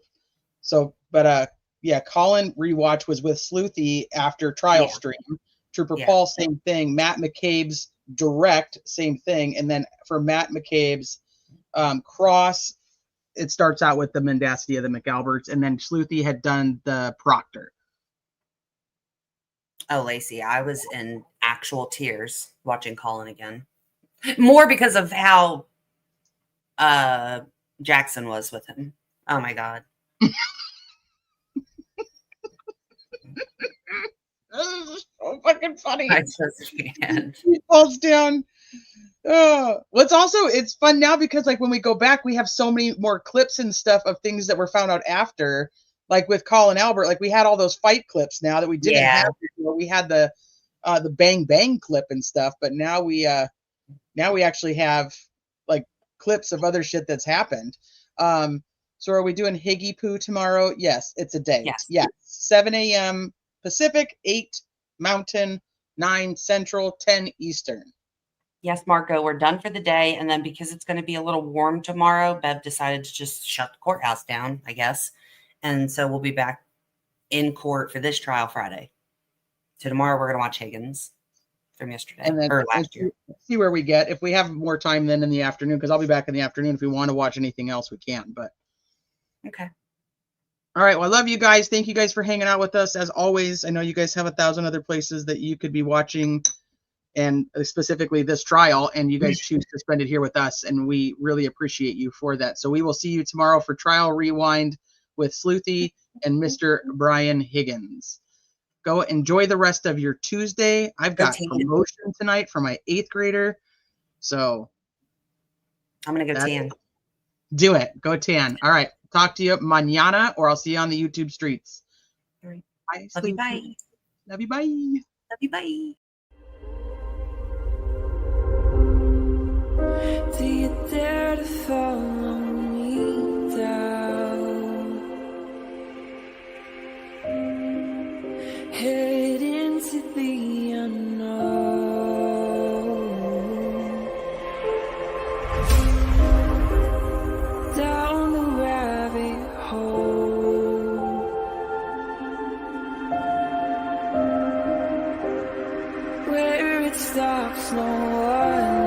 So, but yeah, Colin rewatch was with Sleuthie after trial stream. Trooper Paul, same thing. Matt McCabe's direct, same thing. And then for Matt McCabe's cross, it starts out with the mendacity of the McAlberts, and then Sleuthie had done the Proctor. Oh, Lacey, I was in actual tears watching Colin again. More because of how Jackson was with him. Oh my God. This is so fucking funny. I just can't. He falls down. It's fun now because like when we go back, we have so many more clips and stuff of things that were found out after. Like with Colin Albert, like we had all those fight clips now that we didn't have before. We had the bang bang clip and stuff, but now we actually have like clips of other shit that's happened. So are we doing Higgy Poo tomorrow? Yes, it's a date. Yes. 7 a.m. Pacific, 8 Mountain, 9 Central, 10 Eastern. Yes, Marco, we're done for the day. And then because it's going to be a little warm tomorrow, Bev decided to just shut the courthouse down, I guess. And so we'll be back in court for this trial Friday. So tomorrow we're going to watch Higgins from yesterday And then or last year. See where we get. If we have more time then in the afternoon, because I'll be back in the afternoon. If we want to watch anything else, we can. But okay. All right. Well, I love you guys. Thank you guys for hanging out with us. As always, I know you guys have 1,000 other places that you could be watching, and specifically this trial, and you guys choose to spend it here with us, and we really appreciate you for that. So we will see you tomorrow for Trial Rewind with Sleuthie and Mr. Brian Higgins. Go enjoy the rest of your Tuesday. I've got promotion tonight for my 8th grader. So I'm going to go tan. Do it. Go tan. All right. Talk to you mañana, or I'll see you on the YouTube streets. All right. Bye. Love you. Bye. Love you. Bye. Love you. Bye. Do you dare to follow me down? Head into the unknown. Down the rabbit hole. Where it stops, no one